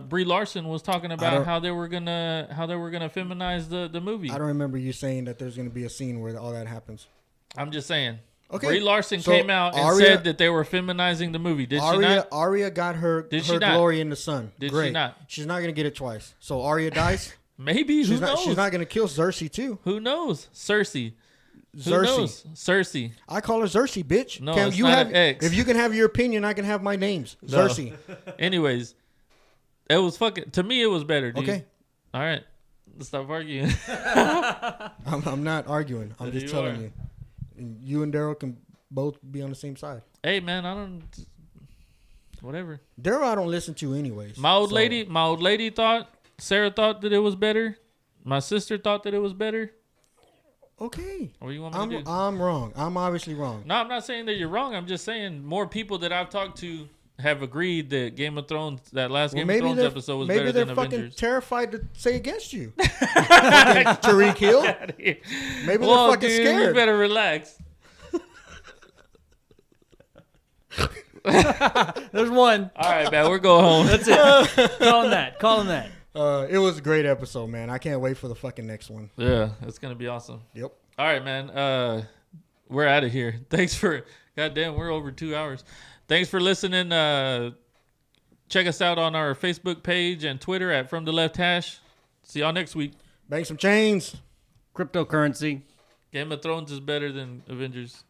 Brie Larson was talking about how they were gonna feminize the movie. I don't remember you saying that there's gonna be a scene where all that happens. I'm just saying. Okay. Brie Larson So came out and said that they were feminizing the movie. Did she not? Arya got her glory in the sun. Did Great. she not? She's not gonna get it twice. So Arya dies. Maybe. Who knows? She's not gonna kill Cersei too. Who knows? Cersei. Who Cersei. knows? Cersei. I call her Cersei, bitch. No, it's not an X. If you can have your opinion, I can have my names. No. Cersei. Anyways, it was fucking. To me, it was better. Dude. Okay. All right. Let's stop arguing. I'm not arguing. I'm just telling you. And you and Daryl can both be on the same side. Hey man, I don't. Whatever. Daryl, I don't listen to anyways. My old lady thought. Sarah thought that it was better. My sister thought that it was better. Okay. What do you want me to do? I'm wrong. I'm obviously wrong. No, I'm not saying that you're wrong. I'm just saying more people that I've talked to have agreed that Game of Thrones, that last Game of Thrones episode was better than Avengers. Maybe they're fucking terrified to say against you. Tariq Hill. Maybe they're fucking scared. You better relax. There's one. All right, man. We're going home. That's it. Call him that. It was a great episode, man. I can't wait for the fucking next one. Yeah, it's gonna be awesome. Yep. All right, man. We're out of here. Thanks for. Goddamn, we're over 2 hours. Thanks for listening. Check us out on our Facebook page and Twitter at From the Left Hash. See y'all next week. Bang some chains. Cryptocurrency. Game of Thrones is better than Avengers.